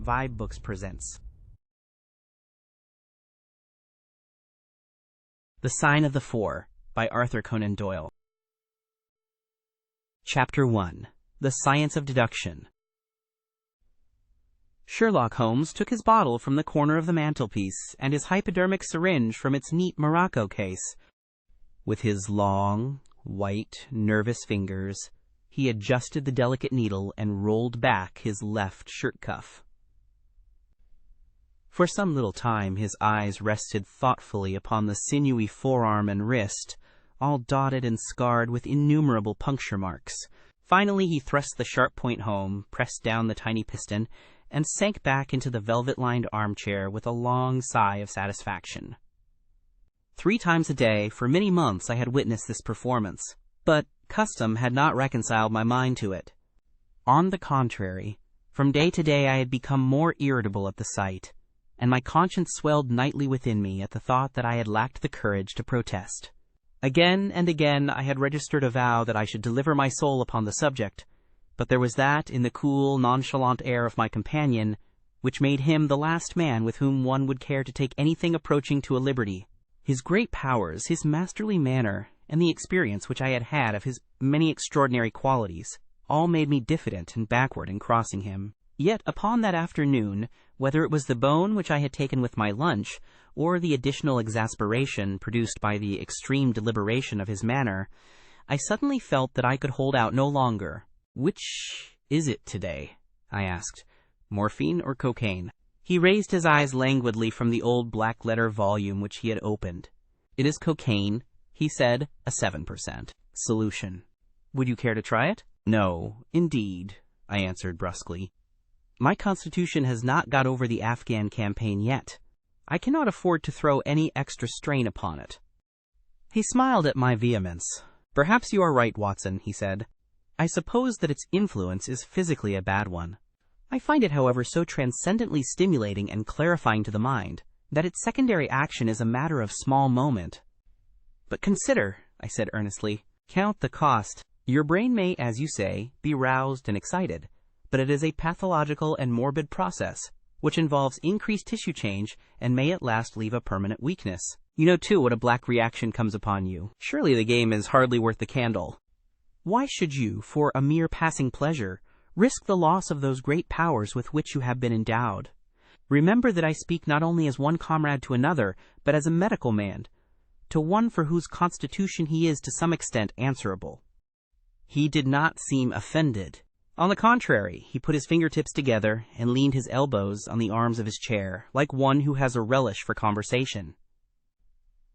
vibeBooks presents The Sign of the Four by Arthur Conan Doyle. Chapter 1. The Science of Deduction. Sherlock Holmes took his bottle from the corner of the mantelpiece and his hypodermic syringe from its neat morocco case. With his long, white, nervous fingers, he adjusted the delicate needle and rolled back his left shirt cuff. For some little time his eyes rested thoughtfully upon the sinewy forearm and wrist, all dotted and scarred with innumerable puncture marks. Finally he thrust the sharp point home, pressed down the tiny piston, and sank back into the velvet-lined armchair with a long sigh of satisfaction. 3 times a day, for many months, I had witnessed this performance, but custom had not reconciled my mind to it. On the contrary, from day to day I had become more irritable at the sight, and my conscience swelled nightly within me at the thought that I had lacked the courage to protest. Again and again I had registered a vow that I should deliver my soul upon the subject, but there was that in the cool, nonchalant air of my companion which made him the last man with whom one would care to take anything approaching to a liberty. His great powers, his masterly manner, and the experience which I had had of his many extraordinary qualities, all made me diffident and backward in crossing him. Yet upon that afternoon, whether it was the bone which I had taken with my lunch, or the additional exasperation produced by the extreme deliberation of his manner, I suddenly felt that I could hold out no longer. "Which is it today?" I asked. "Morphine or cocaine?" He raised his eyes languidly from the old black-letter volume which he had opened. "It is cocaine," he said, "a 7% solution. Would you care to try it?" "No, indeed," I answered brusquely. "My constitution has not got over the Afghan campaign yet. I cannot afford to throw any extra strain upon it." He smiled at my vehemence. "Perhaps you are right, Watson," he said. "I suppose that its influence is physically a bad one. I find it, however, so transcendently stimulating and clarifying to the mind that its secondary action is a matter of small moment." "But consider," I said earnestly, "count the cost. Your brain may, as you say, be roused and excited, but it is a pathological and morbid process, which involves increased tissue change and may at last leave a permanent weakness. You know, too, what a black reaction comes upon you. Surely the game is hardly worth the candle. Why should you, for a mere passing pleasure, risk the loss of those great powers with which you have been endowed? Remember that I speak not only as one comrade to another, but as a medical man, to one for whose constitution he is to some extent answerable." He did not seem offended. On the contrary, he put his fingertips together and leaned his elbows on the arms of his chair, like one who has a relish for conversation.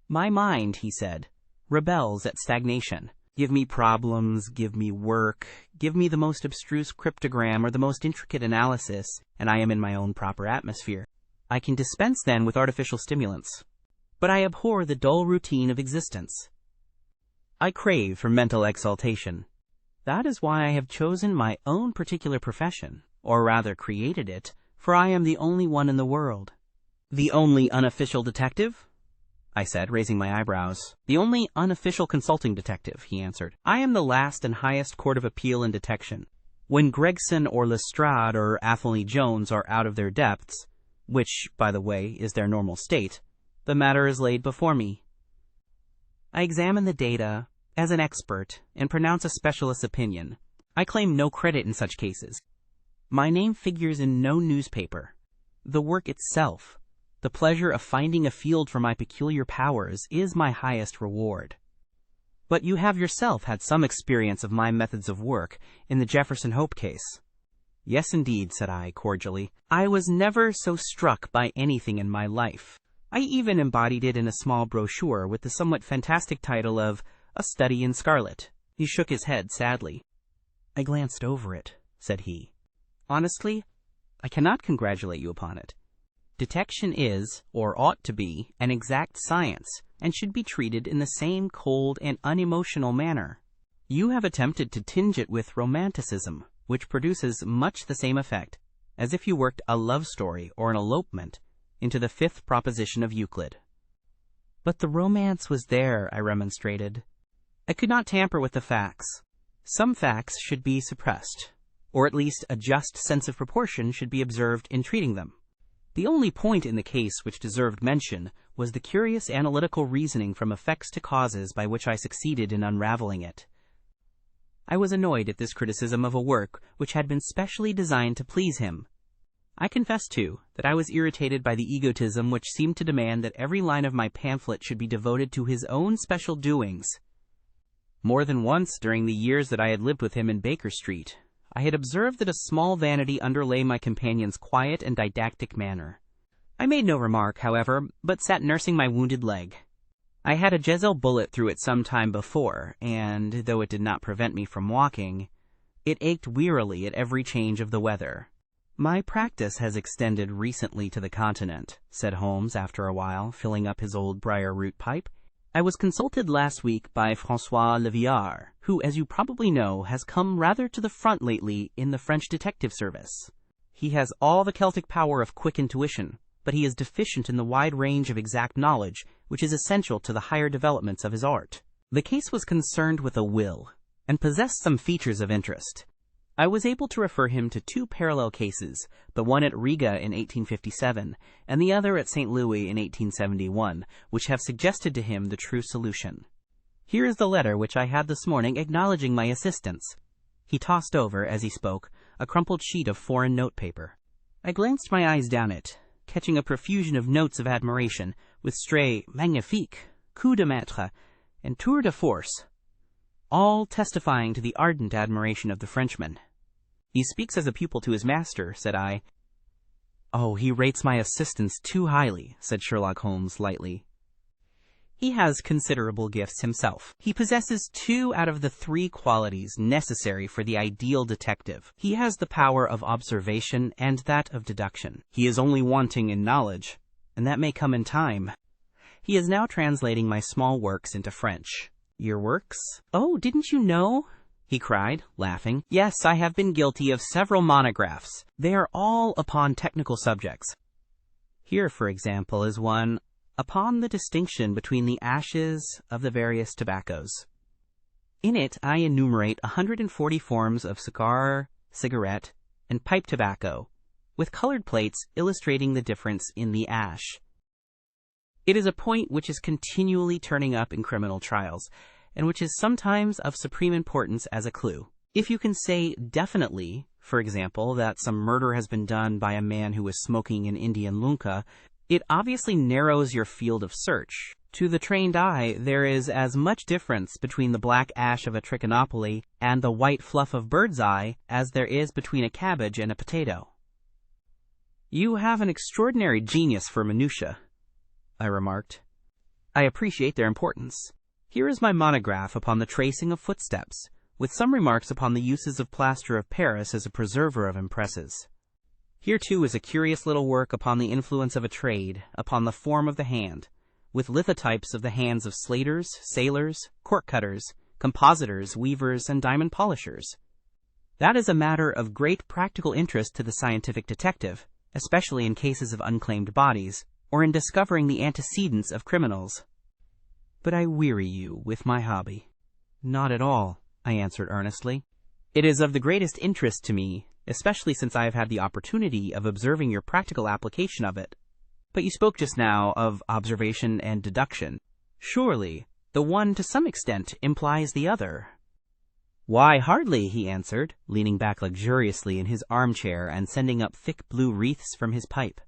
"My mind," he said, "rebels at stagnation. Give me problems, give me work, give me the most abstruse cryptogram or the most intricate analysis, and I am in my own proper atmosphere. I can dispense then with artificial stimulants. But I abhor the dull routine of existence. I crave for mental exaltation. That is why I have chosen my own particular profession, or rather created it, for I am the only one in the world." "The only unofficial detective?" I said, raising my eyebrows. "The only unofficial consulting detective," he answered. "I am the last and highest court of appeal in detection. When Gregson or Lestrade or Athelney Jones are out of their depths, which, by the way, is their normal state, the matter is laid before me. I examine the data as an expert and pronounce a specialist's opinion. I claim no credit in such cases. My name figures in no newspaper. The work itself, the pleasure of finding a field for my peculiar powers, is my highest reward. But you have yourself had some experience of my methods of work in the Jefferson Hope case." "Yes, indeed," said I cordially. "I was never so struck by anything in my life. I even embodied it in a small brochure with the somewhat fantastic title of A Study in Scarlet." He shook his head sadly. "I glanced over it," said he. "Honestly, I cannot congratulate you upon it. Detection is, or ought to be, an exact science, and should be treated in the same cold and unemotional manner. You have attempted to tinge it with romanticism, which produces much the same effect as if you worked a love story or an elopement into the 5th proposition of Euclid." "But the romance was there," I remonstrated. "I could not tamper with the facts. Some facts should be suppressed, or at least a just sense of proportion should be observed in treating them. The only point in the case which deserved mention was the curious analytical reasoning from effects to causes by which I succeeded in unraveling it. I was annoyed at this criticism of a work which had been specially designed to please him. I confess, too, that I was irritated by the egotism which seemed to demand that every line of my pamphlet should be devoted to his own special doings. More than once during the years that I had lived with him in Baker Street, I had observed that a small vanity underlay my companion's quiet and didactic manner. I made no remark, however, but sat nursing my wounded leg. I had a Jezebel bullet through it some time before, and, though it did not prevent me from walking, it ached wearily at every change of the weather. "My practice has extended recently to the continent," said Holmes after a while, filling up his old briar-root pipe. "I was consulted last week by François Leviard, who, as you probably know, has come rather to the front lately in the French detective service. He has all the Celtic power of quick intuition, but he is deficient in the wide range of exact knowledge which is essential to the higher developments of his art. The case was concerned with a will, and possessed some features of interest. I was able to refer him to two parallel cases, the one at Riga in 1857 and the other at St. Louis in 1871, which have suggested to him the true solution. Here is the letter which I had this morning acknowledging my assistance." He tossed over, as he spoke, a crumpled sheet of foreign notepaper. I glanced my eyes down it, catching a profusion of notes of admiration, with stray magnifique, coup de maître, and tour de force, all testifying to the ardent admiration of the Frenchman. "He speaks as a pupil to his master," said I. "Oh, he rates my assistance too highly," said Sherlock Holmes lightly. "He has considerable gifts himself. He possesses 2 out of the 3 qualities necessary for the ideal detective. He has the power of observation and that of deduction. He is only wanting in knowledge, and that may come in time. He is now translating my small works into French." "Your works? Oh, didn't you know?" he cried, laughing. "Yes, I have been guilty of several monographs. They are all upon technical subjects. Here, for example, is one upon the distinction between the ashes of the various tobaccos. In it I enumerate 140 forms of cigar, cigarette, and pipe tobacco, with colored plates illustrating the difference in the ash. It is a point which is continually turning up in criminal trials, and which is sometimes of supreme importance as a clue. If you can say definitely, for example, that some murder has been done by a man who was smoking an Indian lunka, it obviously narrows your field of search. To the trained eye, there is as much difference between the black ash of a trichinopoly and the white fluff of bird's eye as there is between a cabbage and a potato." "You have an extraordinary genius for minutiae," I remarked. "I appreciate their importance. Here is my monograph upon the tracing of footsteps, with some remarks upon the uses of plaster of Paris as a preserver of impresses. Here, too, is a curious little work upon the influence of a trade, upon the form of the hand, with lithotypes of the hands of slaters, sailors, cork cutters, compositors, weavers, and diamond polishers. That is a matter of great practical interest to the scientific detective, especially in cases of unclaimed bodies, or in discovering the antecedents of criminals. But I weary you with my hobby." "Not at all," I answered earnestly. "It is of the greatest interest to me, especially since I have had the opportunity of observing your practical application of it. But you spoke just now of observation and deduction. Surely, the one to some extent implies the other." "Why, hardly," he answered, leaning back luxuriously in his armchair and sending up thick blue wreaths from his pipe.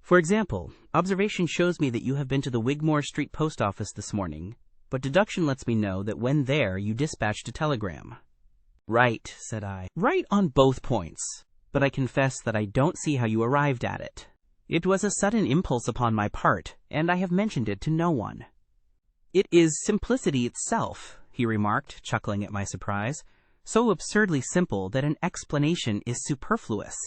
"For example, observation shows me that you have been to the Wigmore Street post office this morning, but deduction lets me know that when there you dispatched a telegram." "Right," said I. "Right on both points, but I confess that I don't see how you arrived at it. It was a sudden impulse upon my part, and I have mentioned it to no one." "It is simplicity itself," he remarked, chuckling at my surprise, "so absurdly simple that an explanation is superfluous,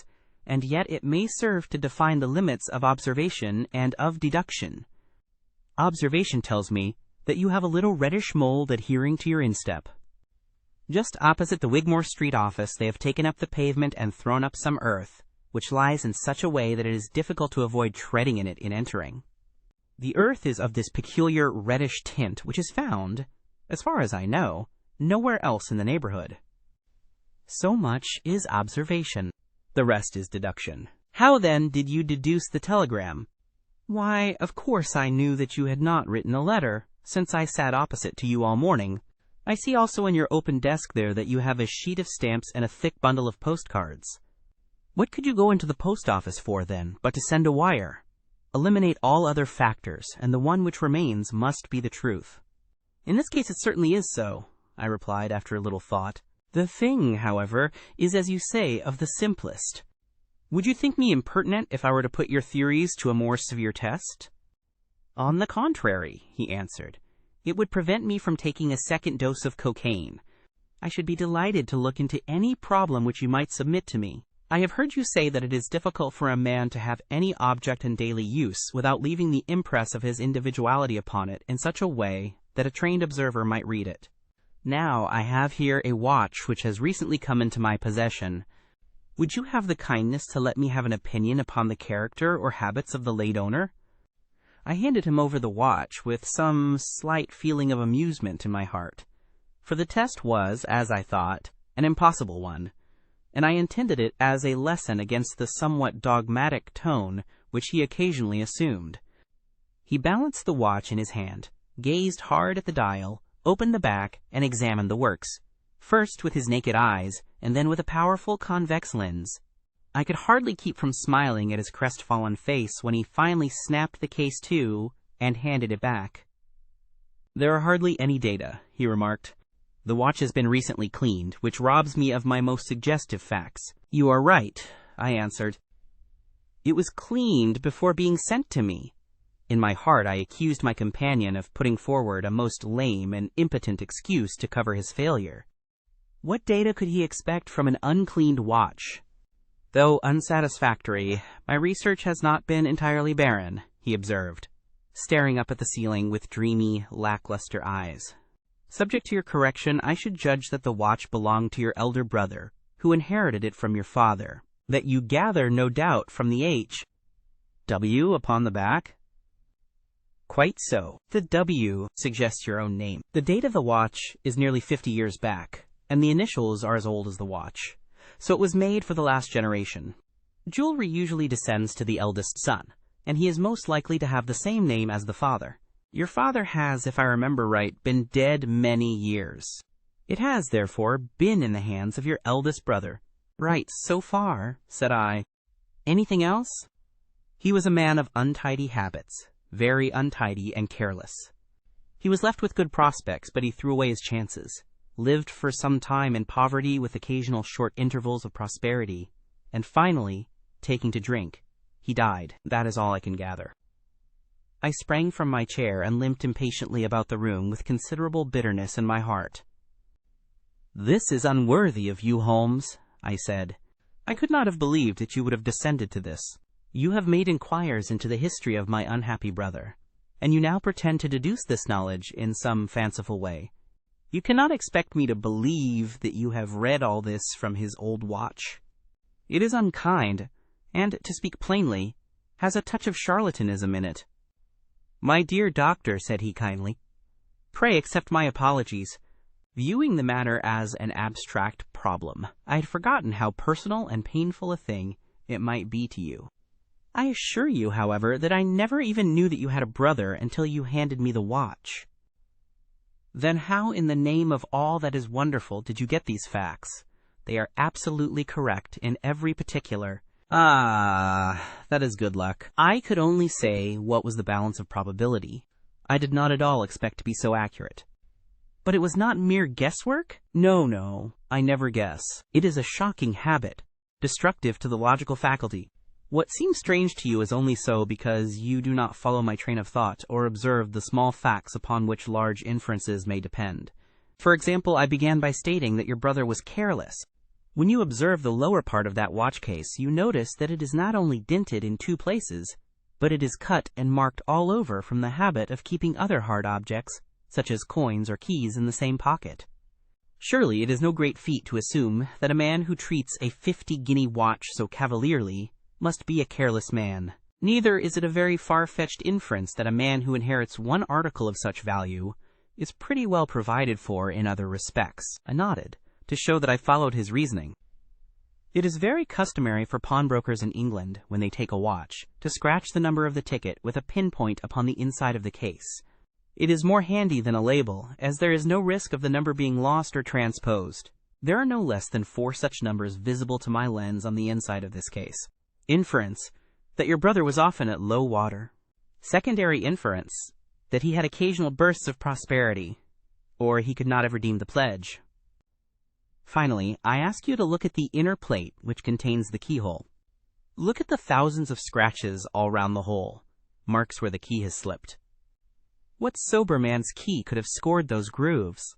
and yet it may serve to define the limits of observation and of deduction. Observation tells me that you have a little reddish mold adhering to your instep. Just opposite the Wigmore Street office they have taken up the pavement and thrown up some earth, which lies in such a way that it is difficult to avoid treading in it in entering. The earth is of this peculiar reddish tint which is found, as far as I know, nowhere else in the neighborhood." So much is observation. The rest is deduction. How then did you deduce the telegram? Why, of course I knew that you had not written a letter, since I sat opposite to you all morning. I see also in your open desk there that you have a sheet of stamps and a thick bundle of postcards. What could you go into the post office for, then, but to send a wire? Eliminate all other factors, and the one which remains must be the truth. In this case it certainly is so, I replied after a little thought. The thing, however, is, as you say, of the simplest. Would you think me impertinent if I were to put your theories to a more severe test? On the contrary, he answered. It would prevent me from taking a second dose of cocaine. I should be delighted to look into any problem which you might submit to me. I have heard you say that it is difficult for a man to have any object in daily use without leaving the impress of his individuality upon it in such a way that a trained observer might read it. Now I have here a watch which has recently come into my possession. Would you have the kindness to let me have an opinion upon the character or habits of the late owner? I handed him over the watch with some slight feeling of amusement in my heart, for the test was, as I thought, an impossible one, and I intended it as a lesson against the somewhat dogmatic tone which he occasionally assumed. He balanced the watch in his hand, gazed hard at the dial, opened the back, and examined the works, first with his naked eyes, and then with a powerful convex lens. I could hardly keep from smiling at his crestfallen face when he finally snapped the case to and handed it back. There are hardly any data, he remarked. The watch has been recently cleaned, which robs me of my most suggestive facts. You are right, I answered. It was cleaned before being sent to me. In my heart I accused my companion of putting forward a most lame and impotent excuse to cover his failure. What data could he expect from an uncleaned watch? Though unsatisfactory, my research has not been entirely barren, he observed, staring up at the ceiling with dreamy, lackluster eyes. Subject to your correction, I should judge that the watch belonged to your elder brother, who inherited it from your father, that you gather, no doubt, from the H.W. upon the back? Quite so. The W suggests your own name. The date of the watch is nearly 50 years back, and the initials are as old as the watch. So it was made for the last generation. Jewelry usually descends to the eldest son, and he is most likely to have the same name as the father. Your father has, if I remember right, been dead many years. It has, therefore, been in the hands of your eldest brother. Right, so far, said I. Anything else? He was a man of untidy habits, very untidy and careless. He was left with good prospects, but he threw away his chances. Lived for some time in poverty with occasional short intervals of prosperity, and finally, taking to drink, he died. That is all I can gather. I sprang from my chair and limped impatiently about the room with considerable bitterness in my heart. This is unworthy of you, Holmes, I said. I could not have believed that you would have descended to this. You have made inquiries into the history of my unhappy brother, and you now pretend to deduce this knowledge in some fanciful way. You cannot expect me to believe that you have read all this from his old watch. It is unkind, and, to speak plainly, has a touch of charlatanism in it. My dear doctor, said he kindly, pray accept my apologies. Viewing the matter as an abstract problem, I had forgotten how personal and painful a thing it might be to you. I assure you, however, that I never even knew that you had a brother until you handed me the watch. Then how in the name of all that is wonderful did you get these facts? They are absolutely correct in every particular. Ah, that is good luck. I could only say what was the balance of probability. I did not at all expect to be so accurate. But it was not mere guesswork? No, I never guess. It is a shocking habit, destructive to the logical faculty. What seems strange to you is only so because you do not follow my train of thought or observe the small facts upon which large inferences may depend. For example, I began by stating that your brother was careless. When you observe the lower part of that watch case, you notice that it is not only dinted in 2 places, but it is cut and marked all over from the habit of keeping other hard objects, such as coins or keys, in the same pocket. Surely it is no great feat to assume that a man who treats a 50-guinea watch so cavalierly must be a careless man. Neither is it a very far-fetched inference that a man who inherits one article of such value is pretty well provided for in other respects. I nodded, to show that I followed his reasoning. It is very customary for pawnbrokers in England, when they take a watch, to scratch the number of the ticket with a pinpoint upon the inside of the case. It is more handy than a label, as there is no risk of the number being lost or transposed. There are no less than 4 such numbers visible to my lens on the inside of this case. Inference: that your brother was often at low water. Secondary inference: that he had occasional bursts of prosperity, or he could not have redeemed the pledge. Finally, I ask you to look at the inner plate which contains the keyhole. Look at the thousands of scratches all round the hole, marks where the key has slipped. What sober man's key could have scored those grooves?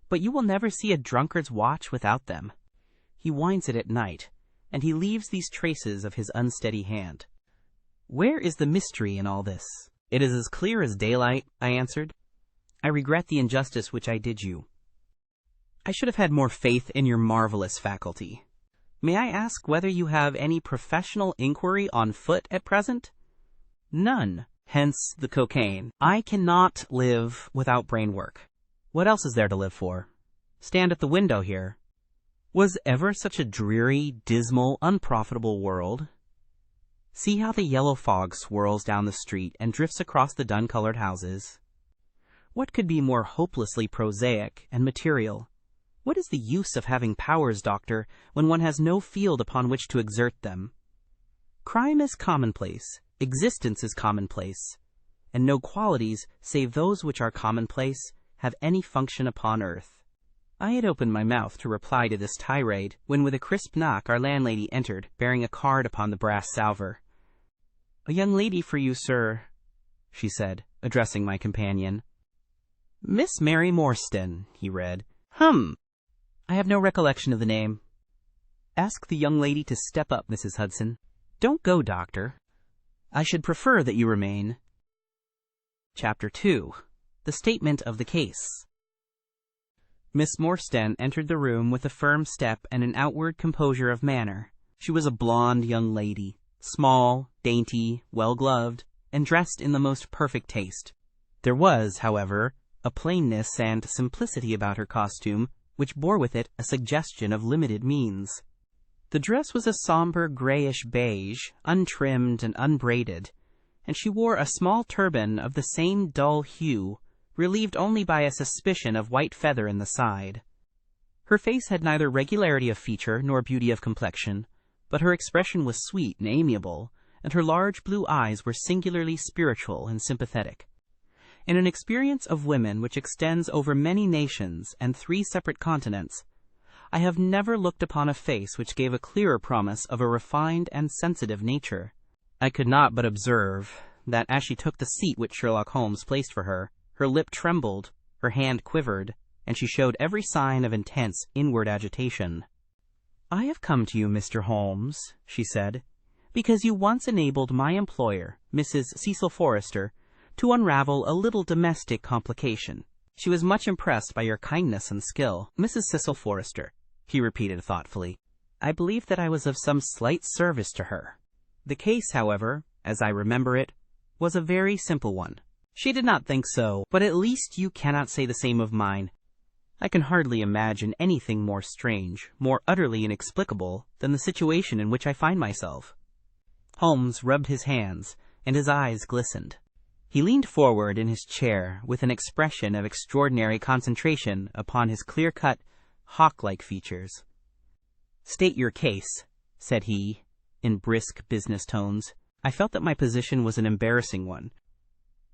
But you will never see a drunkard's watch without them. He winds it at night, and he leaves these traces of his unsteady hand. Where is the mystery in all this? It is as clear as daylight, I answered. I regret the injustice which I did you. I should have had more faith in your marvelous faculty. May I ask whether you have any professional inquiry on foot at present? None. Hence the cocaine. I cannot live without brain work. What else is there to live for? Stand at the window here. Was ever such a dreary, dismal, unprofitable world? See how the yellow fog swirls down the street and drifts across the dun-colored houses. What could be more hopelessly prosaic and material? What is the use of having powers, doctor, when one has no field upon which to exert them? Crime is commonplace, existence is commonplace, and no qualities, save those which are commonplace, have any function upon earth. I had opened my mouth to reply to this tirade, when with a crisp knock our landlady entered, bearing a card upon the brass salver. "A young lady for you, sir," she said, addressing my companion. "Miss Mary Morstan," he read. I have no recollection of the name. Ask the young lady to step up, Mrs. Hudson. Don't go, doctor. I should prefer that you remain. Chapter 2. The Statement of the Case. Miss Morstan entered the room with a firm step and an outward composure of manner. She was a blonde young lady, small, dainty, well-gloved, and dressed in the most perfect taste. There was, however, a plainness and simplicity about her costume which bore with it a suggestion of limited means. The dress was a somber grayish beige, untrimmed and unbraided, and she wore a small turban of the same dull hue, relieved only by a suspicion of white feather in the side. Her face had neither regularity of feature nor beauty of complexion, but her expression was sweet and amiable, and her large blue eyes were singularly spiritual and sympathetic. In an experience of women which extends over many nations and 3 separate continents, I have never looked upon a face which gave a clearer promise of a refined and sensitive nature. I could not but observe that as she took the seat which Sherlock Holmes placed for her, her lip trembled, her hand quivered, and she showed every sign of intense inward agitation. "I have come to you, Mr. Holmes," she said, "because you once enabled my employer, Mrs. Cecil Forrester, to unravel a little domestic complication. She was much impressed by your kindness and skill." "Mrs. Cecil Forrester," he repeated thoughtfully. "I believe that I was of some slight service to her. The case, however, as I remember it, was a very simple one." "She did not think so, but at least you cannot say the same of mine. I can hardly imagine anything more strange, more utterly inexplicable, than the situation in which I find myself." Holmes rubbed his hands, and his eyes glistened. He leaned forward in his chair with an expression of extraordinary concentration upon his clear-cut, hawk-like features. "State your case," said he, in brisk business tones. I felt that my position was an embarrassing one.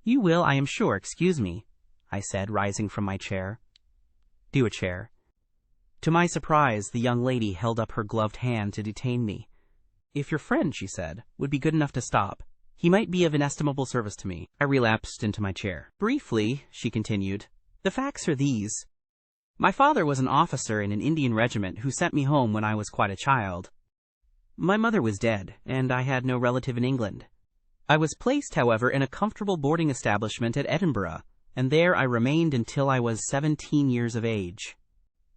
"You will, I am sure, excuse me," I said, rising from my chair. "Do a chair." To my surprise, the young lady held up her gloved hand to detain me. "If your friend," she said, "would be good enough to stop, he might be of inestimable service to me." I relapsed into my chair. "Briefly," she continued, "the facts are these. My father was an officer in an Indian regiment who sent me home when I was quite a child. My mother was dead, and I had no relative in England. I was placed, however, in a comfortable boarding establishment at Edinburgh, and there I remained until I was 17 years of age.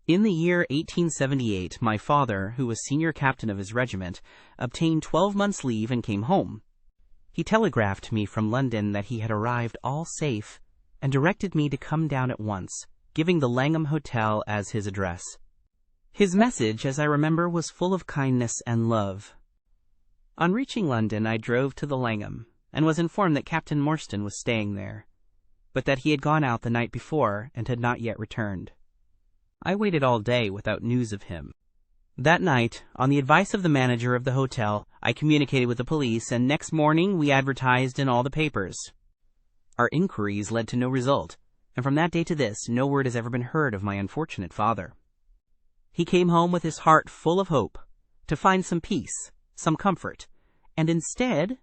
In the year 1878, my father, who was senior captain of his regiment, obtained 12 months' leave and came home. He telegraphed me from London that he had arrived all safe, and directed me to come down at once, giving the Langham Hotel as his address. His message, as I remember, was full of kindness and love. On reaching London, I drove to the Langham, and was informed that Captain Morstan was staying there, but that he had gone out the night before and had not yet returned. I waited all day without news of him. That night, on the advice of the manager of the hotel, I communicated with the police, and next morning we advertised in all the papers. Our inquiries led to no result, and from that day to this, no word has ever been heard of my unfortunate father. He came home with his heart full of hope, to find some peace, some comfort, and instead—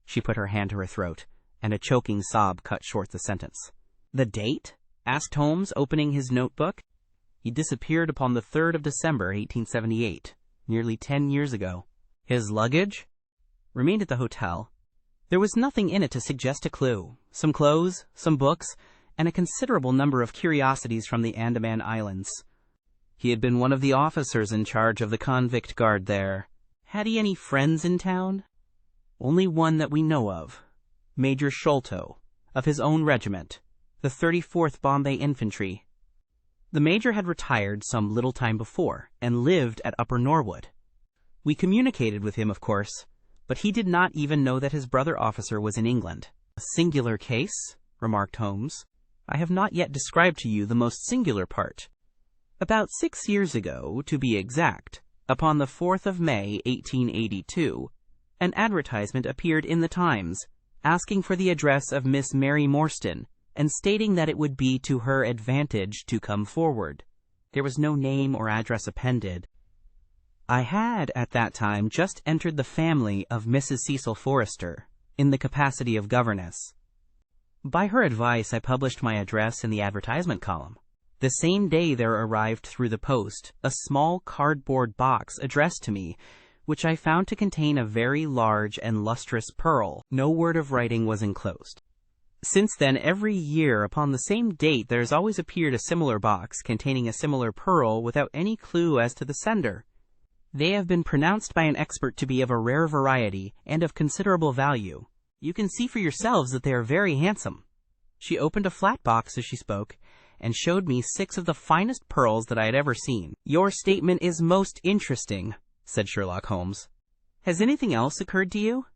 She put her hand to her throat, and a choking sob cut short the sentence. "The date?" asked Holmes, opening his notebook. "He disappeared upon the 3rd of December, 1878, nearly 10 years ago. His luggage?" "Remained at the hotel. There was nothing in it to suggest a clue. Some clothes, some books, and a considerable number of curiosities from the Andaman Islands. He had been one of the officers in charge of the convict guard there. Had he any friends in town?" "Only one that we know of. Major Sholto, of his own regiment, the 34th Bombay Infantry. The major had retired some little time before, and lived at Upper Norwood. We communicated with him, of course, but he did not even know that his brother officer was in England." "A singular case," remarked Holmes. "I have not yet described to you the most singular part. About 6 years ago, to be exact, upon the 4th of May, 1882, an advertisement appeared in the Times, asking for the address of Miss Mary Morstan, and stating that it would be to her advantage to come forward. There was no name or address appended. I had, at that time, just entered the family of Mrs. Cecil Forrester, in the capacity of governess. By her advice, I published my address in the advertisement column. The same day there arrived through the post a small cardboard box addressed to me, which I found to contain a very large and lustrous pearl. No word of writing was enclosed. Since then, every year upon the same date there has always appeared a similar box containing a similar pearl without any clue as to the sender. They have been pronounced by an expert to be of a rare variety and of considerable value. You can see for yourselves that they are very handsome." She opened a flat box as she spoke, and showed me 6 of the finest pearls that I had ever seen. "Your statement is most interesting," said Sherlock Holmes. "Has anything else occurred to you?"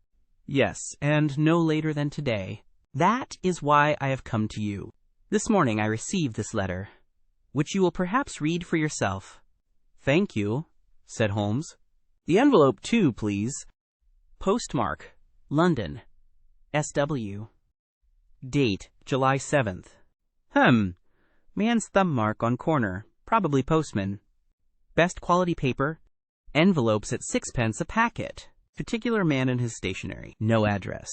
"Yes, and no later than today. That is why I have come to you. This morning I received this letter, which you will perhaps read for yourself." "Thank you," said Holmes. "The envelope, too, please." Postmark, London, S.W. Date, July 7th. Man's thumb mark on corner, probably postman. Best quality paper. Envelopes at 6d. a packet. Particular man and his stationery. No address.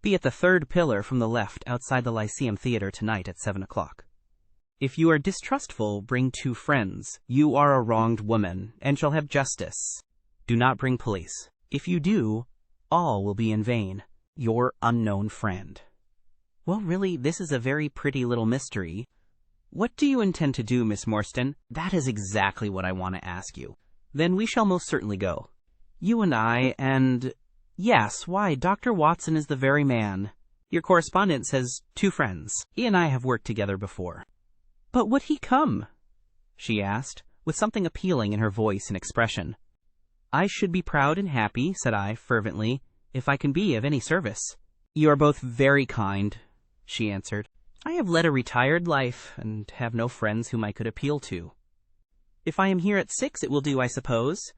Be at the 3rd pillar from the left outside the Lyceum Theatre tonight at 7 o'clock. If you are distrustful, bring 2 friends. You are a wronged woman, and shall have justice. Do not bring police. If you do, all will be in vain. Your unknown friend. Well, really, this is a very pretty little mystery. What do you intend to do, Miss Morstan? That is exactly what I want to ask you. Then we shall most certainly go. You and I, and— Yes, why, Dr. Watson is the very man. Your correspondent says 2 friends. He and I have worked together before. But would he come? She asked, with something appealing in her voice and expression. I should be proud and happy, said I, fervently, if I can be of any service. You are both very kind, she answered. I have led a retired life, and have no friends whom I could appeal to. If I am here at 6, it will do, I suppose.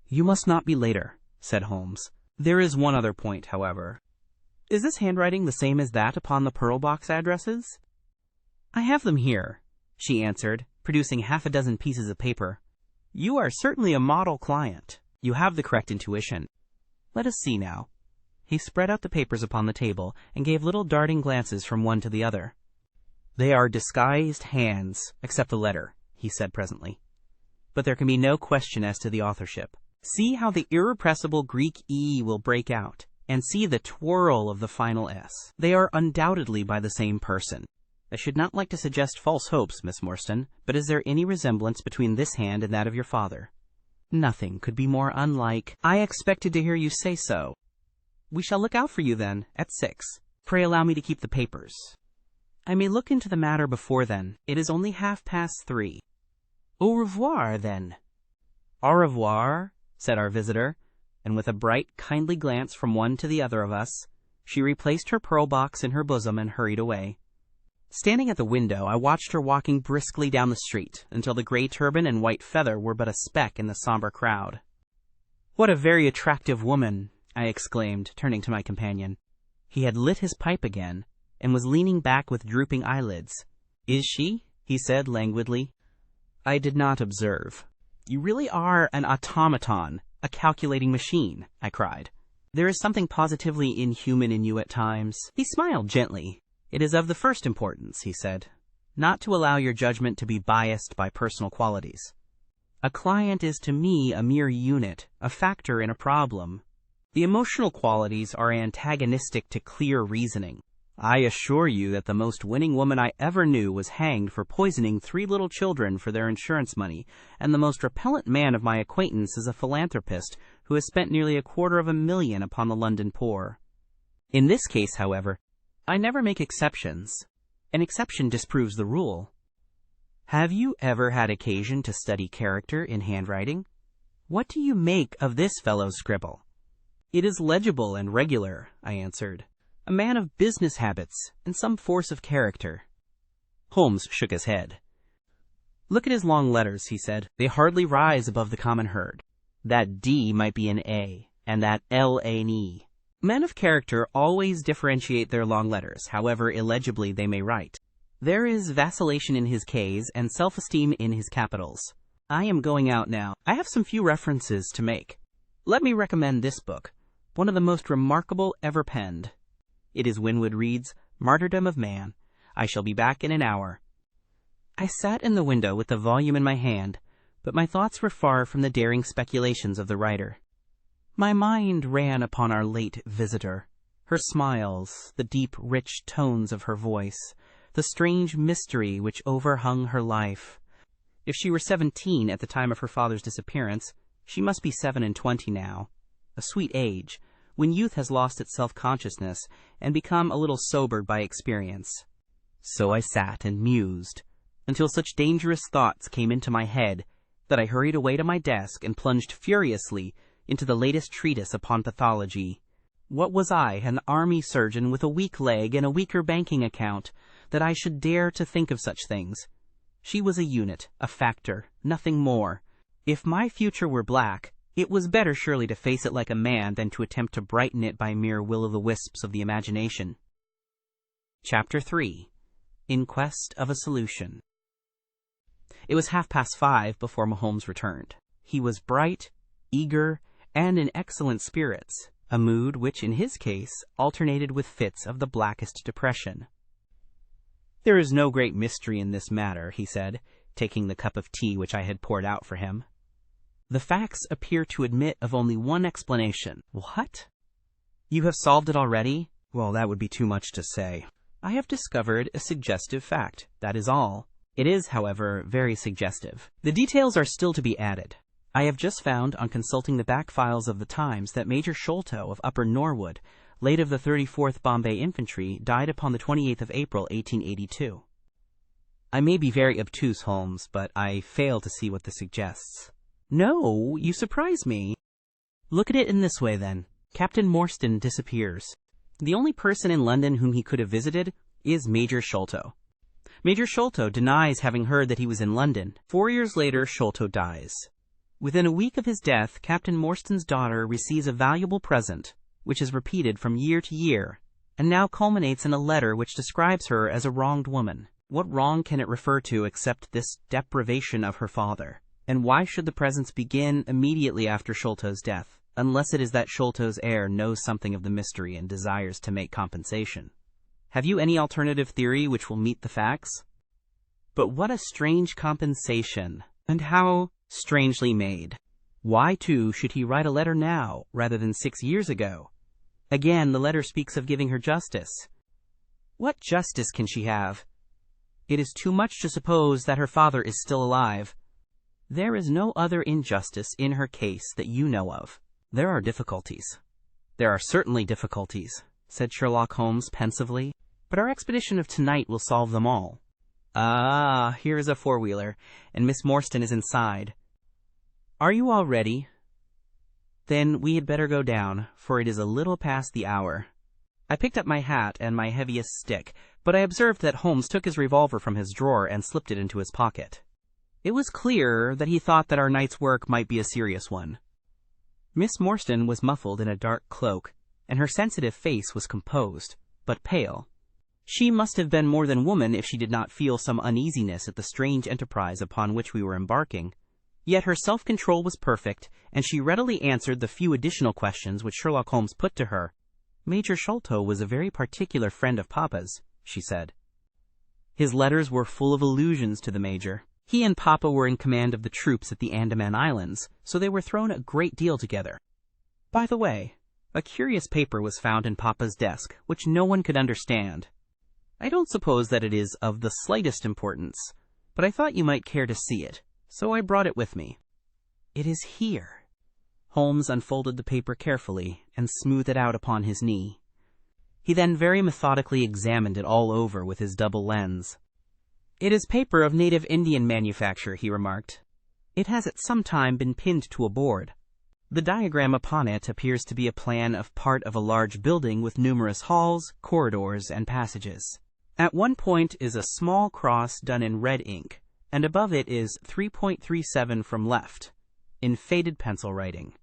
You must not be later, said Holmes. There is one other point, however. Is this handwriting the same as that upon the pearl box addresses? I have them here, she answered, producing 6 pieces of paper. You are certainly a model client. You have the correct intuition. Let us see now. He spread out the papers upon the table and gave little darting glances from one to the other. They are disguised hands, except the letter, he said presently. But there can be no question as to the authorship. See how the irrepressible Greek E will break out, and see the twirl of the final S. They are undoubtedly by the same person. I should not like to suggest false hopes, Miss Morstan, but is there any resemblance between this hand and that of your father? Nothing could be more unlike. I expected to hear you say so. We shall look out for you, then, at 6. Pray allow me to keep the papers. I may look into the matter before then. It is only 3:30. Au revoir, then. Au revoir, said our visitor, and with a bright, kindly glance from one to the other of us, she replaced her pearl box in her bosom and hurried away. Standing at the window, I watched her walking briskly down the street until the gray turban and white feather were but a speck in the somber crowd. "What a very attractive woman!" I exclaimed, turning to my companion. He had lit his pipe again, and was leaning back with drooping eyelids. "Is she?" he said languidly. I did not observe. "You really are an automaton, a calculating machine," I cried. "There is something positively inhuman in you at times." He smiled gently. "It is of the first importance," he said, "not to allow your judgment to be biased by personal qualities. A client is to me a mere unit, a factor in a problem. The emotional qualities are antagonistic to clear reasoning. I assure you that the most winning woman I ever knew was hanged for poisoning 3 little children for their insurance money, and the most repellent man of my acquaintance is a philanthropist who has spent nearly $250,000 upon the London poor. In this case, however, I never make exceptions. An exception disproves the rule. Have you ever had occasion to study character in handwriting? What do you make of this fellow's scribble?" "It is legible and regular," I answered. "A man of business habits and some force of character." Holmes shook his head. "Look at his long letters," he said. "They hardly rise above the common herd. That D might be an A, and that L an E. Men of character always differentiate their long letters, however illegibly they may write. There is vacillation in his K's and self-esteem in his capitals. I am going out now. I have some few references to make. Let me recommend this book, one of the most remarkable ever penned. It is Winwood Reade's Martyrdom of Man. I shall be back in an hour." I sat in the window with the volume in my hand, but my thoughts were far from the daring speculations of the writer. My mind ran upon our late visitor, her smiles, the deep, rich tones of her voice, the strange mystery which overhung her life. If she were 17 at the time of her father's disappearance, she must be 27 now, a sweet age, when youth has lost its self-consciousness and become a little sobered by experience. So I sat and mused, until such dangerous thoughts came into my head that I hurried away to my desk and plunged furiously into the latest treatise upon pathology. What was I, an army surgeon with a weak leg and a weaker banking account, that I should dare to think of such things? She was a unit, a factor, nothing more. If my future were black, it was better surely to face it like a man than to attempt to brighten it by mere will-o'-the-wisps of the imagination. Chapter 3. In Quest of a Solution. It was 5:30 before Holmes returned. He was bright, eager, and in excellent spirits, a mood which, in his case, alternated with fits of the blackest depression. "There is no great mystery in this matter," he said, taking the cup of tea which I had poured out for him. "The facts appear to admit of only one explanation." "What? You have solved it already?" "Well, that would be too much to say. I have discovered a suggestive fact, that is all. It is, however, very suggestive. The details are still to be added. I have just found, on consulting the back files of the Times, that Major Sholto of Upper Norwood, late of the 34th Bombay Infantry, died upon the 28th of April, 1882. I may be very obtuse, Holmes, but I fail to see what this suggests." "No, you surprise me." "Look at it in this way, then. Captain Morstan disappears. The only person in London whom he could have visited is Major Sholto. Major Sholto denies having heard that he was in London. 4 years later, Sholto dies. Within a week of his death, Captain Morstan's daughter receives a valuable present, which is repeated from year to year, and now culminates in a letter which describes her as a wronged woman. What wrong can it refer to except this deprivation of her father? And why should the presents begin immediately after Sholto's death, unless it is that Sholto's heir knows something of the mystery and desires to make compensation? Have you any alternative theory which will meet the facts? But what a strange compensation, and how strangely made. Why, too, should he write a letter now, rather than 6 years ago? Again, the letter speaks of giving her justice. What justice can she have? It is too much to suppose that her father is still alive. There is no other injustice in her case that you know of. There are difficulties." "There are certainly difficulties," said Sherlock Holmes pensively, "but our expedition of tonight will solve them all." Ah, here is a four-wheeler, and Miss Morstan is inside. Are you all ready? Then we had better go down, for it is a little past the hour. I picked up my hat and my heaviest stick, but I observed that Holmes took his revolver from his drawer and slipped it into his pocket. It was clear that he thought that our night's work might be a serious one. Miss Morstan was muffled in a dark cloak, and her sensitive face was composed, but pale. She must have been more than woman if she did not feel some uneasiness at the strange enterprise upon which we were embarking. Yet her self-control was perfect, and she readily answered the few additional questions which Sherlock Holmes put to her. Major Sholto was a very particular friend of Papa's, she said. His letters were full of allusions to the Major. He and Papa were in command of the troops at the Andaman Islands, so they were thrown a great deal together. By the way, a curious paper was found in Papa's desk, which no one could understand. I don't suppose that it is of the slightest importance, but I thought you might care to see it, so I brought it with me. It is here. Holmes unfolded the paper carefully and smoothed it out upon his knee. He then very methodically examined it all over with his double lens. It is paper of native Indian manufacture, he remarked. It has at some time been pinned to a board. The diagram upon it appears to be a plan of part of a large building with numerous halls, corridors, and passages. At one point is a small cross done in red ink, and above it is 3.37 from left, in faded pencil writing.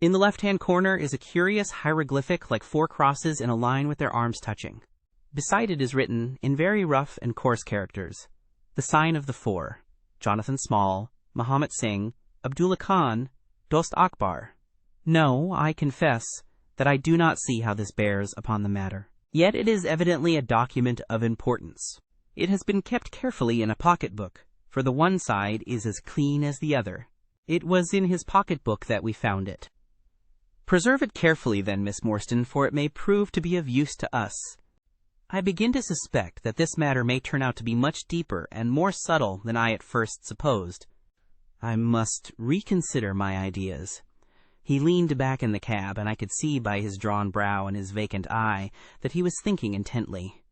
In the left-hand corner is a curious hieroglyphic like four crosses in a line with their arms touching. Beside it is written, in very rough and coarse characters, the sign of the four: Jonathan Small, Mahomet Singh, Abdullah Khan, Dost Akbar. No, I confess that I do not see how this bears upon the matter. Yet it is evidently a document of importance. It has been kept carefully in a pocketbook, for the one side is as clean as the other. It was in his pocketbook that we found it. Preserve it carefully then, Miss Morstan, for it may prove to be of use to us. I begin to suspect that this matter may turn out to be much deeper and more subtle than I at first supposed. I must reconsider my ideas. He leaned back in the cab, and I could see by his drawn brow and his vacant eye that he was thinking intently.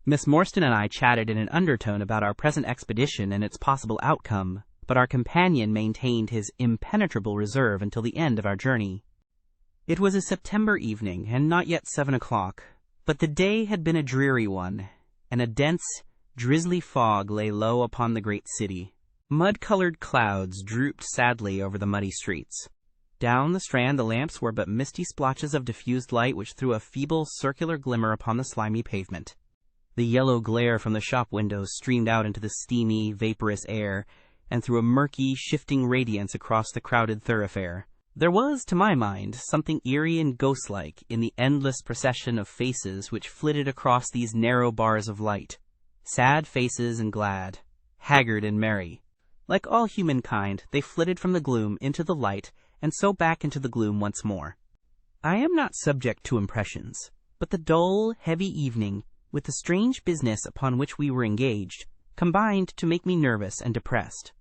Miss Morstan and I chatted in an undertone about our present expedition and its possible outcome, but our companion maintained his impenetrable reserve until the end of our journey. It was a September evening, and not yet 7 o'clock. But the day had been a dreary one, and a dense, drizzly fog lay low upon the great city. Mud-colored clouds drooped sadly over the muddy streets. Down the Strand the lamps were but misty splotches of diffused light which threw a feeble circular glimmer upon the slimy pavement. The yellow glare from the shop windows streamed out into the steamy, vaporous air, and threw a murky, shifting radiance across the crowded thoroughfare. There was, to my mind, something eerie and ghost-like in the endless procession of faces which flitted across these narrow bars of light. Sad faces and glad, haggard and merry. Like all humankind, they flitted from the gloom into the light, and so back into the gloom once more. I am not subject to impressions, but the dull, heavy evening, with the strange business upon which we were engaged, combined to make me nervous and depressed.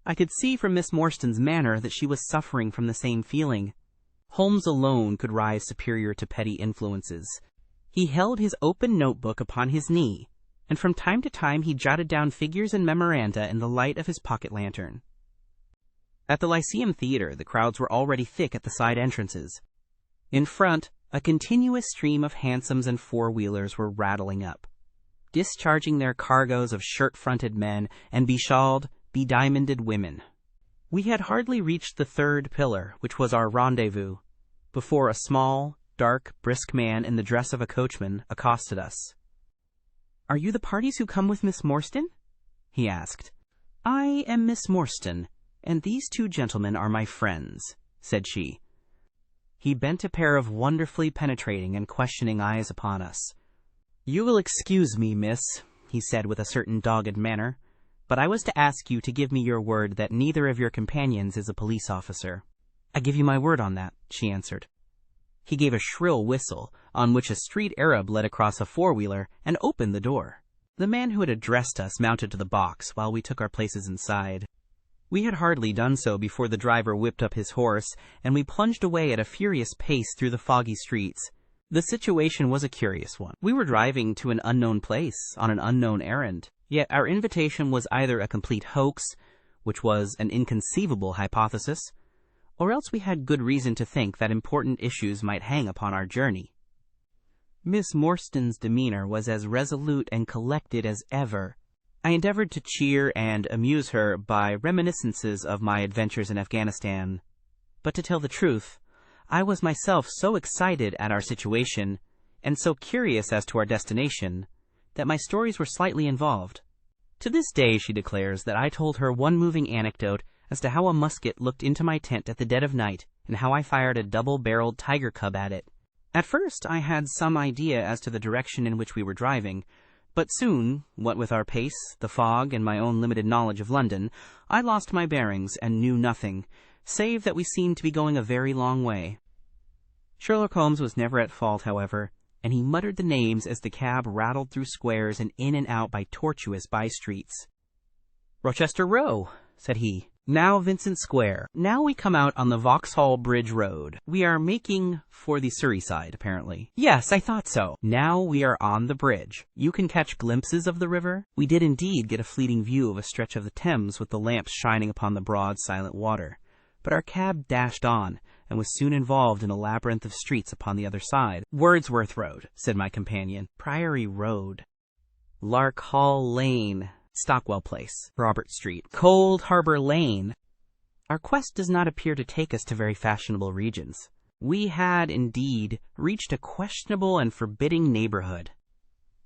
I could see from Miss Morstan's manner that she was suffering from the same feeling. Holmes alone could rise superior to petty influences. He held his open notebook upon his knee, and from time to time he jotted down figures and memoranda in the light of his pocket lantern. At the Lyceum Theatre the crowds were already thick at the side entrances. In front, a continuous stream of hansoms and four-wheelers were rattling up, discharging their cargoes of shirt-fronted men and beshawled, bediamonded women. We had hardly reached the third pillar, which was our rendezvous, before a small, dark, brisk man in the dress of a coachman accosted us. "Are you the parties who come with Miss Morstan?" he asked. "I am Miss Morstan, and these two gentlemen are my friends," said she. He bent a pair of wonderfully penetrating and questioning eyes upon us. "You will excuse me, miss," he said with a certain dogged manner, "but I was to ask you to give me your word that neither of your companions is a police officer." "I give you my word on that," she answered. He gave a shrill whistle, on which a street Arab led across a four-wheeler and opened the door. The man who had addressed us mounted to the box while we took our places inside. We had hardly done so before the driver whipped up his horse, and we plunged away at a furious pace through the foggy streets. The situation was a curious one. We were driving to an unknown place on an unknown errand, yet our invitation was either a complete hoax, which was an inconceivable hypothesis, or else we had good reason to think that important issues might hang upon our journey. Miss Morstan's demeanor was as resolute and collected as ever. I endeavored to cheer and amuse her by reminiscences of my adventures in Afghanistan, but to tell the truth, I was myself so excited at our situation, and so curious as to our destination, that my stories were slightly involved. To this day she declares that I told her one moving anecdote as to how a musket looked into my tent at the dead of night, and how I fired a double-barreled tiger cub at it. At first I had some idea as to the direction in which we were driving, but soon, what with our pace, the fog, and my own limited knowledge of London, I lost my bearings and knew nothing, save that we seemed to be going a very long way. Sherlock Holmes was never at fault, however, and he muttered the names as the cab rattled through squares and in and out by tortuous by-streets. "Rochester Row," said he. "Now Vincent Square. Now we come out on the Vauxhall Bridge Road. We are making for the Surrey side, apparently." "Yes, I thought so." "Now we are on the bridge. You can catch glimpses of the river." We did indeed get a fleeting view of a stretch of the Thames with the lamps shining upon the broad, silent water. But our cab dashed on, and was soon involved in a labyrinth of streets upon the other side. "Wordsworth Road," said my companion. "Priory Road." "Lark Hall Lane." "Stockwell Place." "Robert Street." "Cold Harbor Lane." Our quest does not appear to take us to very fashionable regions. We had, indeed, reached a questionable and forbidding neighborhood.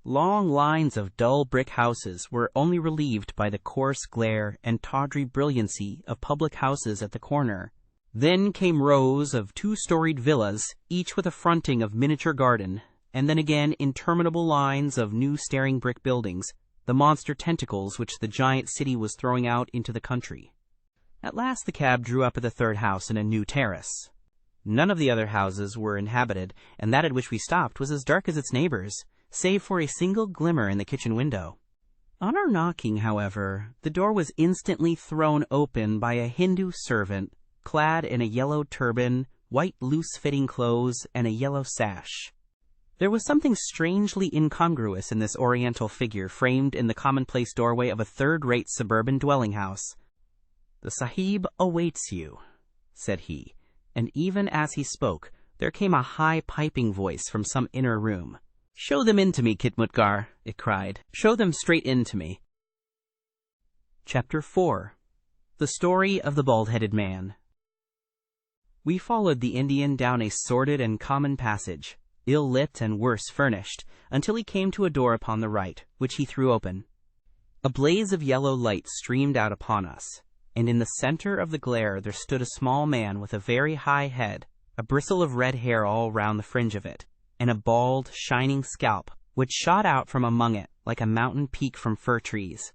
Long lines of dull brick houses were only relieved by the coarse glare and tawdry brilliancy of public houses at the corner. Then came rows of two-storied villas, each with a fronting of miniature garden, and then again interminable lines of new staring brick buildings, the monster tentacles which the giant city was throwing out into the country. At last the cab drew up at the third house in a new terrace. None of the other houses were inhabited, and that at which we stopped was as dark as its neighbors, save for a single glimmer in the kitchen window. On our knocking, however, the door was instantly thrown open by a Hindu servant, clad in a yellow turban, white loose-fitting clothes, and a yellow sash. There was something strangely incongruous in this oriental figure framed in the commonplace doorway of a third-rate suburban dwelling-house. "The Sahib awaits you," said he, and even as he spoke, there came a high piping voice from some inner room. "Show them in to me, Khitmutgar," it cried. "Show them straight in to me." Chapter 4. The Story of the Bald-Headed Man. We followed the Indian down a sordid and common passage, ill-lit and worse furnished, until he came to a door upon the right, which he threw open. A blaze of yellow light streamed out upon us, and in the center of the glare there stood a small man with a very high head, a bristle of red hair all round the fringe of it, and a bald, shining scalp, which shot out from among it like a mountain peak from fir trees.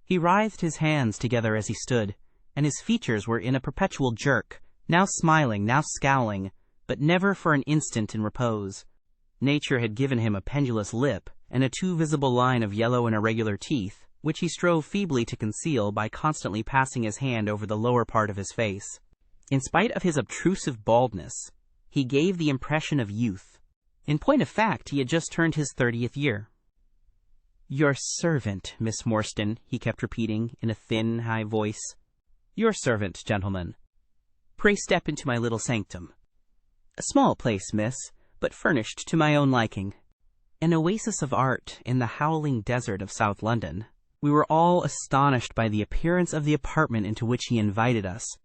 He writhed his hands together as he stood, and his features were in a perpetual jerk, now smiling, now scowling, but never for an instant in repose. Nature had given him a pendulous lip and a too visible line of yellow and irregular teeth, which he strove feebly to conceal by constantly passing his hand over the lower part of his face. In spite of his obtrusive baldness, he gave the impression of youth. In point of fact, he had just turned his 30th year. "Your servant, Miss Morstan," he kept repeating in a thin, high voice. "Your servant, gentlemen. Pray step into my little sanctum. A small place, miss, but furnished to my own liking. An oasis of art in the howling desert of South London." We were all astonished by the appearance of the apartment into which he invited us.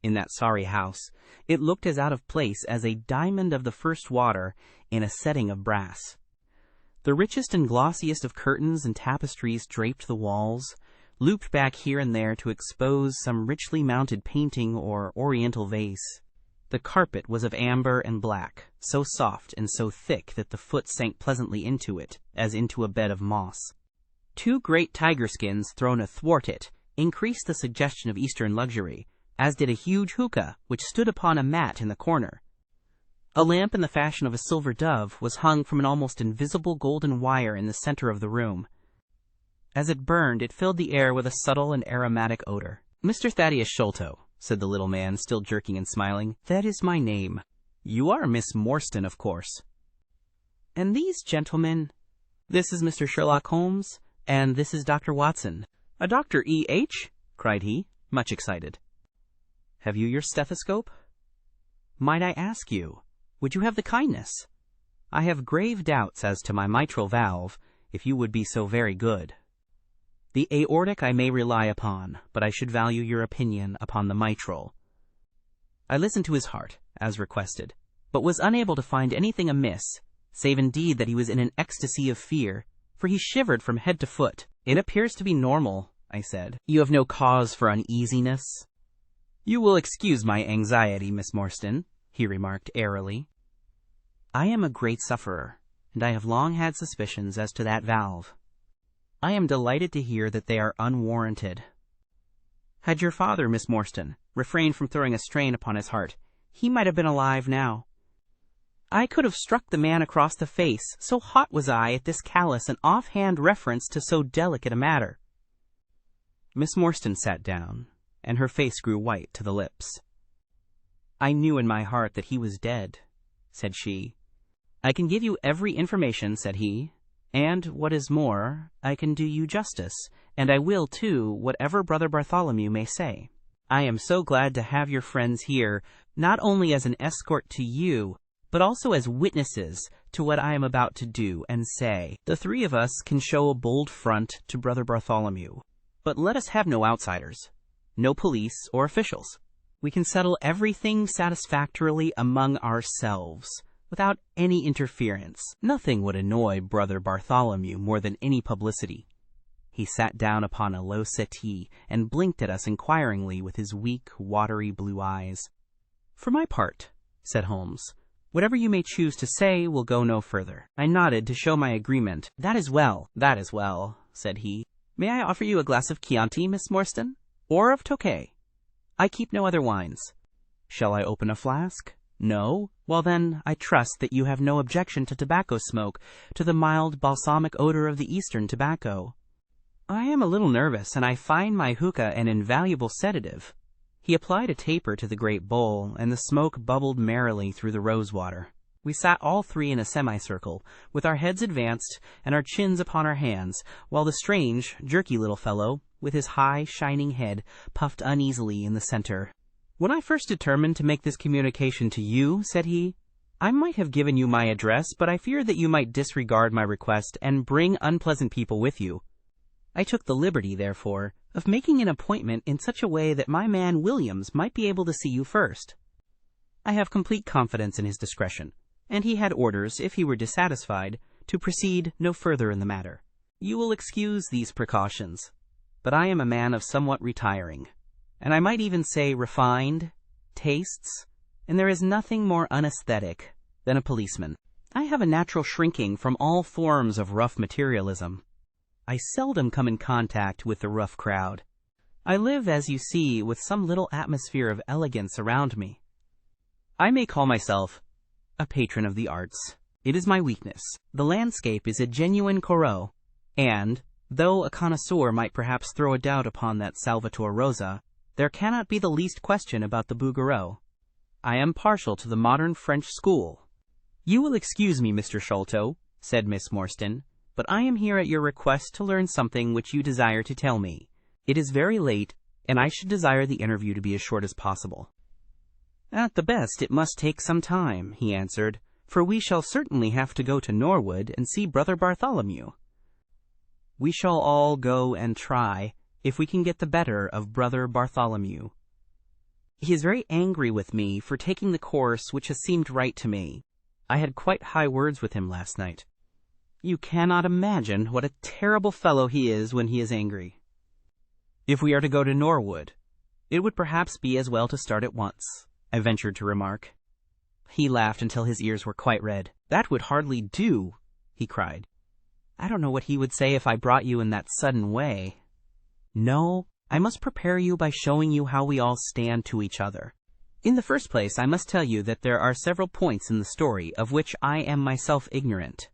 In that sorry house, it looked as out of place as a diamond of the first water in a setting of brass. The richest and glossiest of curtains and tapestries draped the walls, looped back here and there to expose some richly mounted painting or oriental vase. The carpet was of amber and black, so soft and so thick that the foot sank pleasantly into it, as into a bed of moss. 2 great tiger skins thrown athwart it increased the suggestion of Eastern luxury, as did a huge hookah which stood upon a mat in the corner. A lamp in the fashion of a silver dove was hung from an almost invisible golden wire in the center of the room. As it burned, it filled the air with a subtle and aromatic odor. "Mr. Thaddeus Sholto," said the little man, still jerking and smiling. "That is my name. You are Miss Morstan, of course." And these gentlemen? This is Mr. Sherlock Holmes, and this is Dr. Watson. A Dr. E.H.? Cried he, much excited. Have you your stethoscope? Might I ask you, would you have the kindness? I have grave doubts as to my mitral valve, if you would be so very good. The aortic I may rely upon, but I should value your opinion upon the mitral. I listened to his heart, as requested, but was unable to find anything amiss, save indeed that he was in an ecstasy of fear, for he shivered from head to foot. It appears to be normal, I said. You have no cause for uneasiness. You will excuse my anxiety, Miss Morstan, he remarked airily. I am a great sufferer, and I have long had suspicions as to that valve. I am delighted to hear that they are unwarranted. Had your father, Miss Morstan, refrained from throwing a strain upon his heart, he might have been alive now. I could have struck the man across the face, so hot was I at this callous and off-hand reference to so delicate a matter. Miss Morstan sat down, and her face grew white to the lips. I knew in my heart that he was dead, said she. I can give you every information, said he, and, what is more, I can do you justice, and I will, too, whatever Brother Bartholomew may say. I am so glad to have your friends here, not only as an escort to you, but also as witnesses to what I am about to do and say. The three of us can show a bold front to Brother Bartholomew, but let us have no outsiders, no police or officials. We can settle everything satisfactorily among ourselves, without any interference. Nothing would annoy Brother Bartholomew more than any publicity. He sat down upon a low settee and blinked at us inquiringly with his weak, watery blue eyes. For my part, said Holmes, whatever you may choose to say will go no further. I nodded to show my agreement. That is well, said he. May I offer you a glass of Chianti, Miss Morstan? Or of Tokay? I keep no other wines. Shall I open a flask? No? Well then, I trust that you have no objection to tobacco smoke, to the mild balsamic odor of the Eastern tobacco. I am a little nervous, and I find my hookah an invaluable sedative. He applied a taper to the great bowl, and the smoke bubbled merrily through the rose-water. We sat all three in a semicircle, with our heads advanced and our chins upon our hands, while the strange, jerky little fellow, with his high, shining head, puffed uneasily in the center. When I first determined to make this communication to you, said he, I might have given you my address, but I feared that you might disregard my request and bring unpleasant people with you. I took the liberty, therefore, of making an appointment in such a way that my man Williams might be able to see you first. I have complete confidence in his discretion, and he had orders, if he were dissatisfied, to proceed no further in the matter. You will excuse these precautions, but I am a man of somewhat retiring, and I might even say refined, tastes, and there is nothing more unaesthetic than a policeman. I have a natural shrinking from all forms of rough materialism. I seldom come in contact with the rough crowd. I live, as you see, with some little atmosphere of elegance around me. I may call myself a patron of the arts. It is my weakness. The landscape is a genuine Corot, and, though a connoisseur might perhaps throw a doubt upon that Salvator Rosa, there cannot be the least question about the Bouguereau. I am partial to the modern French school. You will excuse me, Mr. Sholto, said Miss Morstan, but I am here at your request to learn something which you desire to tell me. It is very late, and I should desire the interview to be as short as possible. At the best, it must take some time, he answered, for we shall certainly have to go to Norwood and see Brother Bartholomew. We shall all go and try, if we can get the better of Brother Bartholomew. He is very angry with me for taking the course which has seemed right to me. I had quite high words with him last night. You cannot imagine what a terrible fellow he is when he is angry. If we are to go to Norwood, it would perhaps be as well to start at once, I ventured to remark. He laughed until his ears were quite red. That would hardly do, he cried. I don't know what he would say if I brought you in that sudden way. No, I must prepare you by showing you how we all stand to each other. In the first place, I must tell you that there are several points in the story of which I am myself ignorant.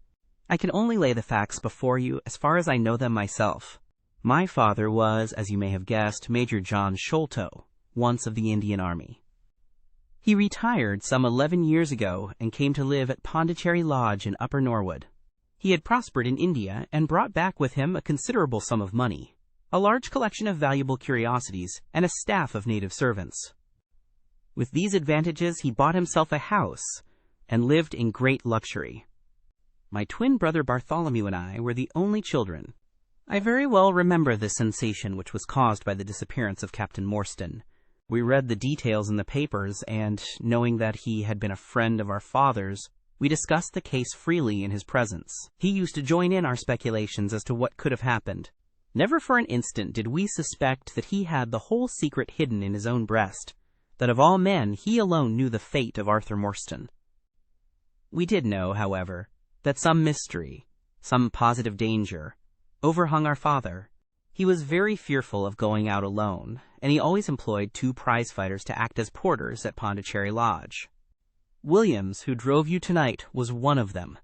I can only lay the facts before you as far as I know them myself. My father was, as you may have guessed, Major John Sholto, once of the Indian Army. He retired some 11 years ago and came to live at Pondicherry Lodge in Upper Norwood. He had prospered in India and brought back with him a considerable sum of money, a large collection of valuable curiosities, and a staff of native servants. With these advantages, he bought himself a house and lived in great luxury. My twin brother Bartholomew and I were the only children. I very well remember the sensation which was caused by the disappearance of Captain Morstan. We read the details in the papers, and, knowing that he had been a friend of our father's, we discussed the case freely in his presence. He used to join in our speculations as to what could have happened. Never for an instant did we suspect that he had the whole secret hidden in his own breast, that of all men he alone knew the fate of Arthur Morstan. We did know, however, that some mystery, some positive danger, overhung our father. He was very fearful of going out alone, and he always employed 2 prize-fighters to act as porters at Pondicherry Lodge. Williams, who drove you tonight, was one of them.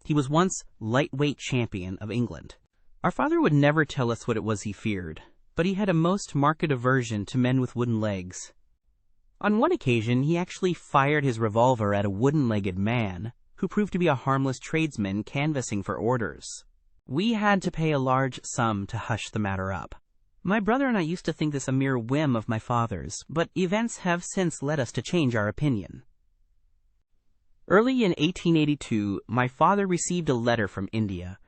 He was once lightweight champion of England. Our father would never tell us what it was he feared, but he had a most marked aversion to men with wooden legs. On one occasion, he actually fired his revolver at a wooden-legged man, who proved to be a harmless tradesman canvassing for orders. We had to pay a large sum to hush the matter up. My brother and I used to think this a mere whim of my father's, but events have since led us to change our opinion. Early in 1882, my father received a letter from India,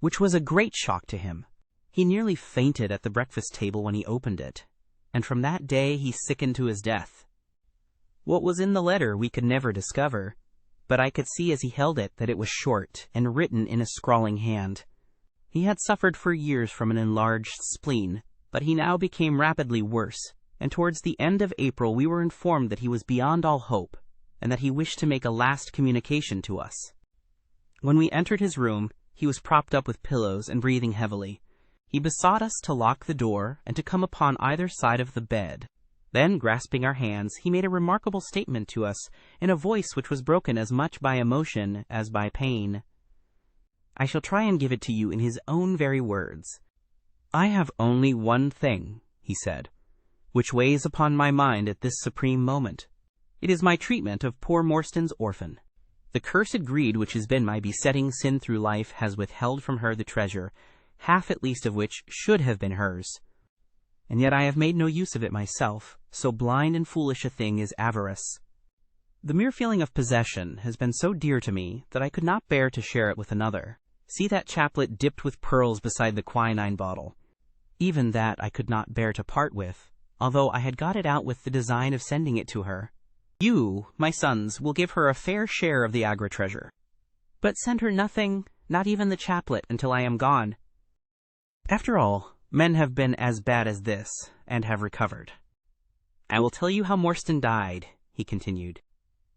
which was a great shock to him. He nearly fainted at the breakfast table when he opened it, and from that day he sickened to his death. What was in the letter we could never discover, but I could see as he held it that it was short and written in a scrawling hand. He had suffered for years from an enlarged spleen, but he now became rapidly worse, and towards the end of April we were informed that he was beyond all hope, and that he wished to make a last communication to us. When we entered his room, he was propped up with pillows and breathing heavily. He besought us to lock the door and to come upon either side of the bed. Then, grasping our hands, he made a remarkable statement to us in a voice which was broken as much by emotion as by pain. I shall try and give it to you in his own very words. "I have only one thing," he said, "which weighs upon my mind at this supreme moment. It is my treatment of poor Morstan's orphan. The cursed greed which has been my besetting sin through life has withheld from her the treasure, half at least of which should have been hers. And yet I have made no use of it myself, so blind and foolish a thing is avarice. The mere feeling of possession has been so dear to me that I could not bear to share it with another. See that chaplet dipped with pearls beside the quinine bottle. Even that I could not bear to part with, although I had got it out with the design of sending it to her. You, my sons, will give her a fair share of the Agra treasure. But send her nothing, not even the chaplet, until I am gone. After all, men have been as bad as this, and have recovered. I will tell you how Morstan died," he continued.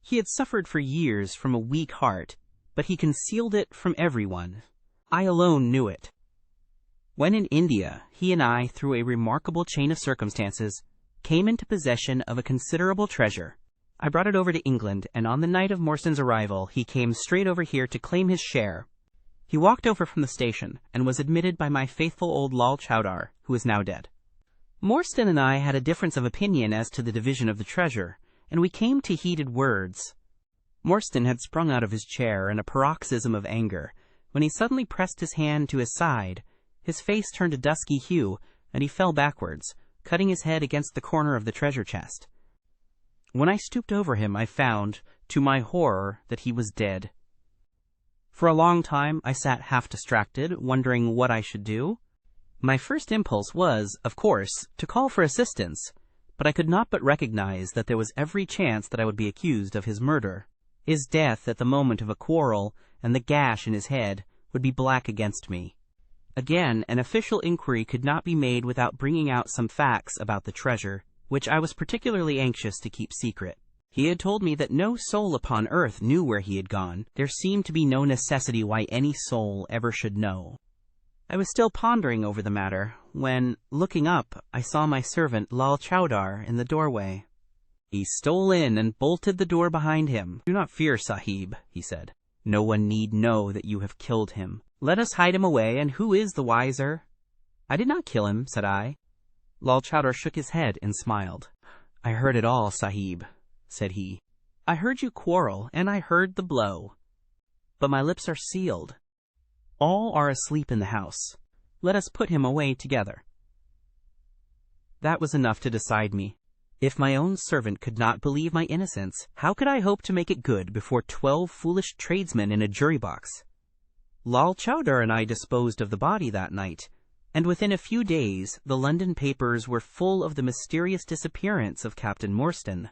"He had suffered for years from a weak heart, but he concealed it from everyone. I alone knew it. When in India, he and I, through a remarkable chain of circumstances, came into possession of a considerable treasure. I brought it over to England, and on the night of Morstan's arrival, he came straight over here to claim his share. He walked over from the station, and was admitted by my faithful old Lal Chowdar, who is now dead. Morstan and I had a difference of opinion as to the division of the treasure, and we came to heated words. Morstan had sprung out of his chair in a paroxysm of anger, when he suddenly pressed his hand to his side. His face turned a dusky hue, and he fell backwards, cutting his head against the corner of the treasure chest. When I stooped over him, I found, to my horror, that he was dead. For a long time I sat half distracted, wondering what I should do. My first impulse was, of course, to call for assistance, but I could not but recognize that there was every chance that I would be accused of his murder. His death at the moment of a quarrel, and the gash in his head, would be black against me. Again, an official inquiry could not be made without bringing out some facts about the treasure, which I was particularly anxious to keep secret. He had told me that no soul upon earth knew where he had gone. There seemed to be no necessity why any soul ever should know. I was still pondering over the matter, when, looking up, I saw my servant Lal Chowdar in the doorway. He stole in and bolted the door behind him. "Do not fear, Sahib," he said. "No one need know that you have killed him. Let us hide him away, and who is the wiser?" "I did not kill him," said I. Lal Chowdar shook his head and smiled. "I heard it all, Sahib. said he. "I heard you quarrel, and I heard the blow. But my lips are sealed. All are asleep in the house. Let us put him away together." That was enough to decide me. If my own servant could not believe my innocence, how could I hope to make it good before 12 foolish tradesmen in a jury box? Lal Chowdhury and I disposed of the body that night, and within a few days the London papers were full of the mysterious disappearance of Captain Morstan.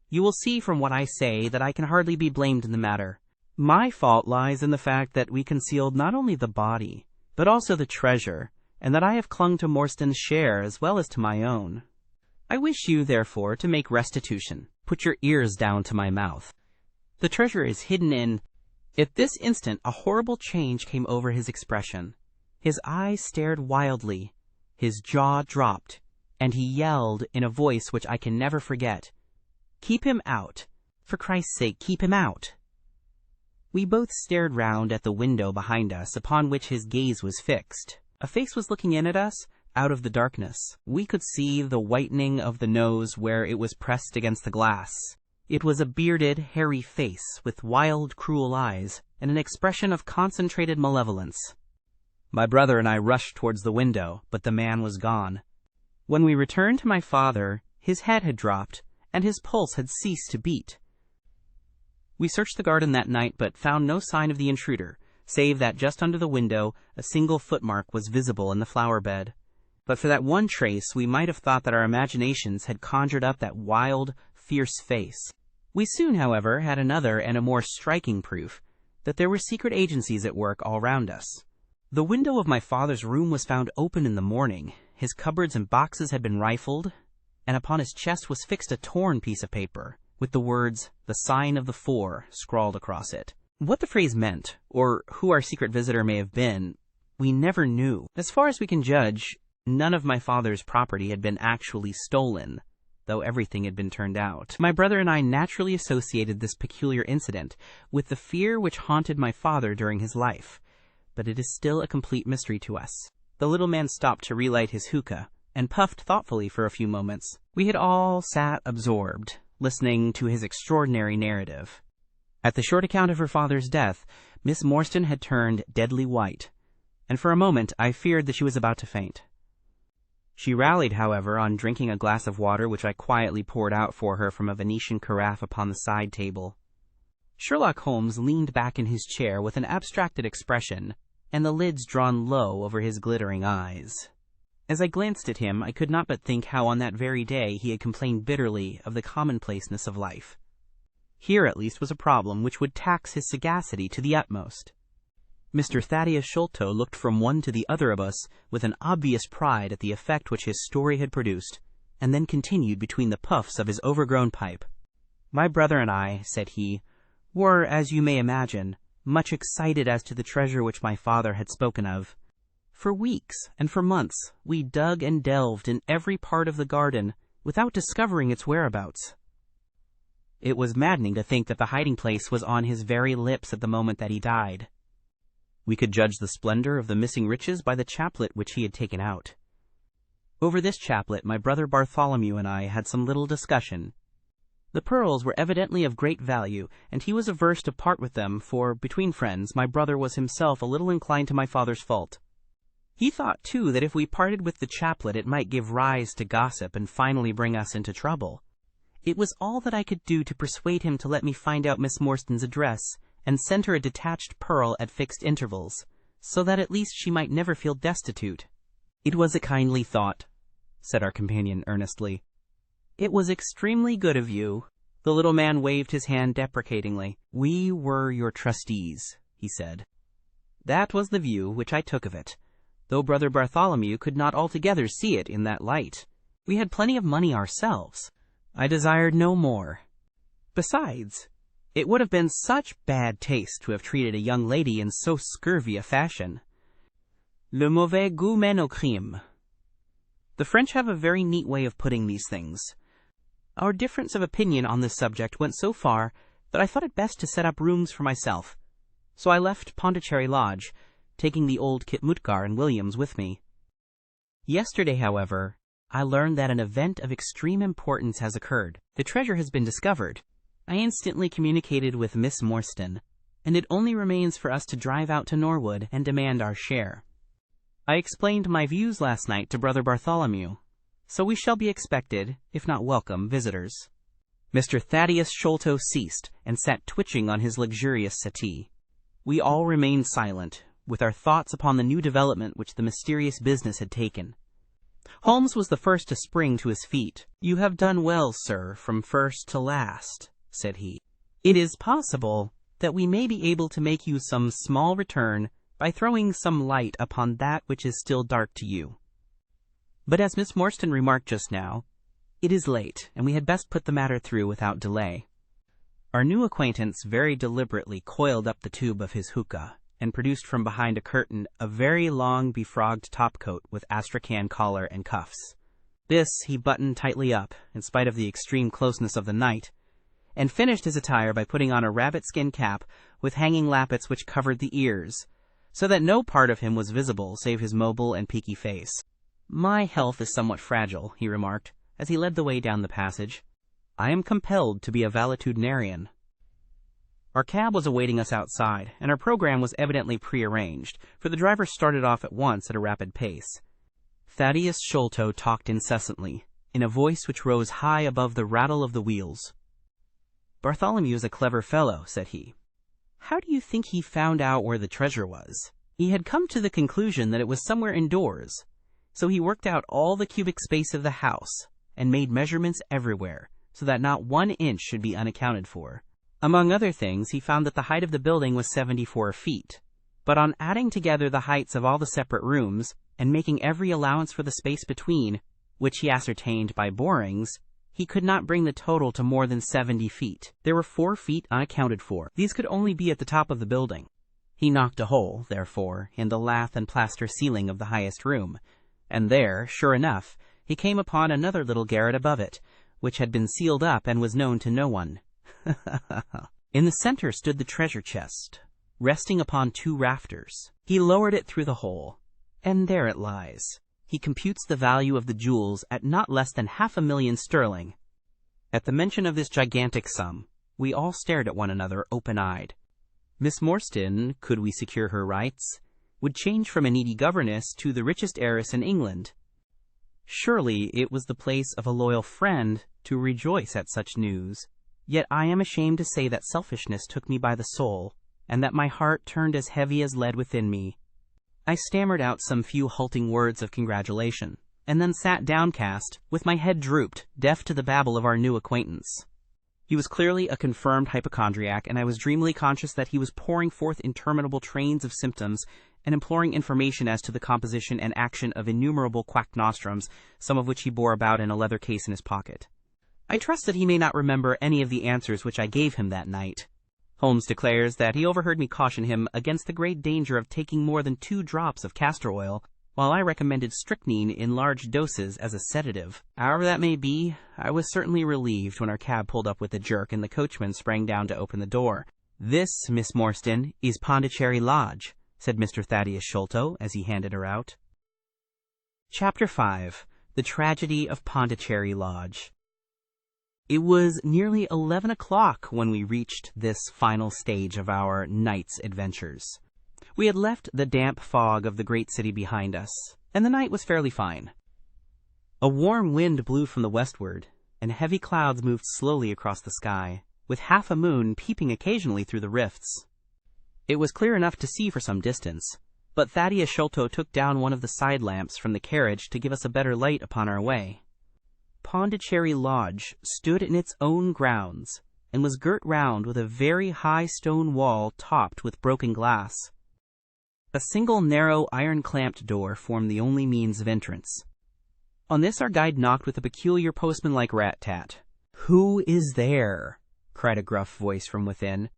You will see from what I say that I can hardly be blamed in the matter. My fault lies in the fact that we concealed not only the body, but also the treasure, and that I have clung to Morstan's share as well as to my own. I wish you, therefore, to make restitution. Put your ears down to my mouth. The treasure is hidden in—" At this instant a horrible change came over his expression. His eyes stared wildly, his jaw dropped, and he yelled in a voice which I can never forget, "Keep him out! For Christ's sake, keep him out!" We both stared round at the window behind us, upon which his gaze was fixed. A face was looking in at us out of the darkness. We could see the whitening of the nose where it was pressed against the glass. It was a bearded, hairy face, with wild, cruel eyes, and an expression of concentrated malevolence. My brother and I rushed towards the window, but the man was gone. When we returned to my father, his head had dropped, and his pulse had ceased to beat. We searched the garden that night, but found no sign of the intruder, save that just under the window a single footmark was visible in the flower bed. But for that one trace, we might have thought that our imaginations had conjured up that wild, fierce face. We soon, however, had another and a more striking proof that there were secret agencies at work all round us. The window of my father's room was found open in the morning. His cupboards and boxes had been rifled, and upon his chest was fixed a torn piece of paper, with the words, "The Sign of the Four," scrawled across it. What the phrase meant, or who our secret visitor may have been, we never knew. As far as we can judge, none of my father's property had been actually stolen, though everything had been turned out. My brother and I naturally associated this peculiar incident with the fear which haunted my father during his life, but it is still a complete mystery to us. The little man stopped to relight his hookah, and puffed thoughtfully for a few moments. We had all sat absorbed, listening to his extraordinary narrative. At the short account of her father's death, Miss Morstan had turned deadly white, and for a moment I feared that she was about to faint. She rallied, however, on drinking a glass of water which I quietly poured out for her from a Venetian carafe upon the side table. Sherlock Holmes leaned back in his chair with an abstracted expression, and the lids drawn low over his glittering eyes. As I glanced at him, I could not but think how on that very day he had complained bitterly of the commonplaceness of life. Here at least was a problem which would tax his sagacity to the utmost. Mr. Thaddeus Sholto looked from one to the other of us with an obvious pride at the effect which his story had produced, and then continued between the puffs of his overgrown pipe. "My brother and I," said he, "were, as you may imagine, much excited as to the treasure which my father had spoken of. For weeks and for months we dug and delved in every part of the garden without discovering its whereabouts. It was maddening to think that the hiding place was on his very lips at the moment that he died. We could judge the splendor of the missing riches by the chaplet which he had taken out. Over this chaplet my brother Bartholomew and I had some little discussion. The pearls were evidently of great value, and he was averse to part with them, for, between friends, my brother was himself a little inclined to my father's fault. He thought, too, that if we parted with the chaplet it might give rise to gossip and finally bring us into trouble. It was all that I could do to persuade him to let me find out Miss Morstan's address, and send her a detached pearl at fixed intervals, so that at least she might never feel destitute. "It was a kindly thought," said our companion earnestly. "It was extremely good of you." The little man waved his hand deprecatingly. "We were your trustees," he said. That was the view which I took of it, though Brother Bartholomew could not altogether see it in that light. We had plenty of money ourselves. I desired no more. Besides, it would have been such bad taste to have treated a young lady in so scurvy a fashion. Le mauvais goût mène au crime. The French have a very neat way of putting these things. Our difference of opinion on this subject went so far that I thought it best to set up rooms for myself, so I left Pondicherry Lodge, taking the old Khitmutgar and Williams with me. Yesterday, however, I learned that an event of extreme importance has occurred. The treasure has been discovered. I instantly communicated with Miss Morstan, and it only remains for us to drive out to Norwood and demand our share. I explained my views last night to Brother Bartholomew, so we shall be expected, if not welcome, visitors." Mr. Thaddeus Sholto ceased and sat twitching on his luxurious settee. We all remained silent, with our thoughts upon the new development which the mysterious business had taken. Holmes was the first to spring to his feet. "You have done well, sir, from first to last," said he. "It is possible that we may be able to make you some small return by throwing some light upon that which is still dark to you. But as Miss Morstan remarked just now, it is late, and we had best put the matter through without delay." Our new acquaintance very deliberately coiled up the tube of his hookah, and produced from behind a curtain a very long befrogged topcoat with astrakhan collar and cuffs. This he buttoned tightly up, in spite of the extreme closeness of the night, and finished his attire by putting on a rabbit-skin cap with hanging lappets which covered the ears, so that no part of him was visible save his mobile and peaky face. "My health is somewhat fragile," he remarked, as he led the way down the passage. "I am compelled to be a valetudinarian." Our cab was awaiting us outside, and our program was evidently prearranged, for the driver started off at once at a rapid pace. Thaddeus Sholto talked incessantly, in a voice which rose high above the rattle of the wheels. "Bartholomew is a clever fellow," said he. "How do you think he found out where the treasure was? He had come to the conclusion that it was somewhere indoors, so he worked out all the cubic space of the house, and made measurements everywhere, so that not 1 inch should be unaccounted for. Among other things, he found that the height of the building was 74 feet, but on adding together the heights of all the separate rooms, and making every allowance for the space between, which he ascertained by borings, he could not bring the total to more than 70 feet. There were 4 feet unaccounted for. These could only be at the top of the building. He knocked a hole, therefore, in the lath and plaster ceiling of the highest room, and there, sure enough, he came upon another little garret above it, which had been sealed up and was known to no one. In the center stood the treasure chest, resting upon 2 rafters. He lowered it through the hole, and there it lies. He computes the value of the jewels at not less than 500,000 sterling. At the mention of this gigantic sum, we all stared at one another open-eyed. Miss Morstan, could we secure her rights, would change from a needy governess to the richest heiress in England. Surely it was the place of a loyal friend to rejoice at such news. Yet I am ashamed to say that selfishness took me by the soul, and that my heart turned as heavy as lead within me. I stammered out some few halting words of congratulation, and then sat downcast, with my head drooped, deaf to the babble of our new acquaintance. He was clearly a confirmed hypochondriac, and I was dreamily conscious that he was pouring forth interminable trains of symptoms and imploring information as to the composition and action of innumerable quack nostrums, some of which he bore about in a leather case in his pocket. I trust that he may not remember any of the answers which I gave him that night. Holmes declares that he overheard me caution him against the great danger of taking more than 2 drops of castor oil, while I recommended strychnine in large doses as a sedative. However that may be, I was certainly relieved when our cab pulled up with a jerk and the coachman sprang down to open the door. "This, Miss Morstan, is Pondicherry Lodge," said Mr. Thaddeus Sholto as he handed her out. Chapter 5. The Tragedy of Pondicherry Lodge. It was nearly 11 o'clock when we reached this final stage of our night's adventures. We had left the damp fog of the great city behind us, and the night was fairly fine. A warm wind blew from the westward, and heavy clouds moved slowly across the sky, with half a moon peeping occasionally through the rifts. It was clear enough to see for some distance, but Thaddeus Sholto took down one of the side lamps from the carriage to give us a better light upon our way. Pondicherry Lodge stood in its own grounds, and was girt round with a very high stone wall topped with broken glass. A single narrow iron-clamped door formed the only means of entrance. On this our guide knocked with a peculiar postman-like rat-tat. "Who is there?" cried a gruff voice from within.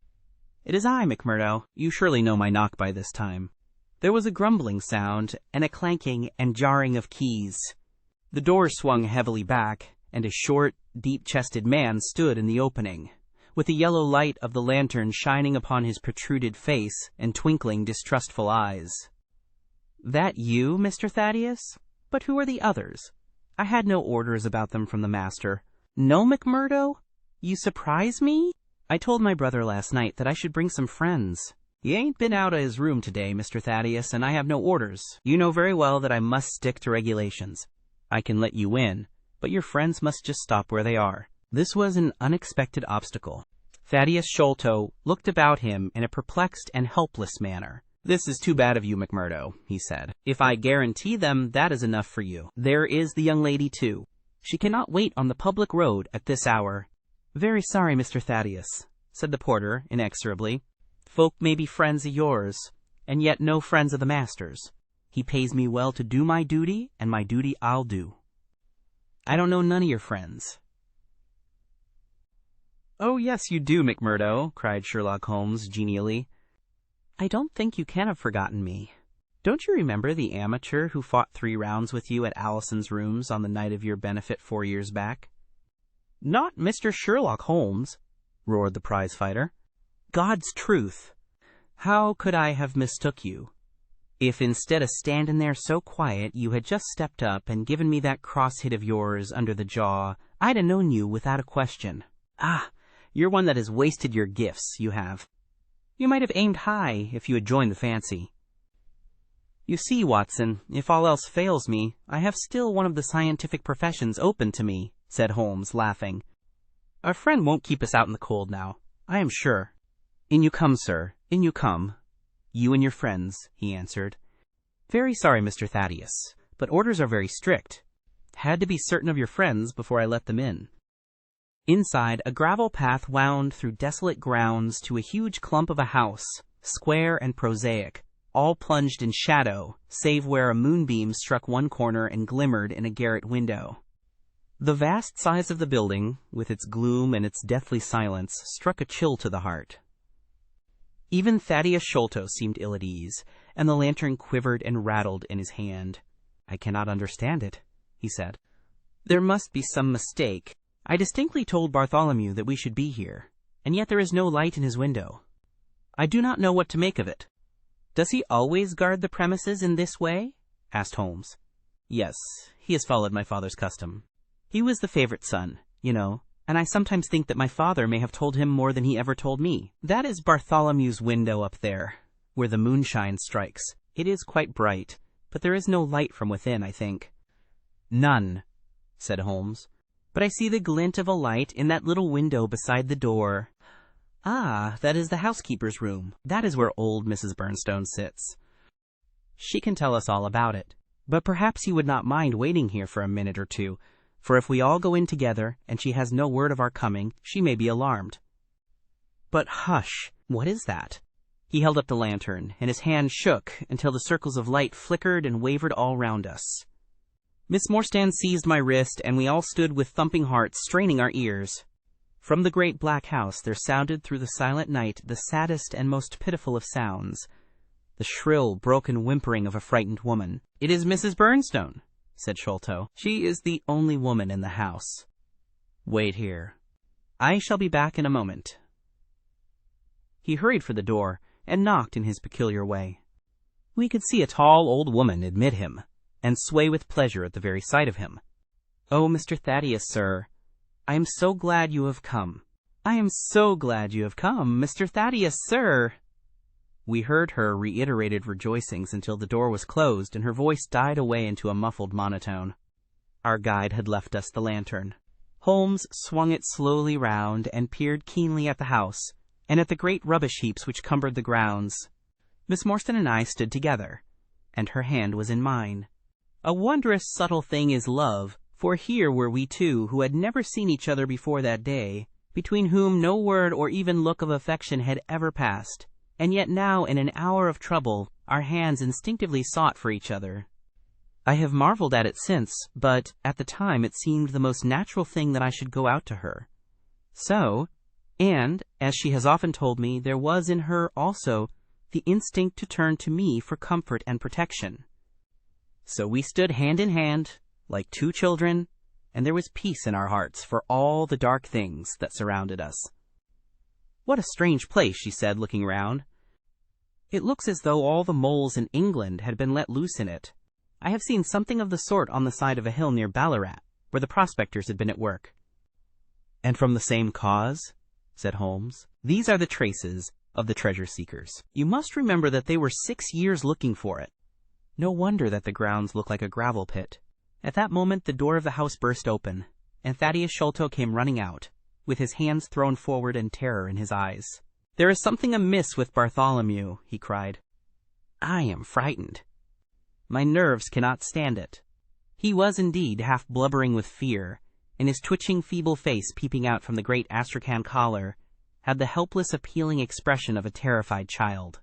"It is I, McMurdo. You surely know my knock by this time." There was a grumbling sound, and a clanking and jarring of keys. The door swung heavily back, and a short, deep-chested man stood in the opening, with the yellow light of the lantern shining upon his protruded face and twinkling distrustful eyes. "That you, Mr. Thaddeus? But who are the others? I had no orders about them from the master. No, McMurdo? You surprise me? I told my brother last night that I should bring some friends. He ain't been out of his room today, Mr. Thaddeus, and I have no orders. You know very well that I must stick to regulations. I can let you in, but your friends must just stop where they are. This was an unexpected obstacle. Thaddeus Sholto looked about him in a perplexed and helpless manner. This is too bad of you, McMurdo, he said. If I guarantee them, that is enough for you. There is the young lady, too. She cannot wait on the public road at this hour. Very sorry, Mr. Thaddeus, said the porter inexorably. Folk may be friends of yours, and yet no friends of the master's. He pays me well to do my duty, and my duty I'll do. I don't know none of your friends. Oh, yes, you do, McMurdo, cried Sherlock Holmes genially. I don't think you can have forgotten me. Don't you remember the amateur who fought 3 rounds with you at Allison's rooms on the night of your benefit 4 years back? Not Mr. Sherlock Holmes, roared the prize-fighter. God's truth! How could I have mistook you? If instead of standing there so quiet you had just stepped up and given me that cross-hit of yours under the jaw, I'd have known you without a question. Ah, you're one that has wasted your gifts, you have. You might have aimed high if you had joined the fancy. You see, Watson, if all else fails me, I have still one of the scientific professions open to me, said Holmes, laughing. Our friend won't keep us out in the cold now, I am sure. In you come, sir, in you come. You and your friends, he answered. Very sorry, Mr. Thaddeus, but orders are very strict. Had to be certain of your friends before I let them in. Inside, a gravel path wound through desolate grounds to a huge clump of a house, square and prosaic, all plunged in shadow, save where a moonbeam struck one corner and glimmered in a garret window. The vast size of the building, with its gloom and its deathly silence, struck a chill to the heart. Even Thaddeus Sholto seemed ill at ease, and the lantern quivered and rattled in his hand. I cannot understand it, he said. There must be some mistake. I distinctly told Bartholomew that we should be here, and yet there is no light in his window. I do not know what to make of it. Does he always guard the premises in this way? Asked Holmes. Yes, he has followed my father's custom. He was the favorite son, you know, and I sometimes think that my father may have told him more than he ever told me. That is Bartholomew's window up there, where the moonshine strikes. It is quite bright, but there is no light from within, I think. None, said Holmes. But I see the glint of a light in that little window beside the door. Ah, that is the housekeeper's room. That is where old Mrs. Bernstone sits. She can tell us all about it. But perhaps you would not mind waiting here for a minute or two, for if we all go in together, and she has no word of our coming, she may be alarmed. But hush! What is that? He held up the lantern, and his hand shook until the circles of light flickered and wavered all round us. Miss Morstan seized my wrist, and we all stood with thumping hearts, straining our ears. From the great black house there sounded through the silent night the saddest and most pitiful of sounds, the shrill, broken whimpering of a frightened woman. It is Mrs. Bernstone, said Sholto. She is the only woman in the house. Wait here. I shall be back in a moment. He hurried for the door, and knocked in his peculiar way. We could see a tall old woman admit him, and sway with pleasure at the very sight of him. Oh, Mr. Thaddeus, sir, I am so glad you have come. I am so glad you have come, Mr. Thaddeus, sir. We heard her reiterated rejoicings until the door was closed and her voice died away into a muffled monotone. Our guide had left us the lantern. Holmes swung it slowly round and peered keenly at the house, and at the great rubbish heaps which cumbered the grounds. Miss Morstan and I stood together, and her hand was in mine. A wondrous subtle thing is love, for here were we two who had never seen each other before that day, between whom no word or even look of affection had ever passed, and yet now in an hour of trouble our hands instinctively sought for each other. I have marveled at it since, but at the time it seemed the most natural thing that I should go out to her. So, and, as she has often told me, there was in her also the instinct to turn to me for comfort and protection. So we stood hand in hand, like two children, and there was peace in our hearts for all the dark things that surrounded us. What a strange place, she said, looking round. It looks as though all the moles in England had been let loose in it. I have seen something of the sort on the side of a hill near Ballarat, where the prospectors had been at work." "And from the same cause?" said Holmes. "These are the traces of the treasure-seekers. You must remember that they were 6 years looking for it. No wonder that the grounds look like a gravel pit." At that moment the door of the house burst open, and Thaddeus Sholto came running out, with his hands thrown forward and terror in his eyes. "There is something amiss with Bartholomew," he cried. "I am frightened. My nerves cannot stand it." He was indeed half blubbering with fear, and his twitching feeble face peeping out from the great astrakhan collar had the helpless appealing expression of a terrified child.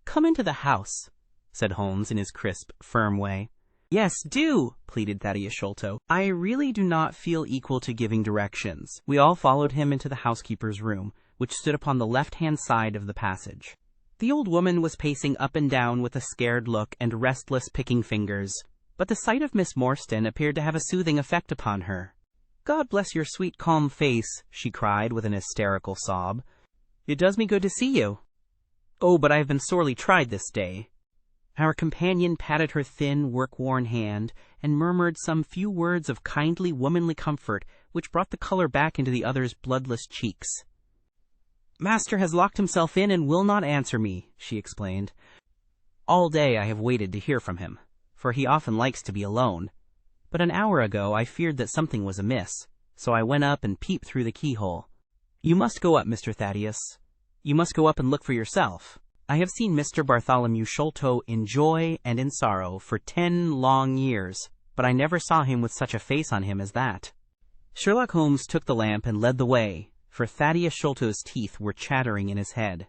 "Come into the house," said Holmes in his crisp, firm way. "Yes, do," pleaded Thaddeus Sholto. "I really do not feel equal to giving directions." We all followed him into the housekeeper's room, which stood upon the left-hand side of the passage. The old woman was pacing up and down with a scared look and restless picking fingers, but the sight of Miss Morstan appeared to have a soothing effect upon her. "God bless your sweet, calm face," she cried with an hysterical sob. "It does me good to see you. Oh, but I have been sorely tried this day." Our companion patted her thin, work-worn hand and murmured some few words of kindly, womanly comfort which brought the color back into the other's bloodless cheeks. "Master has locked himself in and will not answer me," she explained. "All day I have waited to hear from him, for he often likes to be alone. But an hour ago I feared that something was amiss, so I went up and peeped through the keyhole. You must go up, Mr. Thaddeus. You must go up and look for yourself. I have seen Mr. Bartholomew Sholto in joy and in sorrow for 10 long years, but I never saw him with such a face on him as that." Sherlock Holmes took the lamp and led the way, for Thaddeus Sholto's teeth were chattering in his head.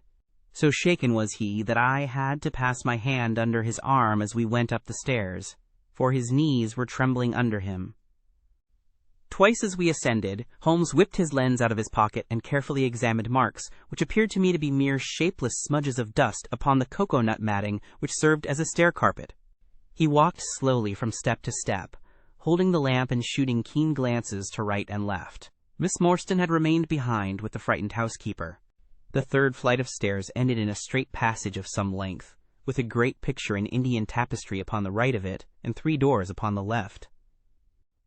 So shaken was he that I had to pass my hand under his arm as we went up the stairs, for his knees were trembling under him. Twice as we ascended, Holmes whipped his lens out of his pocket and carefully examined marks, which appeared to me to be mere shapeless smudges of dust upon the cocoa-nut matting which served as a stair-carpet. He walked slowly from step to step, holding the lamp and shooting keen glances to right and left. Miss Morstan had remained behind with the frightened housekeeper. The third flight of stairs ended in a straight passage of some length, with a great picture in Indian tapestry upon the right of it and 3 doors upon the left.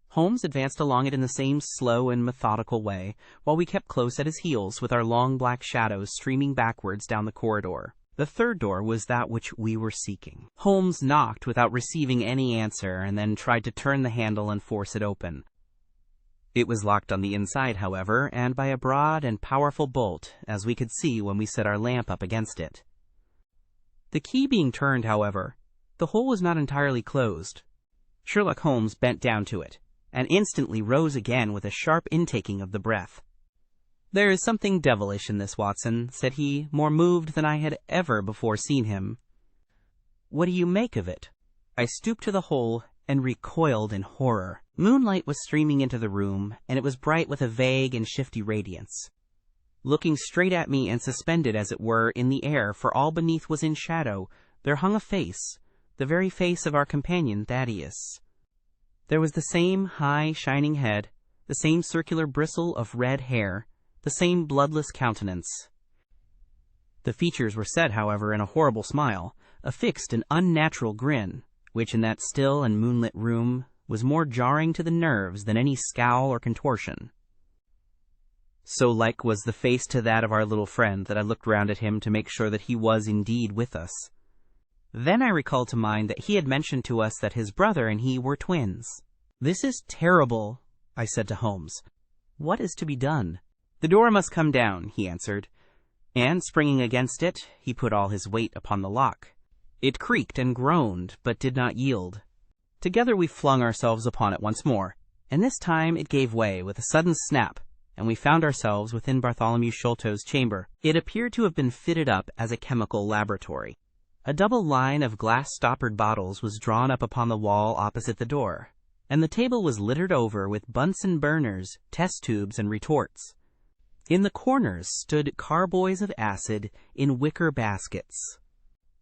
Holmes advanced along it in the same slow and methodical way, while we kept close at his heels with our long black shadows streaming backwards down the corridor. The third door was that which we were seeking. Holmes knocked without receiving any answer, and then tried to turn the handle and force it open. It was locked on the inside, however, and by a broad and powerful bolt, as we could see when we set our lamp up against it. The key being turned, however, the hole was not entirely closed. Sherlock Holmes bent down to it, and instantly rose again with a sharp intaking of the breath. "There is something devilish in this, Watson," said he, more moved than I had ever before seen him. "What do you make of it?" I stooped to the hole and recoiled in horror. Moonlight was streaming into the room, and it was bright with a vague and shifty radiance. Looking straight at me and suspended, as it were, in the air, for all beneath was in shadow, there hung a face, the very face of our companion Thaddeus. There was the same high, shining head, the same circular bristle of red hair, the same bloodless countenance. The features were set, however, in a horrible smile, a fixed and unnatural grin, which in that still and moonlit room was more jarring to the nerves than any scowl or contortion. So like was the face to that of our little friend that I looked round at him to make sure that he was indeed with us. Then I recalled to mind that he had mentioned to us that his brother and he were twins. "This is terrible," I said to Holmes. "What is to be done?" "The door must come down," he answered, and, springing against it, he put all his weight upon the lock. It creaked and groaned, but did not yield. Together we flung ourselves upon it once more, and this time it gave way with a sudden snap, and we found ourselves within Bartholomew Sholto's chamber. It appeared to have been fitted up as a chemical laboratory. A double line of glass-stoppered bottles was drawn up upon the wall opposite the door, and the table was littered over with Bunsen burners, test tubes, and retorts. In the corners stood carboys of acid in wicker baskets.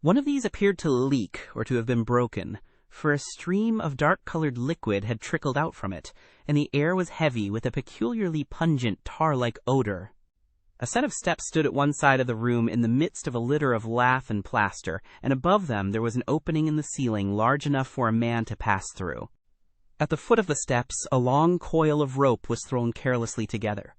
One of these appeared to leak or to have been broken, for a stream of dark-colored liquid had trickled out from it, and the air was heavy with a peculiarly pungent tar-like odor. A set of steps stood at one side of the room in the midst of a litter of lath and plaster, and above them there was an opening in the ceiling large enough for a man to pass through. At the foot of the steps, a long coil of rope was thrown carelessly together.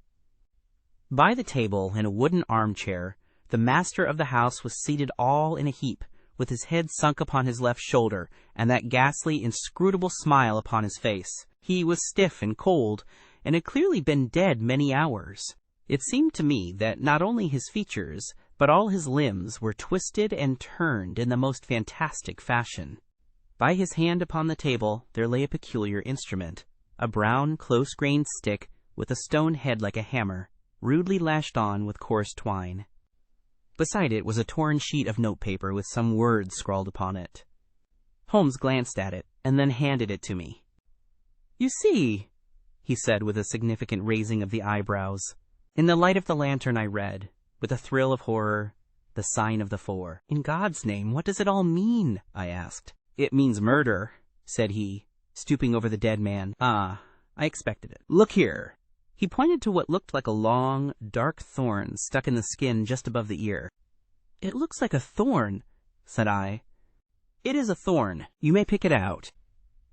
By the table, in a wooden armchair, the master of the house was seated all in a heap, with his head sunk upon his left shoulder, and that ghastly, inscrutable smile upon his face. He was stiff and cold, and had clearly been dead many hours. It seemed to me that not only his features, but all his limbs were twisted and turned in the most fantastic fashion. By his hand upon the table there lay a peculiar instrument, a brown, close-grained stick with a stone head like a hammer, rudely lashed on with coarse twine. Beside it was a torn sheet of notepaper with some words scrawled upon it. Holmes glanced at it, and then handed it to me. "You see," he said with a significant raising of the eyebrows. In the light of the lantern I read, with a thrill of horror, the sign of the four. "In God's name, what does it all mean?" I asked. "It means murder," said he, stooping over the dead man. "Ah, I expected it. Look here." He pointed to what looked like a long, dark thorn stuck in the skin just above the ear. "It looks like a thorn," said I. "It is a thorn. You may pick it out.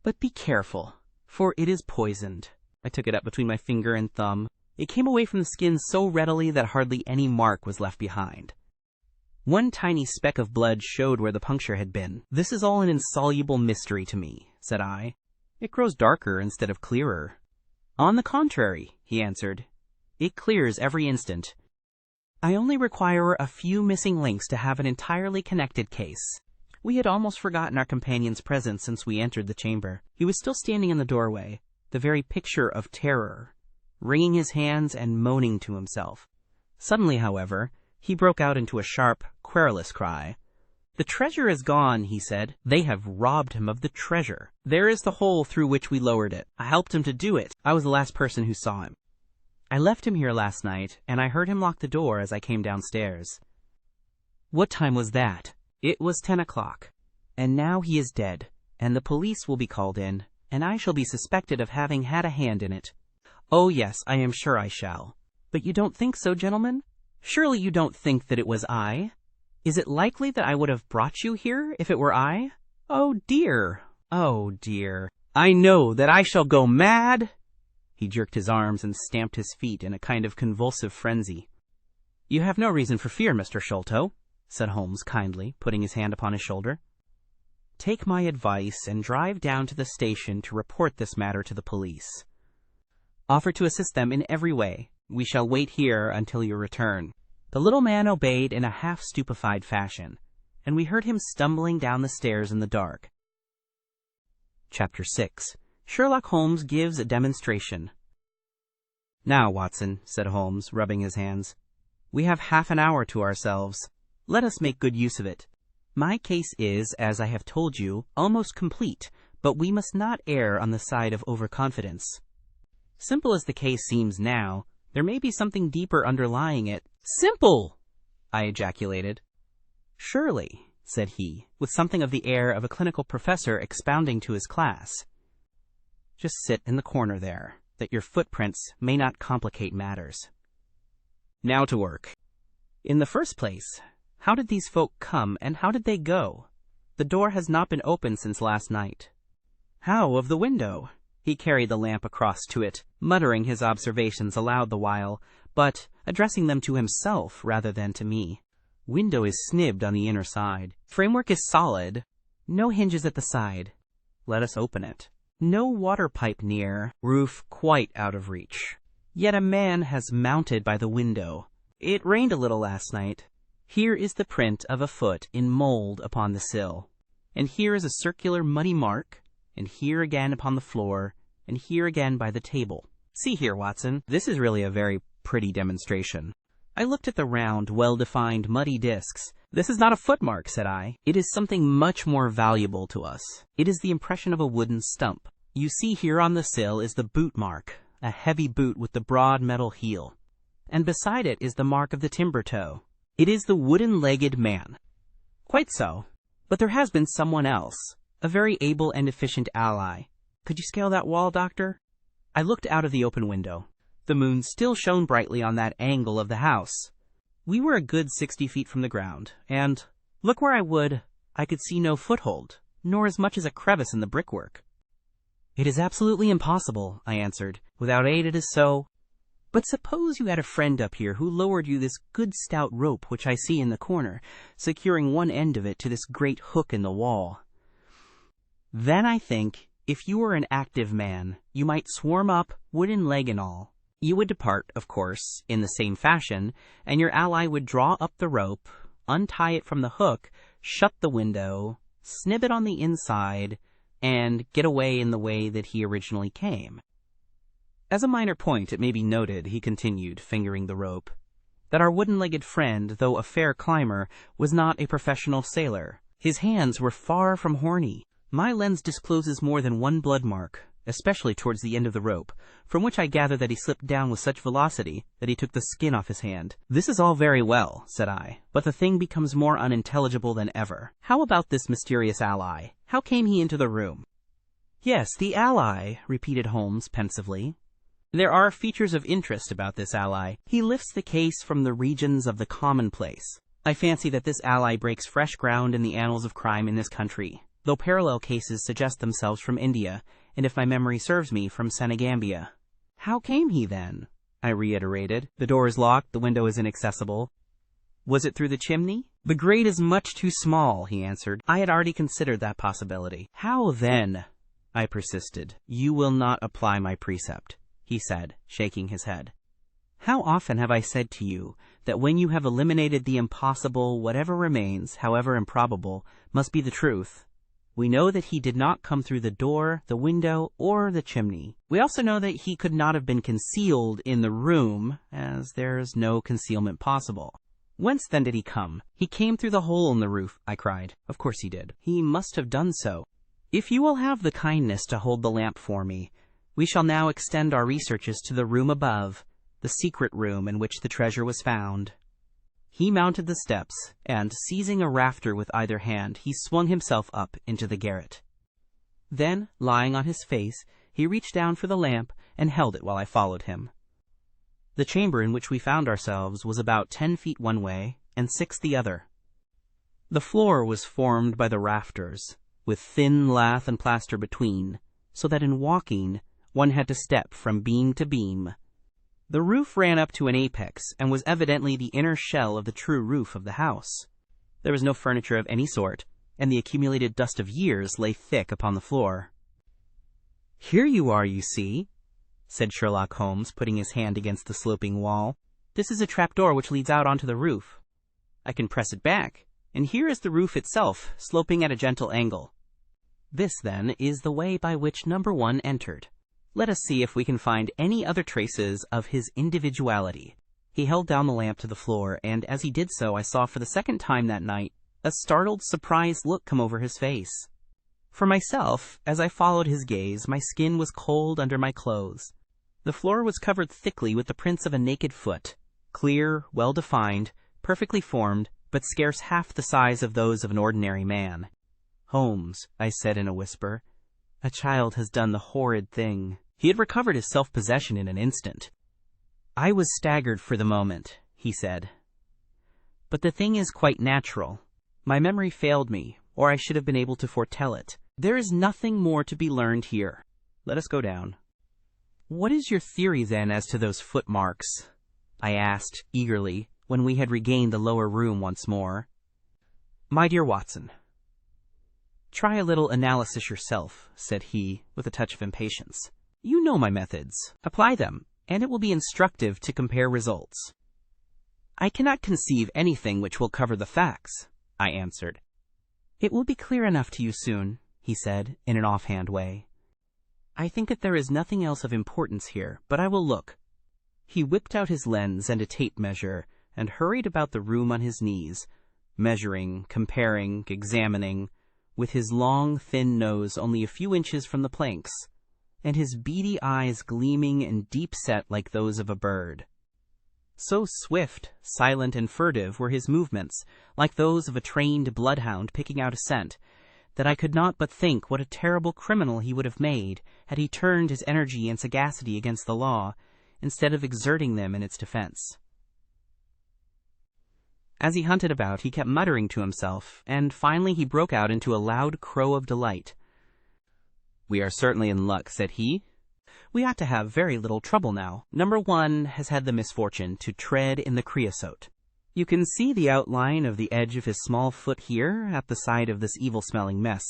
But be careful, for it is poisoned." I took it up between my finger and thumb. It came away from the skin so readily that hardly any mark was left behind. One tiny speck of blood showed where the puncture had been. "This is all an insoluble mystery to me," said I. "It grows darker instead of clearer." "On the contrary," he answered, "it clears every instant. I only require a few missing links to have an entirely connected case." We had almost forgotten our companion's presence since we entered the chamber. He was still standing in the doorway, the very picture of terror, wringing his hands and moaning to himself. Suddenly, however, he broke out into a sharp, querulous cry. "The treasure is gone," he said. "They have robbed him of the treasure. There is the hole through which we lowered it. I helped him to do it. I was the last person who saw him. I left him here last night, and I heard him lock the door as I came downstairs." "What time was that?" "It was 10 o'clock. And now he is dead, and the police will be called in, and I shall be suspected of having had a hand in it." "Oh, yes, I am sure I shall. But you don't think so, gentlemen? Surely you don't think that it was I? Is it likely that I would have brought you here if it were I? Oh, dear! Oh, dear! I know that I shall go mad!" He jerked his arms and stamped his feet in a kind of convulsive frenzy. "You have no reason for fear, Mr. Sholto," said Holmes kindly, putting his hand upon his shoulder. "Take my advice and drive down to the station to report this matter to the police. Offer to assist them in every way. We shall wait here until your return." The little man obeyed in a half-stupefied fashion, and we heard him stumbling down the stairs in the dark. Chapter 6. Sherlock Holmes gives a demonstration. "Now, Watson," said Holmes, rubbing his hands, "we have half an hour to ourselves. Let us make good use of it. My case is, as I have told you, almost complete, but we must not err on the side of overconfidence. Simple as the case seems now, there may be something deeper underlying it." "Simple!" I ejaculated. "Surely," said he, with something of the air of a clinical professor expounding to his class. "Just sit in the corner there, that your footprints may not complicate matters. Now to work. In the first place, how did these folk come, and how did they go? The door has not been opened since last night. How of the window?" He carried the lamp across to it, muttering his observations aloud the while, but addressing them to himself rather than to me. "Window is snibbed on the inner side. Framework is solid. No hinges at the side. Let us open it. No water pipe near. Roof quite out of reach. Yet a man has mounted by the window. It rained a little last night. Here is the print of a foot in mold upon the sill. And here is a circular muddy mark, and here again upon the floor, and here again by the table. See here, Watson, this is really a very pretty demonstration." I looked at the round, well-defined, muddy discs. "This is not a footmark," said I. "It is something much more valuable to us. It is the impression of a wooden stump. You see here on the sill is the boot mark, a heavy boot with the broad metal heel. And beside it is the mark of the timber toe. It is the wooden-legged man." "Quite so. But there has been someone else, a very able and efficient ally. Could you scale that wall, Doctor?" I looked out of the open window. The moon still shone brightly on that angle of the house. We were a good 60 feet from the ground, and, look where I would, I could see no foothold, nor as much as a crevice in the brickwork. "It is absolutely impossible," I answered. "Without aid it is so. But suppose you had a friend up here who lowered you this good stout rope which I see in the corner, securing one end of it to this great hook in the wall. Then I think, if you were an active man, you might swarm up, wooden leg and all. You would depart, of course, in the same fashion, and your ally would draw up the rope, untie it from the hook, shut the window, snib it on the inside, and get away in the way that he originally came. As a minor point, it may be noted," he continued, fingering the rope, "that our wooden-legged friend, though a fair climber, was not a professional sailor. His hands were far from horny. My lens discloses more than one blood mark, especially towards the end of the rope, from which I gather that he slipped down with such velocity that he took the skin off his hand." "This is all very well," said I, "but the thing becomes more unintelligible than ever. How about this mysterious ally? How came he into the room?" "Yes, the ally," repeated Holmes pensively. "There are features of interest about this ally. He lifts the case from the regions of the commonplace. I fancy that this ally breaks fresh ground in the annals of crime in this country, though parallel cases suggest themselves from India, and if my memory serves me, from Senegambia." "How came he, then?" I reiterated. "The door is locked, the window is inaccessible. Was it through the chimney?" "The grate is much too small," he answered. "I had already considered that possibility." "How then?" I persisted. "You will not apply my precept," he said, shaking his head. "How often have I said to you that when you have eliminated the impossible, whatever remains, however improbable, must be the truth? We know that he did not come through the door, the window, or the chimney. We also know that he could not have been concealed in the room, as there is no concealment possible." "Whence then did he come?" "He came through the hole in the roof," I cried. "Of course he did. He must have done so. If you will have the kindness to hold the lamp for me, we shall now extend our researches to the room above, the secret room in which the treasure was found." He mounted the steps, and, seizing a rafter with either hand, he swung himself up into the garret. Then, lying on his face, he reached down for the lamp and held it while I followed him. The chamber in which we found ourselves was about 10 feet one way and 6 the other. The floor was formed by the rafters, with thin lath and plaster between, so that in walking one had to step from beam to beam. The roof ran up to an apex and was evidently the inner shell of the true roof of the house. There was no furniture of any sort, and the accumulated dust of years lay thick upon the floor. "Here you are, you see," said Sherlock Holmes, putting his hand against the sloping wall. "This is a trapdoor which leads out onto the roof. I can press it back, and here is the roof itself, sloping at a gentle angle. This, then, is the way by which number 1 entered. Let us see if we can find any other traces of his individuality." He held down the lamp to the floor, and as he did so I saw for the second time that night a startled, surprised look come over his face. For myself, as I followed his gaze, my skin was cold under my clothes. The floor was covered thickly with the prints of a naked foot, clear, well-defined, perfectly formed, but scarce half the size of those of an ordinary man. "Holmes," I said in a whisper, "a child has done the horrid thing." He had recovered his self-possession in an instant. "I was staggered for the moment," he said. "But the thing is quite natural. My memory failed me, or I should have been able to foretell it. There is nothing more to be learned here. Let us go down." "What is your theory, then, as to those footmarks?" I asked, eagerly, when we had regained the lower room once more. "My dear Watson, try a little analysis yourself," said he, with a touch of impatience. "You know my methods. Apply them, and it will be instructive to compare results." "I cannot conceive anything which will cover the facts," I answered. "It will be clear enough to you soon," he said, in an offhand way. "I think that there is nothing else of importance here, but I will look." He whipped out his lens and a tape measure, and hurried about the room on his knees, measuring, comparing, examining, with his long, thin nose only a few inches from the planks, and his beady eyes gleaming and deep-set like those of a bird. So swift, silent, and furtive were his movements, like those of a trained bloodhound picking out a scent, that I could not but think what a terrible criminal he would have made had he turned his energy and sagacity against the law, instead of exerting them in its defense. As he hunted about, he kept muttering to himself, and finally he broke out into a loud crow of delight. "We are certainly in luck," said he. "We ought to have very little trouble now. Number 1 has had the misfortune to tread in the creosote. You can see the outline of the edge of his small foot here at the side of this evil-smelling mess.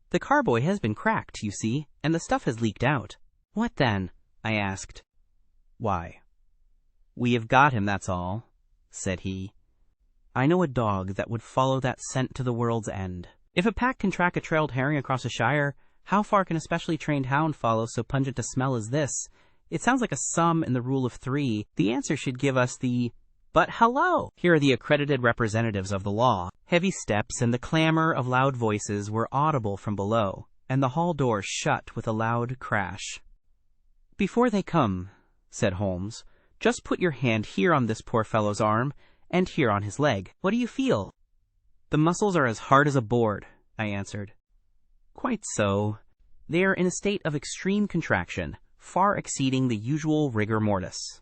The carboy has been cracked, you see, and the stuff has leaked out." "What then?" I asked. "Why, we have got him, that's all," said he. "I know a dog that would follow that scent to the world's end. If a pack can track a trailed herring across a shire, how far can a specially trained hound follow so pungent a smell as this? It sounds like a sum in the rule of 3. The answer should give us the... But hello! Here are the accredited representatives of the law." Heavy steps and the clamor of loud voices were audible from below, and the hall door shut with a loud crash. "Before they come," said Holmes, "just put your hand here on this poor fellow's arm, and here on his leg. What do you feel?" "The muscles are as hard as a board," I answered. "Quite so. They are in a state of extreme contraction, far exceeding the usual rigor mortis.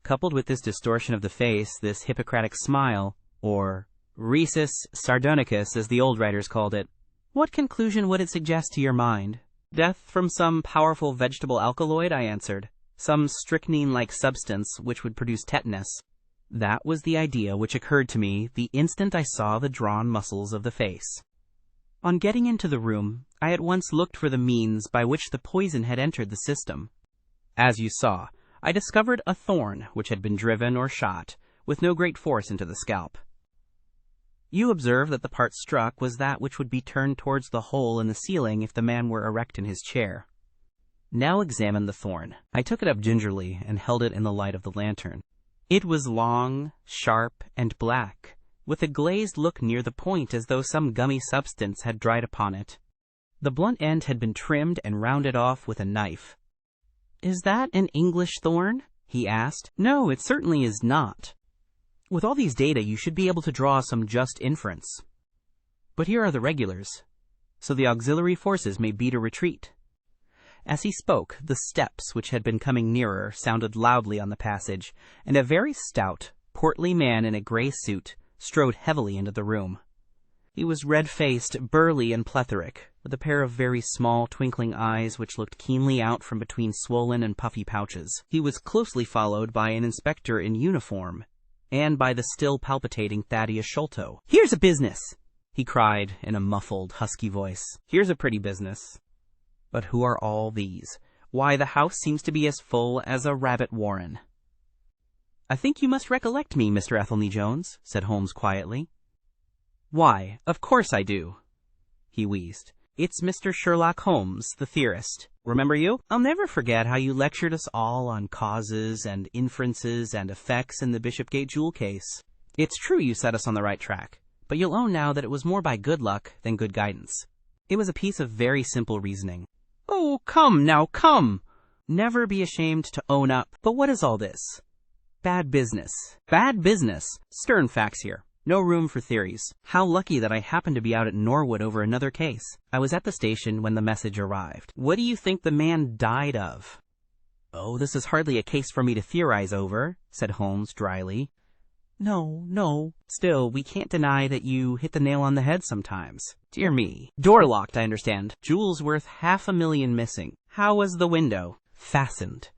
Coupled with this distortion of the face, this Hippocratic smile, or rhesus sardonicus, as the old writers called it, what conclusion would it suggest to your mind?" "Death from some powerful vegetable alkaloid," I answered. "Some strychnine-like substance which would produce tetanus." That was the idea which occurred to me the instant I saw the drawn muscles of the face. On getting into the room, I at once looked for the means by which the poison had entered the system. As you saw, I discovered a thorn which had been driven or shot, with no great force, into the scalp. You observe that the part struck was that which would be turned towards the hole in the ceiling if the man were erect in his chair. Now examine the thorn. I took it up gingerly and held it in the light of the lantern. It was long, sharp, and black, with a glazed look near the point as though some gummy substance had dried upon it. The blunt end had been trimmed and rounded off with a knife. "Is that an English thorn?" he asked. "No, it certainly is not. With all these data, you should be able to draw some just inference. But here are the regulars, so the auxiliary forces may beat a retreat." As he spoke, the steps, which had been coming nearer, sounded loudly on the passage, and a very stout, portly man in a gray suit strode heavily into the room. He was red-faced, burly, and plethoric, with a pair of very small, twinkling eyes which looked keenly out from between swollen and puffy pouches. He was closely followed by an inspector in uniform, and by the still palpitating Thaddeus Sholto. "Here's a business!" he cried in a muffled, husky voice. "Here's a pretty business. But who are all these? Why, the house seems to be as full as a rabbit warren." "I think you must recollect me, Mr. Athelney Jones," said Holmes quietly. "Why, of course I do," he wheezed. "It's Mr. Sherlock Holmes, the theorist. Remember you? I'll never forget how you lectured us all on causes and inferences and effects in the Bishopgate jewel case. It's true you set us on the right track, but you'll own now that it was more by good luck than good guidance. It was a piece of very simple reasoning." "Oh, come now, come!" "Never be ashamed to own up. But what is all this? Bad business. Bad business. Stern facts here. No room for theories. How lucky that I happened to be out at Norwood over another case. I was at the station when the message arrived. What do you think the man died of?" "Oh, this is hardly a case for me to theorize over," said Holmes dryly. No. Still, we can't deny that you hit the nail on the head sometimes. Dear me. Door locked, I understand. Jewels worth $500,000 missing. How was the window?" "Fastened.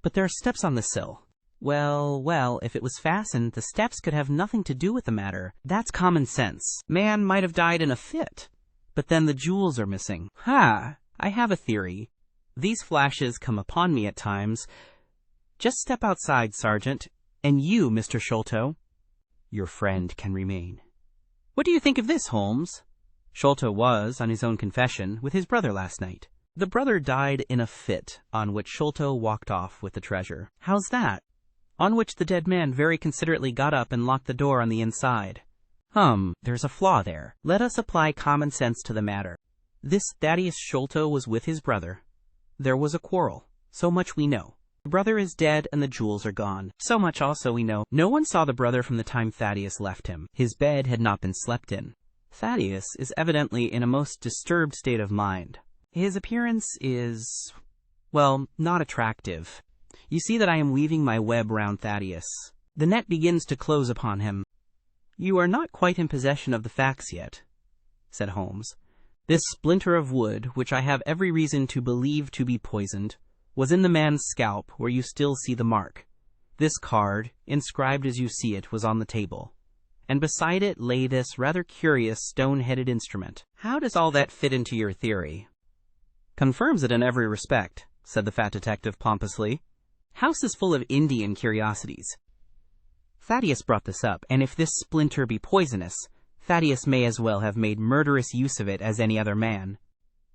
But there are steps on the sill." Well, if it was fastened, the steps could have nothing to do with the matter. That's common sense. Man might have died in a fit. But then the jewels are missing. I have a theory. These flashes come upon me at times. Just step outside, Sergeant. And you, Mr. Sholto. Your friend can remain. What do you think of this, Holmes? Sholto was, on his own confession, with his brother last night. The brother died in a fit, on which Sholto walked off with the treasure. How's that? On which the dead man very considerately got up and locked the door on the inside. There's a flaw there. Let us apply common sense to the matter. This Thaddeus Sholto was with his brother. There was a quarrel. So much we know. The brother is dead and the jewels are gone. So much also we know. No one saw the brother from the time Thaddeus left him. His bed had not been slept in. Thaddeus is evidently in a most disturbed state of mind. His appearance is, well, not attractive. You see that I am weaving my web round Thaddeus. The net begins to close upon him. You are not quite in possession of the facts yet, said Holmes. This splinter of wood, which I have every reason to believe to be poisoned, was in the man's scalp where you still see the mark. This card, inscribed as you see it, was on the table, and beside it lay this rather curious stone-headed instrument. How does all that fit into your theory? Confirms it in every respect, said the fat detective pompously. House is full of Indian curiosities. Thaddeus brought this up, and if this splinter be poisonous, Thaddeus may as well have made murderous use of it as any other man.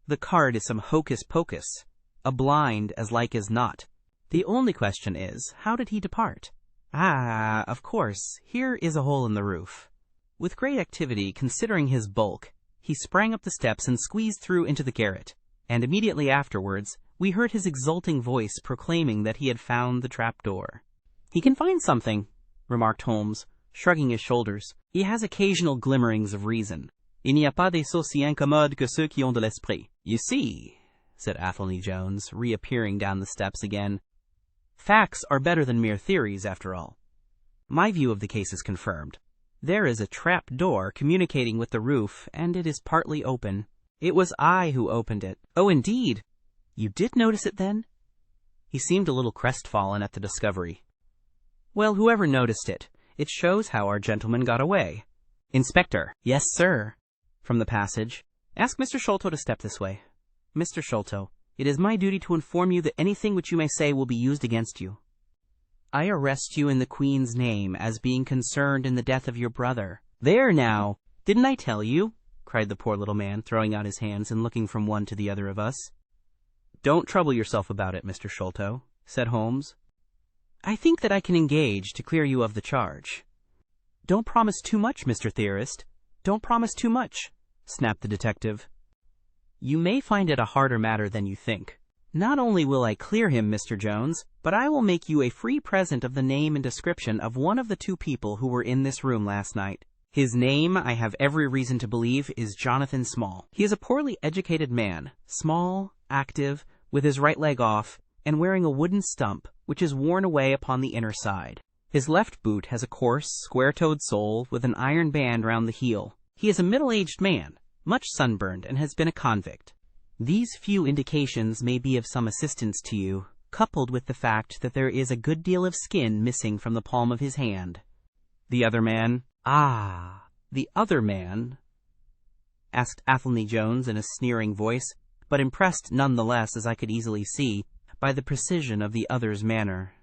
The card is some hocus-pocus, a blind as like as not. The only question is, how did he depart? Ah, of course, here is a hole in the roof. With great activity, considering his bulk, he sprang up the steps and squeezed through into the garret, and immediately afterwards we heard his exulting voice proclaiming that he had found the trap-door. He can find something, remarked Holmes, shrugging his shoulders. He has occasional glimmerings of reason. Il n'y a pas des sots si incommodes que ceux qui ont de l'esprit. You see, said Athelney Jones, reappearing down the steps again. Facts are better than mere theories, after all. My view of the case is confirmed. There is a trap-door communicating with the roof, and it is partly open. It was I who opened it. Oh, indeed! You did notice it, then? He seemed a little crestfallen at the discovery. Well, whoever noticed it, it shows how our gentleman got away. Inspector. Yes, sir. From the passage. Ask Mr. Sholto to step this way. Mr. Sholto, it is my duty to inform you that anything which you may say will be used against you. I arrest you in the Queen's name as being concerned in the death of your brother. There now! Didn't I tell you? Cried the poor little man, throwing out his hands and looking from one to the other of us. Don't trouble yourself about it, Mr. Sholto, said Holmes. I think that I can engage to clear you of the charge. Don't promise too much, Mr. Theorist. Don't promise too much, snapped the detective. You may find it a harder matter than you think. Not only will I clear him, Mr. Jones, but I will make you a free present of the name and description of one of the two people who were in this room last night. His name, I have every reason to believe, is Jonathan Small. He is a poorly educated man, small, active, with his right leg off, and wearing a wooden stump, which is worn away upon the inner side. His left boot has a coarse, square-toed sole with an iron band round the heel. He is a middle-aged man, much sunburned, and has been a convict. These few indications may be of some assistance to you, coupled with the fact that there is a good deal of skin missing from the palm of his hand. The other man... Ah, the other man? Asked Athelney Jones in a sneering voice, but impressed none the less, as I could easily see, by the precision of the other's manner.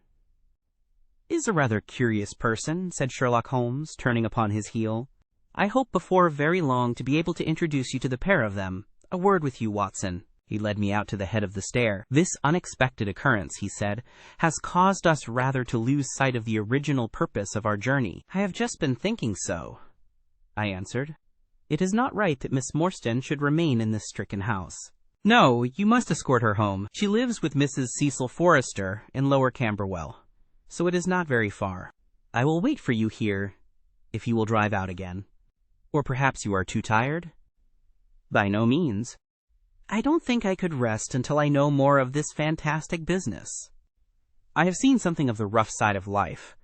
Is a rather curious person, said Sherlock Holmes, turning upon his heel. I hope before very long to be able to introduce you to the pair of them. A word with you, Watson. He led me out to the head of the stair. This unexpected occurrence, he said, has caused us rather to lose sight of the original purpose of our journey. I have just been thinking so, I answered. It is not right that Miss Morstan should remain in this stricken house. No, you must escort her home. She lives with Mrs. Cecil Forrester in Lower Camberwell, so it is not very far. I will wait for you here, if you will drive out again. Or perhaps you are too tired? By no means. I don't think I could rest until I know more of this fantastic business. I have seen something of the rough side of life,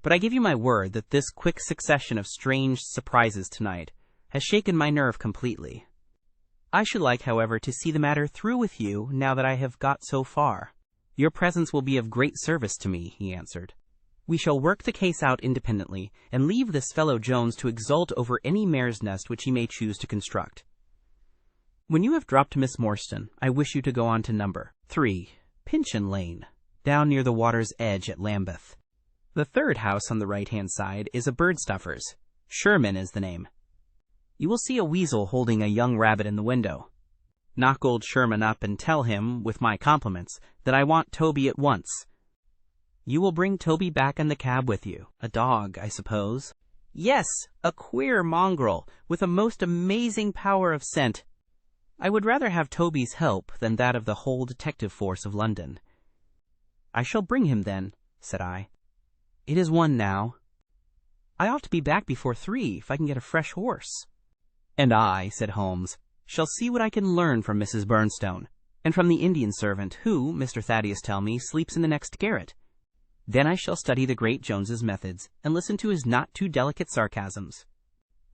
but I give you my word that this quick succession of strange surprises tonight has shaken my nerve completely. I should like, however, to see the matter through with you now that I have got so far. Your presence will be of great service to me, he answered. We shall work the case out independently, and leave this fellow Jones to exult over any mare's nest which he may choose to construct. When you have dropped Miss Morstan, I wish you to go on to number 3, Pinchin Lane, down near the water's edge at Lambeth. The third house on the right-hand side is a bird-stuffer's. Sherman is the name. You will see a weasel holding a young rabbit in the window. Knock old Sherman up and tell him, with my compliments, that I want Toby at once. You will bring Toby back in the cab with you. A dog, I suppose? Yes, a queer mongrel, with a most amazing power of scent. I would rather have Toby's help than that of the whole detective force of London. I shall bring him then, said I. It is 1 now. I ought to be back before 3 if I can get a fresh horse. And I, said Holmes, shall see what I can learn from Mrs. Burnstone. and from the Indian servant, who, Mr. Thaddeus tell me, sleeps in the next garret. Then I shall study the great Jones's methods, and listen to his not-too-delicate sarcasms.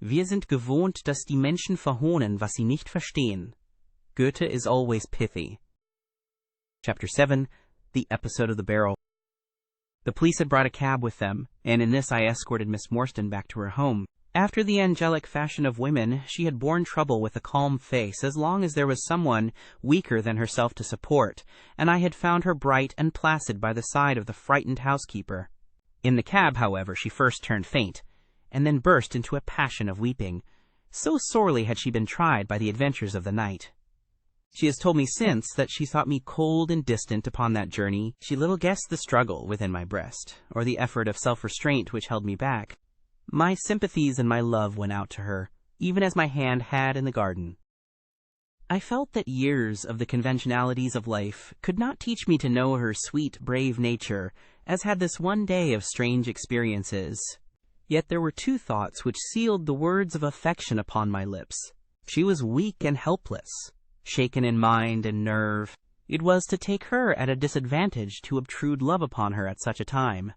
Wir sind gewohnt, dass die Menschen verhohnen, was sie nicht verstehen. Goethe is always pithy. Chapter 7. The Episode of the Barrel. The police had brought a cab with them, and in this I escorted Miss Morstan back to her home. After the angelic fashion of women, she had borne trouble with a calm face as long as there was someone weaker than herself to support, and I had found her bright and placid by the side of the frightened housekeeper. In the cab, however, she first turned faint, and then burst into a passion of weeping. So sorely had she been tried by the adventures of the night. She has told me since that she thought me cold and distant upon that journey. She little guessed the struggle within my breast, or the effort of self-restraint which held me back. My sympathies and my love went out to her, even as my hand had in the garden. I felt that years of the conventionalities of life could not teach me to know her sweet, brave nature, as had this one day of strange experiences. Yet there were two thoughts which sealed the words of affection upon my lips. She was weak and helpless, shaken in mind and nerve. It was to take her at a disadvantage to obtrude love upon her at such a time.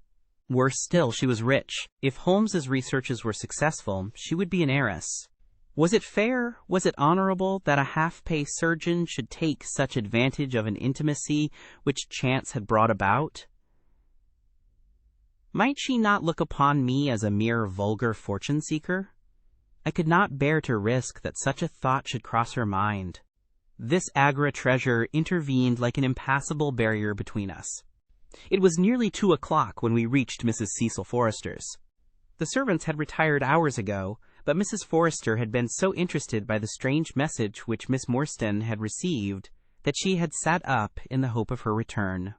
Worse still, she was rich. If Holmes's researches were successful, she would be an heiress. Was it fair, was it honorable, that a half-pay surgeon should take such advantage of an intimacy which chance had brought about? Might she not look upon me as a mere vulgar fortune-seeker? I could not bear to risk that such a thought should cross her mind. This Agra treasure intervened like an impassable barrier between us. It was nearly 2 o'clock when we reached Mrs. Cecil Forrester's. The servants had retired hours ago, but Mrs. Forrester had been so interested by the strange message which Miss Morstan had received that she had sat up in the hope of her return.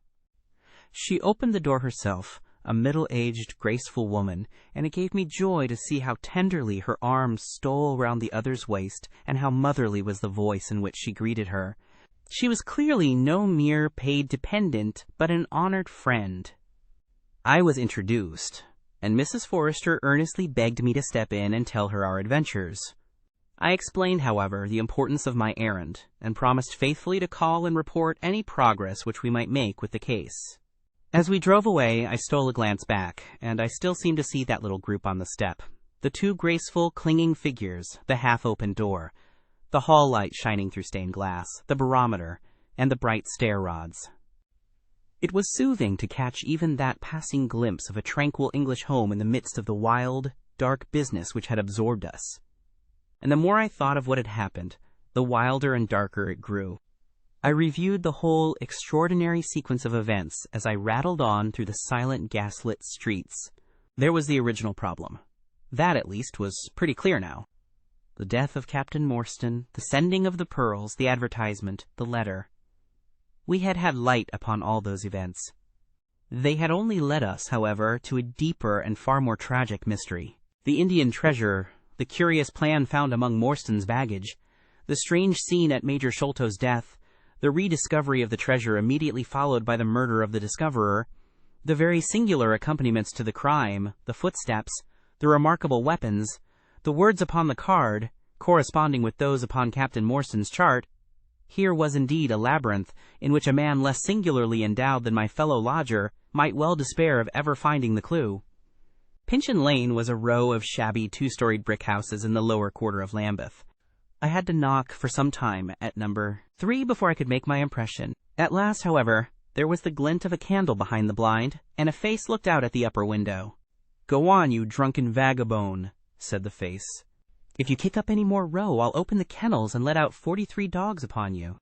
She opened the door herself, a middle-aged, graceful woman, and it gave me joy to see how tenderly her arms stole round the other's waist, and how motherly was the voice in which she greeted her. She was clearly no mere paid dependent, but an honored friend. I was introduced, and Mrs. Forrester earnestly begged me to step in and tell her our adventures. I explained, however, the importance of my errand, and promised faithfully to call and report any progress which we might make with the case. As we drove away, I stole a glance back, and I still seemed to see that little group on the step. The two graceful, clinging figures, the half-open door, the hall light shining through stained glass, the barometer, and the bright stair rods. It was soothing to catch even that passing glimpse of a tranquil English home in the midst of the wild, dark business which had absorbed us. And the more I thought of what had happened, the wilder and darker it grew. I reviewed the whole extraordinary sequence of events as I rattled on through the silent gas-lit streets. There was the original problem. That, at least, was pretty clear now. The death of Captain Morstan, the sending of the pearls, the advertisement, the letter. We had had light upon all those events. They had only led us, however, to a deeper and far more tragic mystery. The Indian treasure, the curious plan found among Morstan's baggage, the strange scene at Major Sholto's death, the rediscovery of the treasure immediately followed by the murder of the discoverer, the very singular accompaniments to the crime, the footsteps, the remarkable weapons, the words upon the card, corresponding with those upon Captain Morstan's chart. Here was indeed a labyrinth in which a man less singularly endowed than my fellow lodger might well despair of ever finding the clue. Pinchin Lane was a row of shabby 2-storied brick houses in the lower quarter of Lambeth. I had to knock for some time at number 3 before I could make my impression. At last, however, there was the glint of a candle behind the blind, and a face looked out at the upper window. "Go on, you drunken vagabond," said the face. "If you kick up any more row, I'll open the kennels and let out 43 dogs upon you."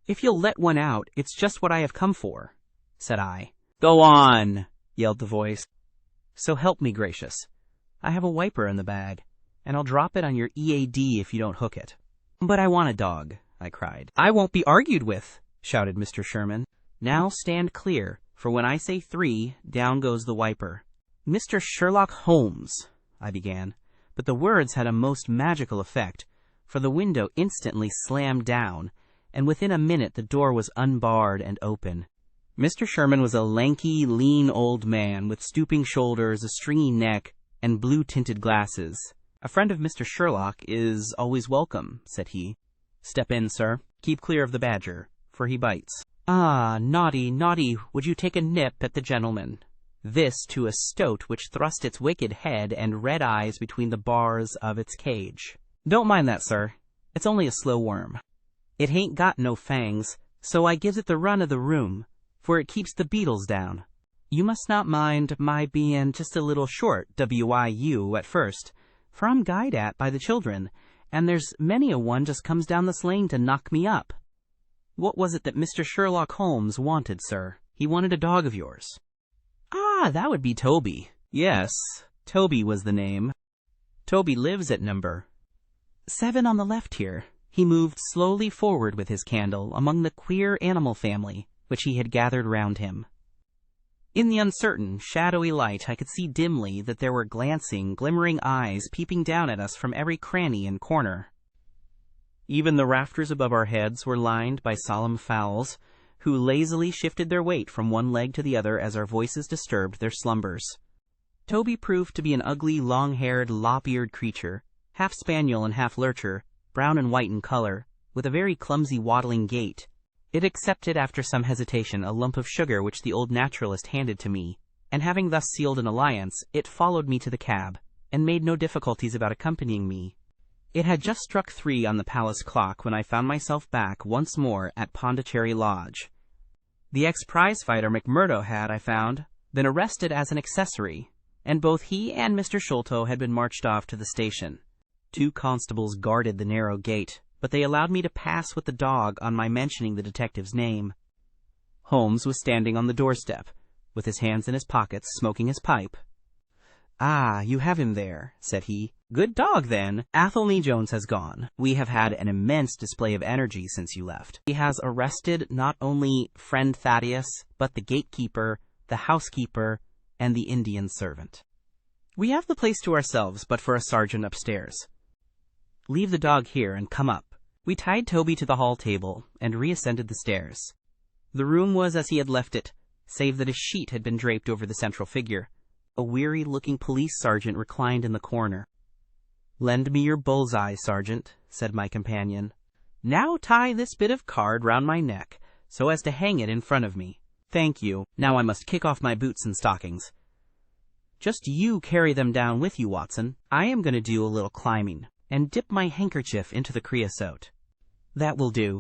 "If you'll let one out, it's just what I have come for," said I. "Go on," yelled the voice. "So help me gracious. I have a wiper in the bag, and I'll drop it on your EAD if you don't hook it." "But I want a dog," I cried. "I won't be argued with," shouted Mr. Sherman. "Now stand clear, for when I say 3, down goes the wiper." "Mr. Sherlock Holmes," I began, but the words had a most magical effect, for the window instantly slammed down, and within a minute the door was unbarred and open. Mr. Sherman was a lanky, lean old man with stooping shoulders, a stringy neck, and blue-tinted glasses. "A friend of Mr. Sherlock is always welcome," said he. "Step in, sir. Keep clear of the badger, for he bites. Ah, naughty, naughty, would you take a nip at the gentleman? This to a stoat which thrust its wicked head and red eyes between the bars of its cage. Don't mind that, sir. It's only a slow worm. It hain't got no fangs, so I gives it the run of the room, for it keeps the beetles down. You must not mind my being just a little short, WIU, at first, for I'm guyed at by the children, and there's many a one just comes down this lane to knock me up. What was it that Mr. Sherlock Holmes wanted, sir? He wanted a dog of yours. Ah, that would be Toby. Yes, Toby was the name. Toby lives at number 7 on the left here. He moved slowly forward with his candle among the queer animal family which he had gathered round him. In the uncertain, shadowy light I could see dimly that there were glancing, glimmering eyes peeping down at us from every cranny and corner. Even the rafters above our heads were lined by solemn fowls, who lazily shifted their weight from one leg to the other as our voices disturbed their slumbers. Toby proved to be an ugly, long-haired, lop-eared creature, half spaniel and half lurcher, brown and white in color, with a very clumsy waddling gait. It accepted after some hesitation a lump of sugar which the old naturalist handed to me, and having thus sealed an alliance, it followed me to the cab, and made no difficulties about accompanying me. It had just struck 3 on the palace clock when I found myself back once more at Pondicherry Lodge. The ex-prize-fighter McMurdo had, I found, been arrested as an accessory, and both he and Mr. Sholto had been marched off to the station. 2 constables guarded the narrow gate, but they allowed me to pass with the dog on my mentioning the detective's name. Holmes was standing on the doorstep, with his hands in his pockets, smoking his pipe. Ah, you have him there, said he. Good dog, then. Athelney Jones has gone. We have had an immense display of energy since you left. He has arrested not only friend Thaddeus, but the gatekeeper, the housekeeper, and the Indian servant. We have the place to ourselves, but for a sergeant upstairs. Leave the dog here and come up. We tied Toby to the hall table and reascended the stairs. The room was as he had left it, save that a sheet had been draped over the central figure. A weary-looking police sergeant reclined in the corner. "Lend me your bull's-eye, sergeant," said my companion. "Now tie this bit of card round my neck, so as to hang it in front of me. Thank you. Now I must kick off my boots and stockings. Just you carry them down with you, Watson. I am going to do a little climbing, and dip my handkerchief into the creosote. That will do.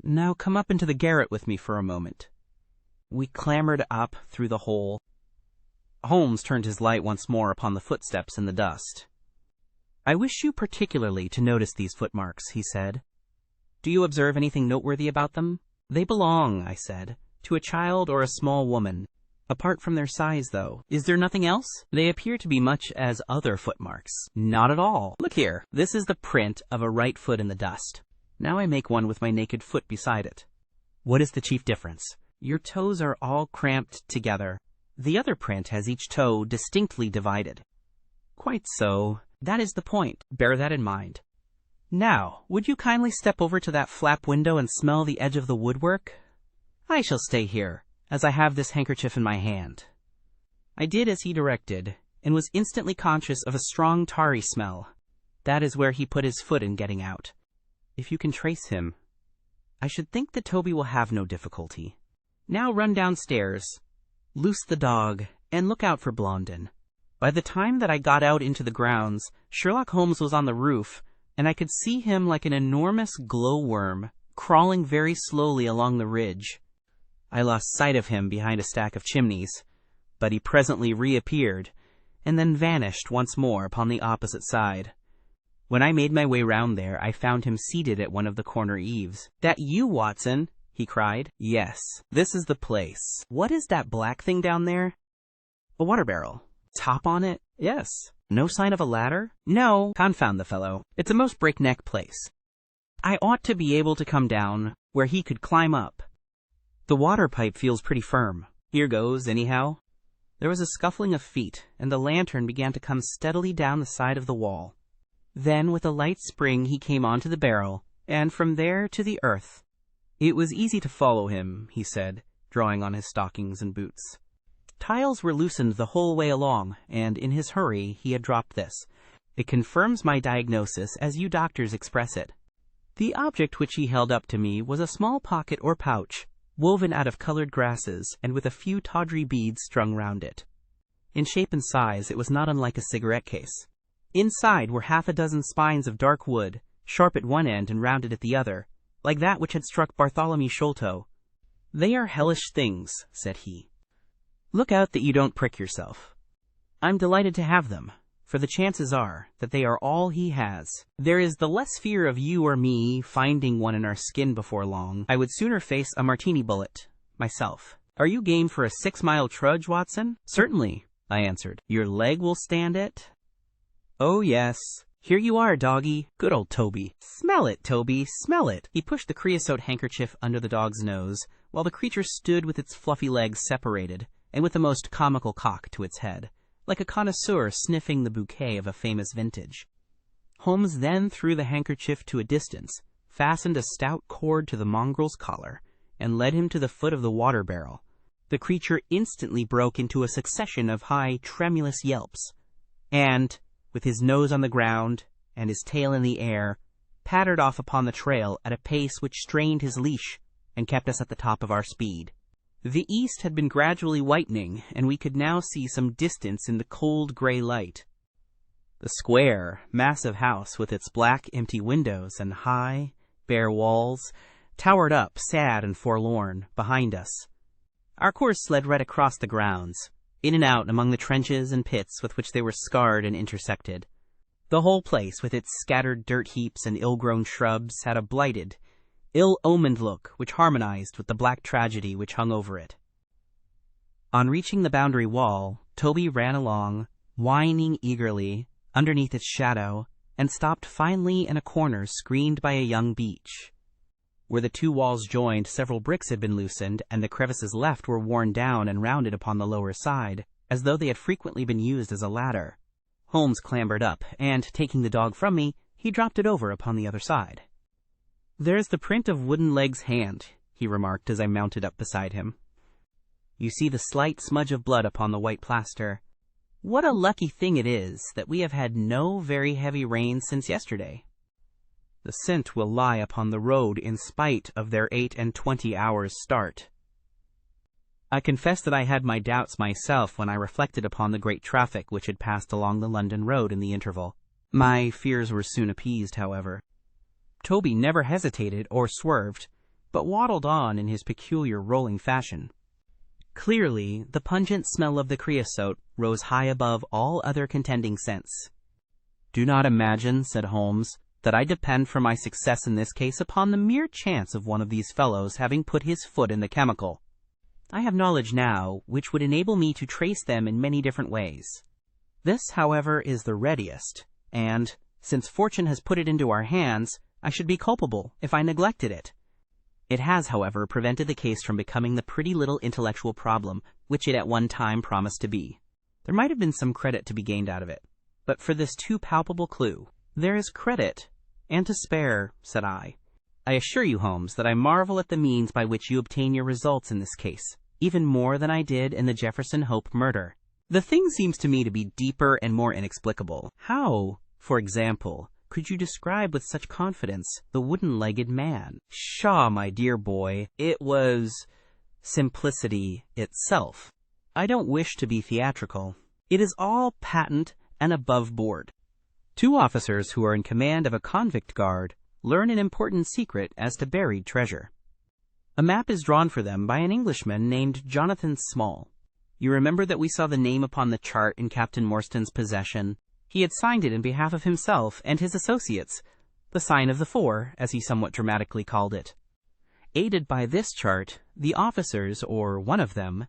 Now come up into the garret with me for a moment." We clambered up through the hole. Holmes turned his light once more upon the footsteps in the dust. "I wish you particularly to notice these footmarks," he said. "Do you observe anything noteworthy about them?" "They belong," I said, "to a child or a small woman. Apart from their size, though, is there nothing else? They appear to be much as other footmarks." "Not at all. Look here. This is the print of a right foot in the dust. Now I make one with my naked foot beside it. What is the chief difference? Your toes are all cramped together. The other print has each toe distinctly divided." "Quite so. That is the point. Bear that in mind. Now, would you kindly step over to that flap window and smell the edge of the woodwork? I shall stay here, as I have this handkerchief in my hand." I did as he directed, and was instantly conscious of a strong tarry smell. That is where he put his foot in getting out. If you can trace him, I should think that Toby will have no difficulty. Now run downstairs, loose the dog, and look out for Blondin. By the time that I got out into the grounds, Sherlock Holmes was on the roof, and I could see him like an enormous glowworm, crawling very slowly along the ridge. I lost sight of him behind a stack of chimneys, but he presently reappeared, and then vanished once more upon the opposite side. When I made my way round there, I found him seated at one of the corner eaves. "That you, Watson?" he cried. "Yes, this is the place. What is that black thing down there?" "A water barrel." "Top on it?" "Yes." "No sign of a ladder?" "No." "Confound the fellow. It's a most breakneck place. I ought to be able to come down where he could climb up. The water pipe feels pretty firm. Here goes, anyhow." There was a scuffling of feet, and the lantern began to come steadily down the side of the wall. Then, with a light spring, he came on to the barrel, and from there to the earth. It was easy to follow him, he said, drawing on his stockings and boots. Tiles were loosened the whole way along, and in his hurry he had dropped this. It confirms my diagnosis as you doctors express it. The object which he held up to me was a small pocket or pouch, woven out of colored grasses and with a few tawdry beads strung round it. In shape and size it was not unlike a cigarette case. Inside were half a dozen spines of dark wood, sharp at one end and rounded at the other, like that which had struck Bartholomew Sholto. "They are hellish things," said he. "Look out that you don't prick yourself. I'm delighted to have them, for the chances are that they are all he has. There is the less fear of you or me finding one in our skin before long. I would sooner face a martini bullet, myself. Are you game for a 6-mile trudge, Watson?" "Certainly," I answered. "Your leg will stand it?" "Oh, yes. Here you are, doggy. Good old Toby. Smell it, Toby, smell it." He pushed the creosote handkerchief under the dog's nose, while the creature stood with its fluffy legs separated, and with the most comical cock to its head, like a connoisseur sniffing the bouquet of a famous vintage. Holmes then threw the handkerchief to a distance, fastened a stout cord to the mongrel's collar, and led him to the foot of the water barrel. The creature instantly broke into a succession of high, tremulous yelps, and, with his nose on the ground and his tail in the air, pattered off upon the trail at a pace which strained his leash and kept us at the top of our speed. The east had been gradually whitening, and we could now see some distance in the cold gray light. The square, massive house with its black, empty windows and high, bare walls towered up, sad and forlorn, behind us. Our course led right across the grounds, in and out among the trenches and pits with which they were scarred and intersected. The whole place, with its scattered dirt heaps and ill-grown shrubs, had a blighted, ill-omened look which harmonized with the black tragedy which hung over it. On reaching the boundary wall, Toby ran along, whining eagerly, underneath its shadow, and stopped finally in a corner screened by a young beech. Where the two walls joined, several bricks had been loosened, and the crevices left were worn down and rounded upon the lower side, as though they had frequently been used as a ladder. Holmes clambered up, and, taking the dog from me, he dropped it over upon the other side. "There's the print of Wooden-Leg's hand," he remarked as I mounted up beside him. "You see the slight smudge of blood upon the white plaster. What a lucky thing it is that we have had no very heavy rain since yesterday. The scent will lie upon the road in spite of their 28 hours' start." I confess that I had my doubts myself when I reflected upon the great traffic which had passed along the London road in the interval. My fears were soon appeased, however. Toby never hesitated or swerved, but waddled on in his peculiar rolling fashion. Clearly, the pungent smell of the creosote rose high above all other contending scents. "Do not imagine," said Holmes, "that I depend for my success in this case upon the mere chance of one of these fellows having put his foot in the chemical. I have knowledge now which would enable me to trace them in many different ways. This, however, is the readiest, and, since fortune has put it into our hands, I should be culpable if I neglected it. It has, however, prevented the case from becoming the pretty little intellectual problem which it at one time promised to be. There might have been some credit to be gained out of it, but for this too palpable clue." "There is credit, and to spare," said I. "I assure you, Holmes, that I marvel at the means by which you obtain your results in this case, even more than I did in the Jefferson Hope murder. The thing seems to me to be deeper and more inexplicable. How, for example, could you describe with such confidence the wooden-legged man?" "Pshaw, my dear boy, it was simplicity itself. I don't wish to be theatrical. It is all patent and above board. Two officers who are in command of a convict guard learn an important secret as to buried treasure. A map is drawn for them by an Englishman named Jonathan Small. You remember that we saw the name upon the chart in Captain Morstan's possession. He had signed it in behalf of himself and his associates, the sign of the four, as he somewhat dramatically called it. Aided by this chart, the officers, or one of them,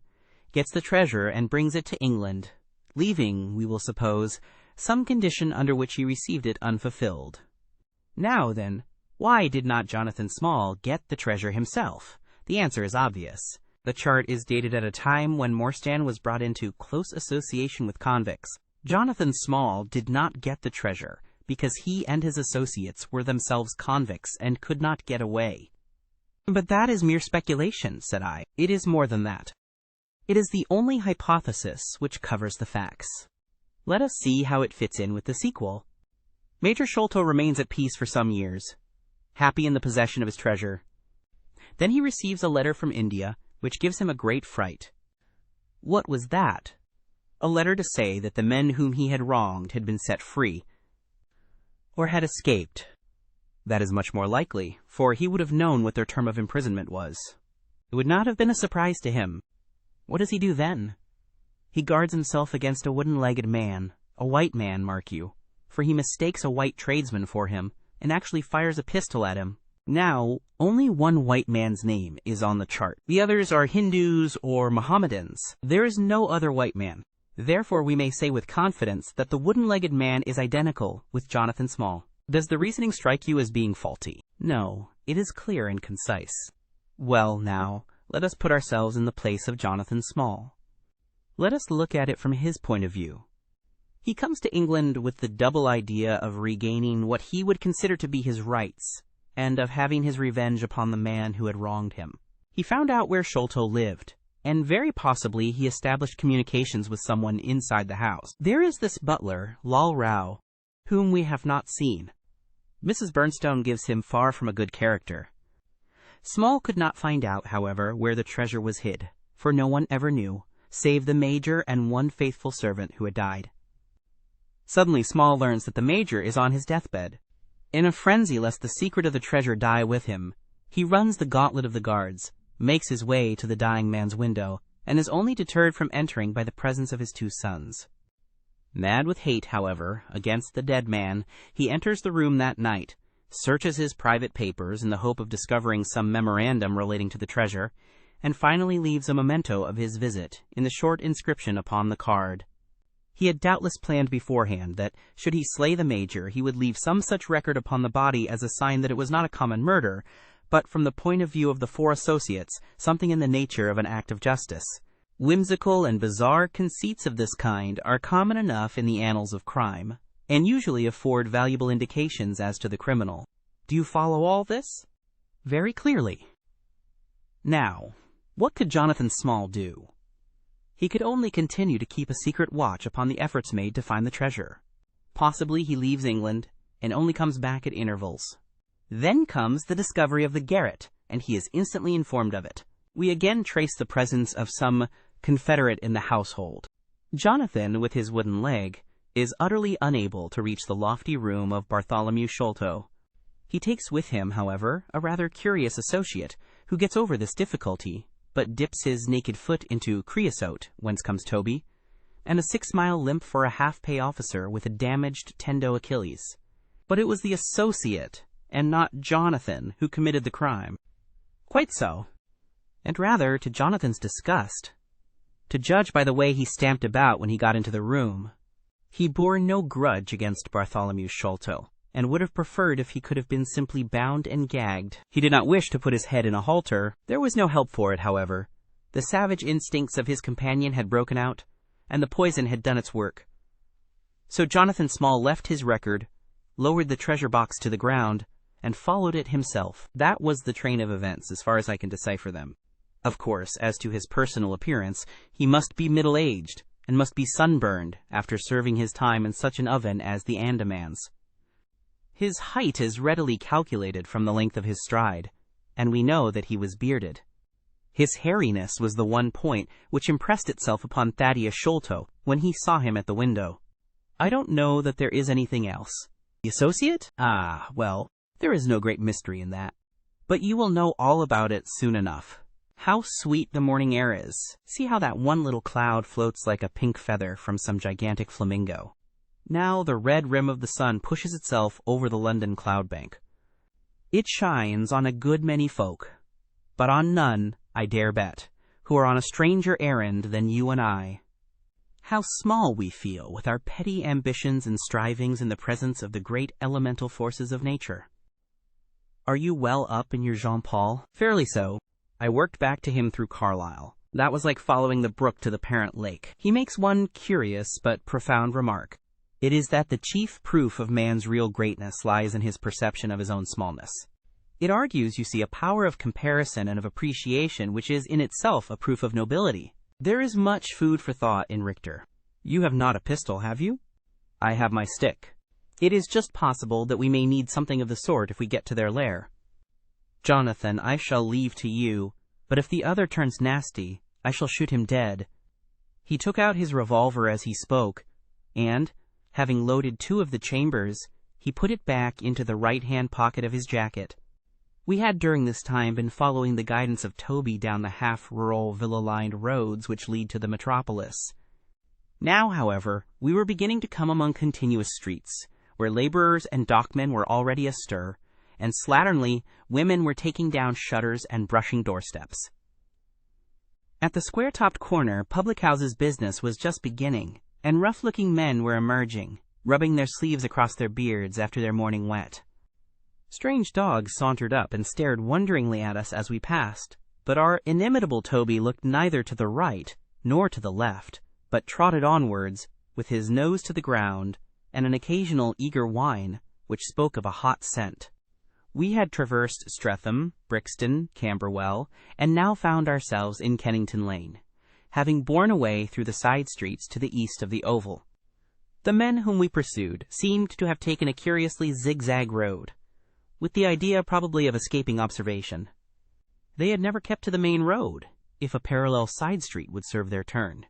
gets the treasure and brings it to England, leaving, we will suppose, some condition under which he received it unfulfilled. Now, then, why did not Jonathan Small get the treasure himself? The answer is obvious. The chart is dated at a time when Morstan was brought into close association with convicts. Jonathan Small did not get the treasure because he and his associates were themselves convicts and could not get away. "But that is mere speculation," said I. "It is more than that. It is the only hypothesis which covers the facts. Let us see how it fits in with the sequel. Major Sholto remains at peace for some years. happy in the possession of his treasure. Then he receives a letter from India, which gives him a great fright. What was that? A letter to say that the men whom he had wronged had been set free, or had escaped. That is much more likely, for he would have known what their term of imprisonment was. It would not have been a surprise to him. What does he do then? He guards himself against a wooden-legged man, a white man, mark you, for he mistakes a white tradesman for him, and actually fires a pistol at him. Now, only one white man's name is on the chart. The others are Hindus or Mohammedans. There is no other white man. Therefore, we may say with confidence that the wooden-legged man is identical with Jonathan Small. Does the reasoning strike you as being faulty? No, it is clear and concise. Well, now, let us put ourselves in the place of Jonathan Small. Let us look at it from his point of view. He comes to England with the double idea of regaining what he would consider to be his rights, and of having his revenge upon the man who had wronged him. He found out where Sholto lived, and very possibly he established communications with someone inside the house. There is this butler, Lal Rao, whom we have not seen. Mrs. Bernstone gives him far from a good character. Small could not find out, however, where the treasure was hid, for no one ever knew, save the Major and one faithful servant who had died. Suddenly Small learns that the Major is on his deathbed. In a frenzy lest the secret of the treasure die with him, he runs the gauntlet of the guards, makes his way to the dying man's window, and is only deterred from entering by the presence of his 2 sons. Mad with hate, however, against the dead man, he enters the room that night, searches his private papers in the hope of discovering some memorandum relating to the treasure, and finally leaves a memento of his visit in the short inscription upon the card. He had doubtless planned beforehand that, should he slay the Major, he would leave some such record upon the body as a sign that it was not a common murder, but from the point of view of the 4 associates, something in the nature of an act of justice. Whimsical and bizarre conceits of this kind are common enough in the annals of crime, and usually afford valuable indications as to the criminal. Do you follow all this? Very clearly. Now, what could Jonathan Small do? He could only continue to keep a secret watch upon the efforts made to find the treasure. Possibly he leaves England, and only comes back at intervals. Then comes the discovery of the garret, and he is instantly informed of it. We again trace the presence of some confederate in the household. Jonathan, with his wooden leg, is utterly unable to reach the lofty room of Bartholomew Sholto. He takes with him, however, a rather curious associate, who gets over this difficulty, but dips his naked foot into creosote, whence comes Toby, and a 6-mile limp for a half-pay officer with a damaged tendo Achilles. But it was the associate, and not Jonathan, who committed the crime. Quite so. And rather, to Jonathan's disgust, to judge by the way he stamped about when he got into the room, he bore no grudge against Bartholomew Sholto, and would have preferred if he could have been simply bound and gagged. He did not wish to put his head in a halter. There was no help for it, however. The savage instincts of his companion had broken out, and the poison had done its work. So Jonathan Small left his record, lowered the treasure box to the ground, and followed it himself. That was the train of events, as far as I can decipher them. Of course, as to his personal appearance, he must be middle-aged, and must be sunburned after serving his time in such an oven as the Andamans. His height is readily calculated from the length of his stride, and we know that he was bearded. His hairiness was the one point which impressed itself upon Thaddeus Sholto when he saw him at the window. I don't know that there is anything else. The associate? Ah, well, there is no great mystery in that. But you will know all about it soon enough. How sweet the morning air is. See how that one little cloud floats like a pink feather from some gigantic flamingo. Now the red rim of the sun pushes itself over the London cloud-bank. It shines on a good many folk, but on none, I dare bet, who are on a stranger errand than you and I. How small we feel with our petty ambitions and strivings in the presence of the great elemental forces of nature. Are you well up in your Jean-Paul? Fairly so. I worked back to him through Carlyle. That was like following the brook to the parent lake. He makes one curious but profound remark. It is that the chief proof of man's real greatness lies in his perception of his own smallness. It argues, you see, a power of comparison and of appreciation which is in itself a proof of nobility. There is much food for thought in Richter. You have not a pistol, have you? I have my stick. It is just possible that we may need something of the sort if we get to their lair. Jonathan, I shall leave to you, but if the other turns nasty, I shall shoot him dead." He took out his revolver as he spoke, and, having loaded 2 of the chambers, he put it back into the right-hand pocket of his jacket. We had during this time been following the guidance of Toby down the half-rural, villa-lined roads which lead to the metropolis. Now, however, we were beginning to come among continuous streets, where laborers and dockmen were already astir, and slatternly women were taking down shutters and brushing doorsteps. At the square-topped corner, public houses business was just beginning, and rough-looking men were emerging, rubbing their sleeves across their beards after their morning wet. Strange dogs sauntered up and stared wonderingly at us as we passed, but our inimitable Toby looked neither to the right nor to the left, but trotted onwards, with his nose to the ground, and an occasional eager whine, which spoke of a hot scent. We had traversed Streatham, Brixton, Camberwell, and now found ourselves in Kennington Lane, having borne away through the side streets to the east of the Oval. The men whom we pursued seemed to have taken a curiously zigzag road, with the idea probably of escaping observation. They had never kept to the main road, if a parallel side street would serve their turn.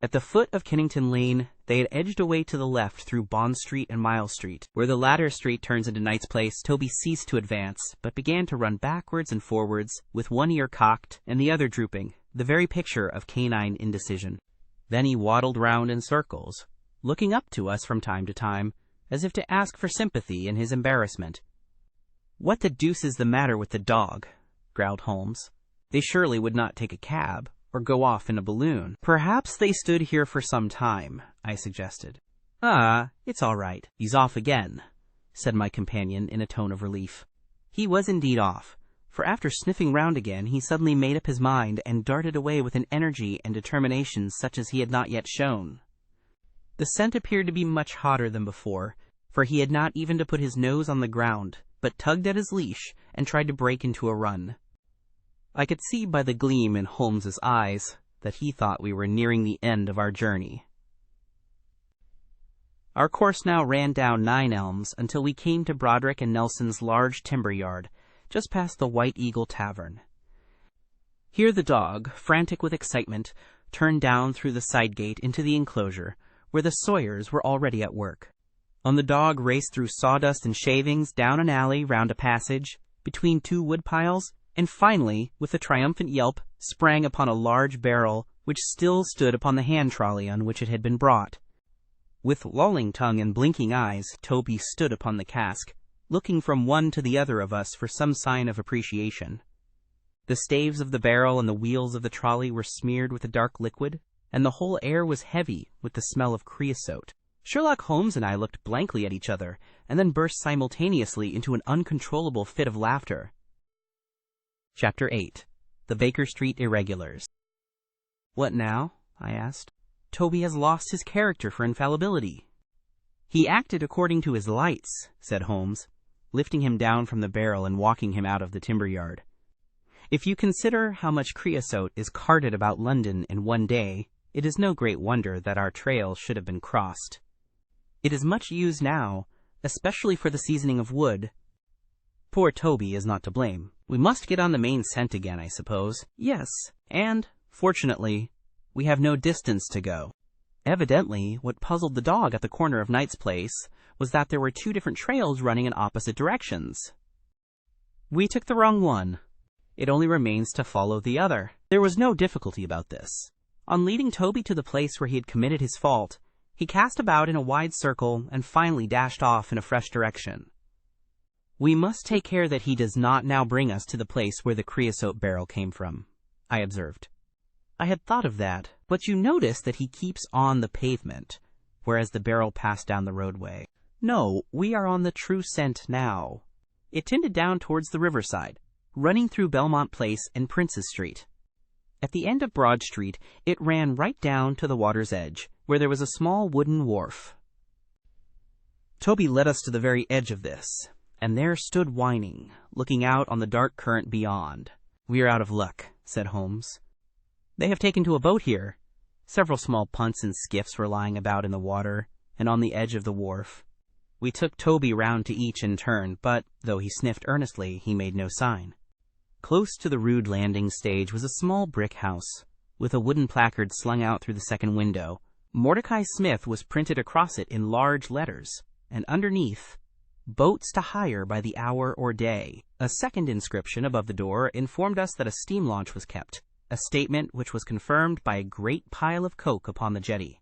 At the foot of Kennington Lane, they had edged away to the left through Bond Street and Miles Street. Where the latter street turns into Knight's Place, Toby ceased to advance, but began to run backwards and forwards, with one ear cocked and the other drooping, the very picture of canine indecision. Then he waddled round in circles, looking up to us from time to time, as if to ask for sympathy in his embarrassment. "What the deuce is the matter with the dog?" growled Holmes. "They surely would not take a cab, or go off in a balloon." "Perhaps they stood here for some time," I suggested. "Ah, it's all right. He's off again," said my companion in a tone of relief. He was indeed off, for after sniffing round again, he suddenly made up his mind and darted away with an energy and determination such as he had not yet shown. The scent appeared to be much hotter than before, for he had not even to put his nose on the ground, but tugged at his leash and tried to break into a run. I could see by the gleam in Holmes's eyes that he thought we were nearing the end of our journey. Our course now ran down 9 Elms until we came to Broderick and Nelson's large timber yard, just past the White Eagle Tavern. Here the dog, frantic with excitement, turned down through the side gate into the enclosure, where the sawyers were already at work. On the dog raced through sawdust and shavings, down an alley, round a passage, between 2 wood piles, and finally, with a triumphant yelp, sprang upon a large barrel which still stood upon the hand trolley on which it had been brought. With lolling tongue and blinking eyes, Toby stood upon the cask, looking from one to the other of us for some sign of appreciation. The staves of the barrel and the wheels of the trolley were smeared with a dark liquid, and the whole air was heavy with the smell of creosote. Sherlock Holmes and I looked blankly at each other, and then burst simultaneously into an uncontrollable fit of laughter. Chapter 8. The Baker Street Irregulars. "What now?" I asked. "Toby has lost his character for infallibility." "He acted according to his lights," said Holmes, lifting him down from the barrel and walking him out of the timber yard. "If you consider how much creosote is carted about London in one day, it is no great wonder that our trail should have been crossed. It is much used now, especially for the seasoning of wood. Poor Toby is not to blame. We must get on the main scent again, I suppose." "Yes, and, fortunately, we have no distance to go." Evidently, what puzzled the dog at the corner of Knight's Place was that there were 2 different trails running in opposite directions. We took the wrong one. It only remains to follow the other. There was no difficulty about this. On leading Toby to the place where he had committed his fault, he cast about in a wide circle and finally dashed off in a fresh direction. "We must take care that he does not now bring us to the place where the creosote barrel came from," I observed. "I had thought of that, but you notice that he keeps on the pavement, whereas the barrel passed down the roadway. No, we are on the true scent now." It tended down towards the riverside, running through Belmont Place and Prince's Street. At the end of Broad Street, it ran right down to the water's edge, where there was a small wooden wharf. Toby led us to the very edge of this, and there stood whining, looking out on the dark current beyond. "We are out of luck," said Holmes. "They have taken to a boat here." Several small punts and skiffs were lying about in the water, and on the edge of the wharf. We took Toby round to each in turn, but, though he sniffed earnestly, he made no sign. Close to the rude landing stage was a small brick house, with a wooden placard slung out through the second window. Mordecai Smith was printed across it in large letters, and underneath, "Boats to hire by the hour or day." A second inscription above the door informed us that a steam launch was kept, a statement which was confirmed by a great pile of coke upon the jetty.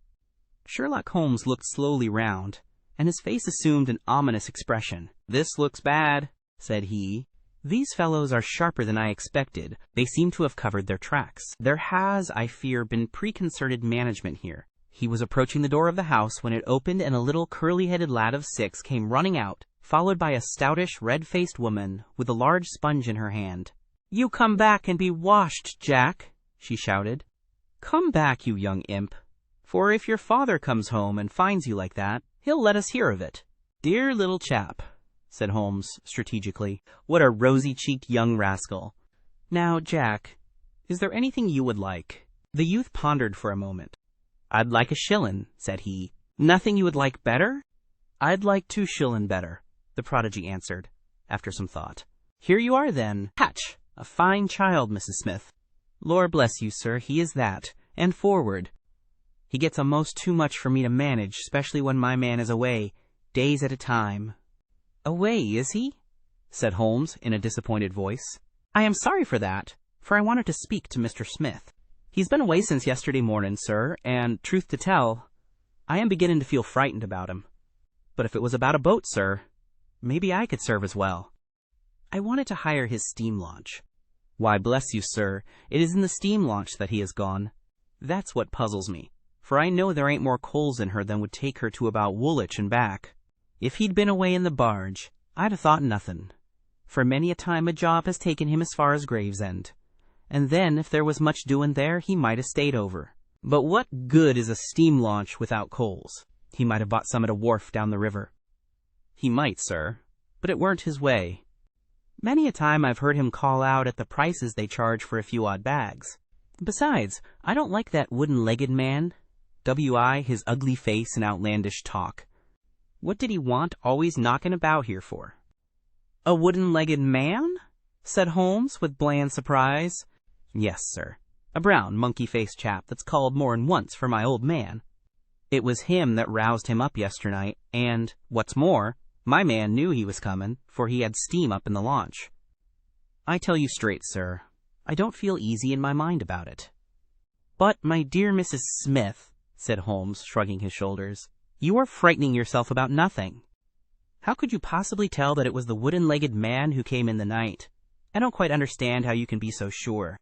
Sherlock Holmes looked slowly round, and his face assumed an ominous expression. "This looks bad," said he. "These fellows are sharper than I expected. They seem to have covered their tracks. There has, I fear, been preconcerted management here." He was approaching the door of the house when it opened and a little curly-headed lad of 6 came running out, followed by a stoutish, red-faced woman with a large sponge in her hand. "You come back and be washed, Jack," she shouted. "Come back, you young imp, for if your father comes home and finds you like that, he'll let us hear of it." "Dear little chap," said Holmes strategically. "What a rosy-cheeked young rascal. Now, Jack, is there anything you would like?" The youth pondered for a moment. "I'd like a shillin'," said he. "Nothing you would like better?" "I'd like 2 shillin' better," the prodigy answered, after some thought. "Here you are, then. Hatch! A fine child, Mrs. Smith." "Lor bless you, sir, he is that, and forward. He gets a'most too much for me to manage, especially when my man is away, days at a time." "Away, is he?" said Holmes in a disappointed voice. "I am sorry for that, for I wanted to speak to Mr. Smith. He's been away since yesterday morning, sir, and, truth to tell, I am beginning to feel frightened about him. But if it was about a boat, sir, maybe I could serve as well. I wanted to hire his steam launch." "Why, bless you, sir, it is in the steam launch that he has gone. That's what puzzles me, for I know there ain't more coals in her than would take her to about Woolwich and back. If he'd been away in the barge, I'd have thought nothing, for many a time a job has taken him as far as Gravesend, and then if there was much doing there, he might have stayed over. But what good is a steam launch without coals? He might have bought some at a wharf down the river." "He might, sir, but it weren't his way. Many a time I've heard him call out at the prices they charge for a few odd bags. Besides, I don't like that wooden-legged man. His ugly face and outlandish talk. What did he want always knocking about here for?" "A wooden-legged man?" said Holmes with bland surprise. "Yes, sir. A brown, monkey-faced chap that's called more'n once for my old man. It was him that roused him up yesternight, and, what's more, my man knew he was coming, for he had steam up in the launch. I tell you straight, sir, I don't feel easy in my mind about it." "But, my dear Mrs. Smith," said Holmes, shrugging his shoulders, "you are frightening yourself about nothing. How could you possibly tell that it was the wooden-legged man who came in the night? I don't quite understand how you can be so sure."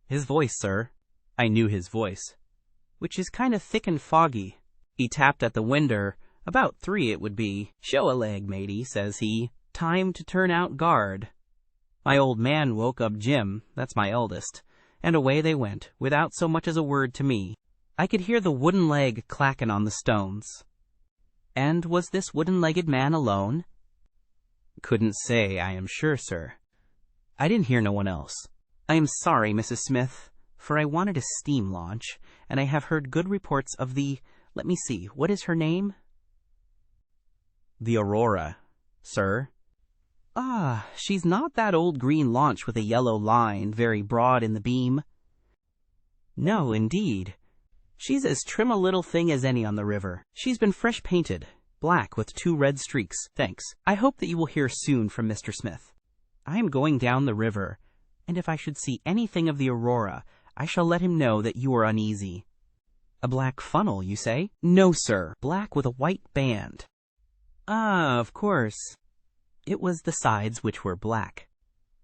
"His voice, sir." I knew his voice. "Which is kind of thick and foggy. He tapped at the winder, about 3 it would be. 'Show a leg, matey,' says he. 'Time to turn out guard.' My old man woke up Jim, that's my eldest, and away they went, without so much as a word to me. I could hear the wooden leg clacking on the stones." "And was this wooden-legged man alone?" "Couldn't say, I am sure, sir. I didn't hear no one else." "I am sorry, Mrs. Smith, for I wanted a steam launch, and I have heard good reports of let me see, what is her name?" "The Aurora, sir." "Ah, she's not that old green launch with a yellow line, very broad in the beam." "No, indeed. She's as trim a little thing as any on the river. She's been fresh painted, black with 2 red streaks. Thanks. I hope that you will hear soon from Mr. Smith. I am going down the river, and if I should see anything of the Aurora, I shall let him know that you are uneasy." "A black funnel, you say?" "No, sir, black with a white band." "Ah, of course. It was the sides which were black.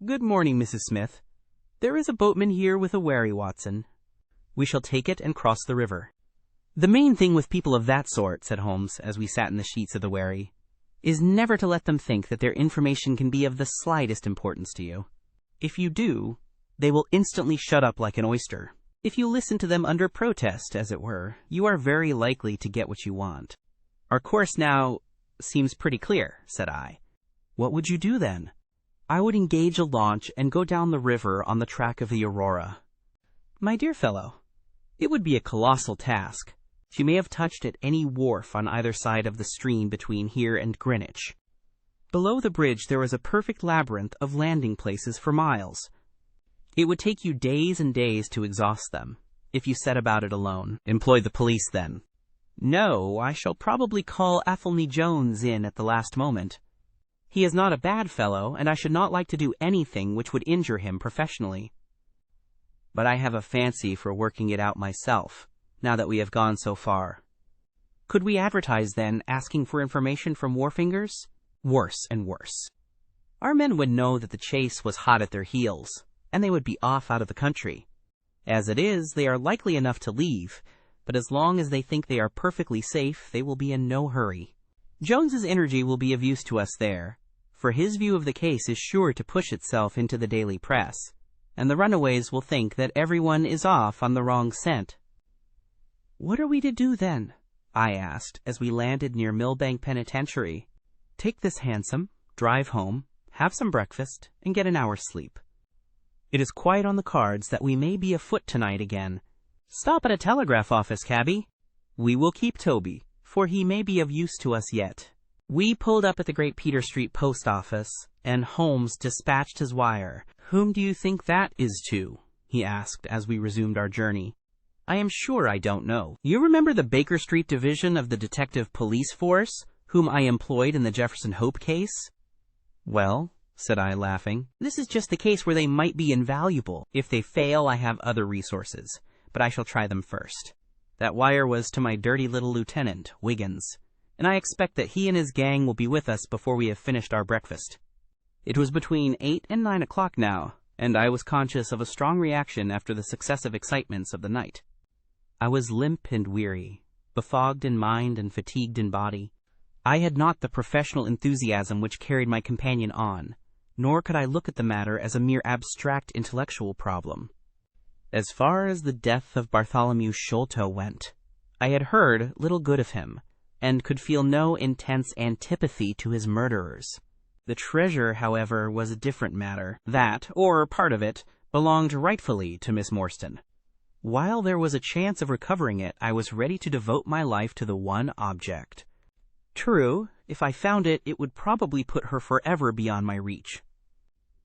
Good morning, Mrs. Smith. There is a boatman here with a wherry, Watson. We shall take it and cross the river." "The main thing with people of that sort," said Holmes, as we sat in the sheets of the wherry, "is never to let them think that their information can be of the slightest importance to you. If you do, they will instantly shut up like an oyster. If you listen to them under protest, as it were, you are very likely to get what you want." "Our course now seems pretty clear," said I. "What would you do then?" "I would engage a launch and go down the river on the track of the Aurora." "My dear fellow, it would be a colossal task. She may have touched at any wharf on either side of the stream between here and Greenwich. Below the bridge there was a perfect labyrinth of landing places for miles. It would take you days and days to exhaust them, if you set about it alone. Employ the police, then. No, I shall probably call Athelney Jones in at the last moment. He is not a bad fellow, and I should not like to do anything which would injure him professionally. But I have a fancy for working it out myself, now that we have gone so far. Could we advertise, then, asking for information from wharfingers? Worse and worse. Our men would know that the chase was hot at their heels, and they would be off out of the country. As it is, they are likely enough to leave, but as long as they think they are perfectly safe, they will be in no hurry. Jones's energy will be of use to us there, for his view of the case is sure to push itself into the daily press, and the runaways will think that everyone is off on the wrong scent. What are we to do then? I asked as we landed near Millbank Penitentiary. Take this hansom, drive home, have some breakfast, and get an hour's sleep. It is quite on the cards that we may be afoot tonight again. Stop at a telegraph office, cabby. We will keep Toby, for he may be of use to us yet. We pulled up at the Great Peter Street post office, and Holmes dispatched his wire. Whom do you think that is to? He asked as we resumed our journey. I am sure I don't know. You remember the Baker Street division of the detective police force, whom I employed in the Jefferson Hope case? Well, said I, laughing, this is just the case where they might be invaluable. If they fail, I have other resources, but I shall try them first. That wire was to my dirty little lieutenant, Wiggins, and I expect that he and his gang will be with us before we have finished our breakfast. It was between 8 and 9 o'clock now, and I was conscious of a strong reaction after the successive excitements of the night. I was limp and weary, befogged in mind and fatigued in body. I had not the professional enthusiasm which carried my companion on, nor could I look at the matter as a mere abstract intellectual problem. As far as the death of Bartholomew Sholto went, I had heard little good of him, and could feel no intense antipathy to his murderers. The treasure, however, was a different matter. That, or part of it, belonged rightfully to Miss Morstan. While there was a chance of recovering it, I was ready to devote my life to the one object. True, if I found it, it would probably put her forever beyond my reach.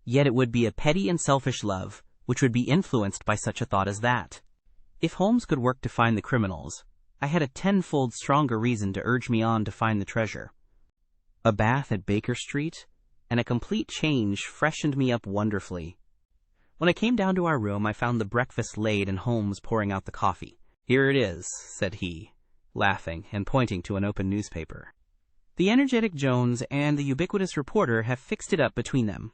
Yet it would be a petty and selfish love, which would be influenced by such a thought as that. If Holmes could work to find the criminals, I had a tenfold stronger reason to urge me on to find the treasure. A bath at Baker Street, and a complete change freshened me up wonderfully. When I came down to our room, I found the breakfast laid and Holmes pouring out the coffee. Here it is, said he, laughing and pointing to an open newspaper. The energetic Jones and the ubiquitous reporter have fixed it up between them.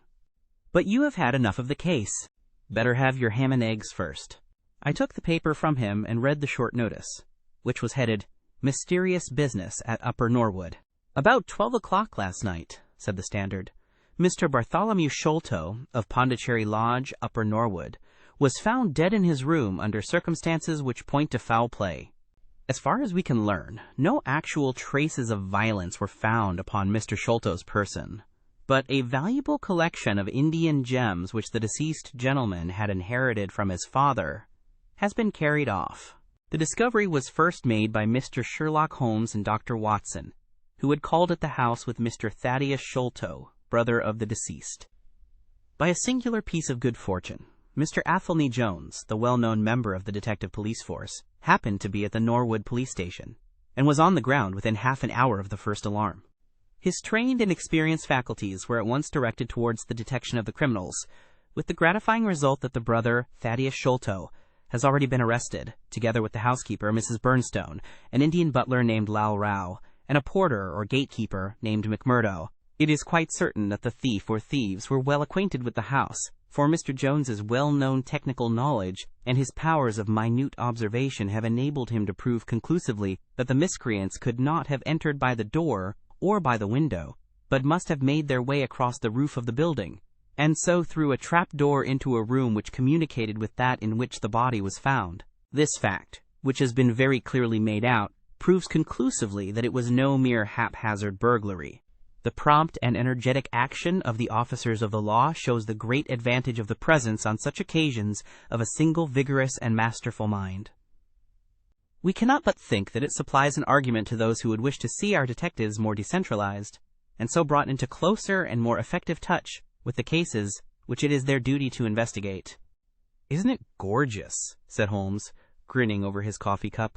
But you have had enough of the case. Better have your ham and eggs first. I took the paper from him and read the short notice, which was headed, Mysterious Business at Upper Norwood. About 12 o'clock last night, said the Standard, Mr. Bartholomew Sholto, of Pondicherry Lodge, Upper Norwood, was found dead in his room under circumstances which point to foul play. As far as we can learn, no actual traces of violence were found upon Mr. Sholto's person, but a valuable collection of Indian gems which the deceased gentleman had inherited from his father has been carried off. The discovery was first made by Mr. Sherlock Holmes and Dr. Watson, who had called at the house with Mr. Thaddeus Sholto, brother of the deceased. By a singular piece of good fortune, Mr. Athelney Jones, the well-known member of the detective police force, happened to be at the Norwood police station, and was on the ground within half an hour of the first alarm. His trained and experienced faculties were at once directed towards the detection of the criminals, with the gratifying result that the brother, Thaddeus Sholto, has already been arrested, together with the housekeeper, Mrs. Burnstone, an Indian butler named Lal Rao, and a porter or gatekeeper named McMurdo. It is quite certain that the thief or thieves were well acquainted with the house, for Mr. Jones's well-known technical knowledge and his powers of minute observation have enabled him to prove conclusively that the miscreants could not have entered by the door or by the window, but must have made their way across the roof of the building, and so through a trap-door into a room which communicated with that in which the body was found. This fact, which has been very clearly made out, proves conclusively that it was no mere haphazard burglary. The prompt and energetic action of the officers of the law shows the great advantage of the presence on such occasions of a single vigorous and masterful mind. We cannot but think that it supplies an argument to those who would wish to see our detectives more decentralized, and so brought into closer and more effective touch with the cases which it is their duty to investigate." "Isn't it gorgeous?" said Holmes, grinning over his coffee cup.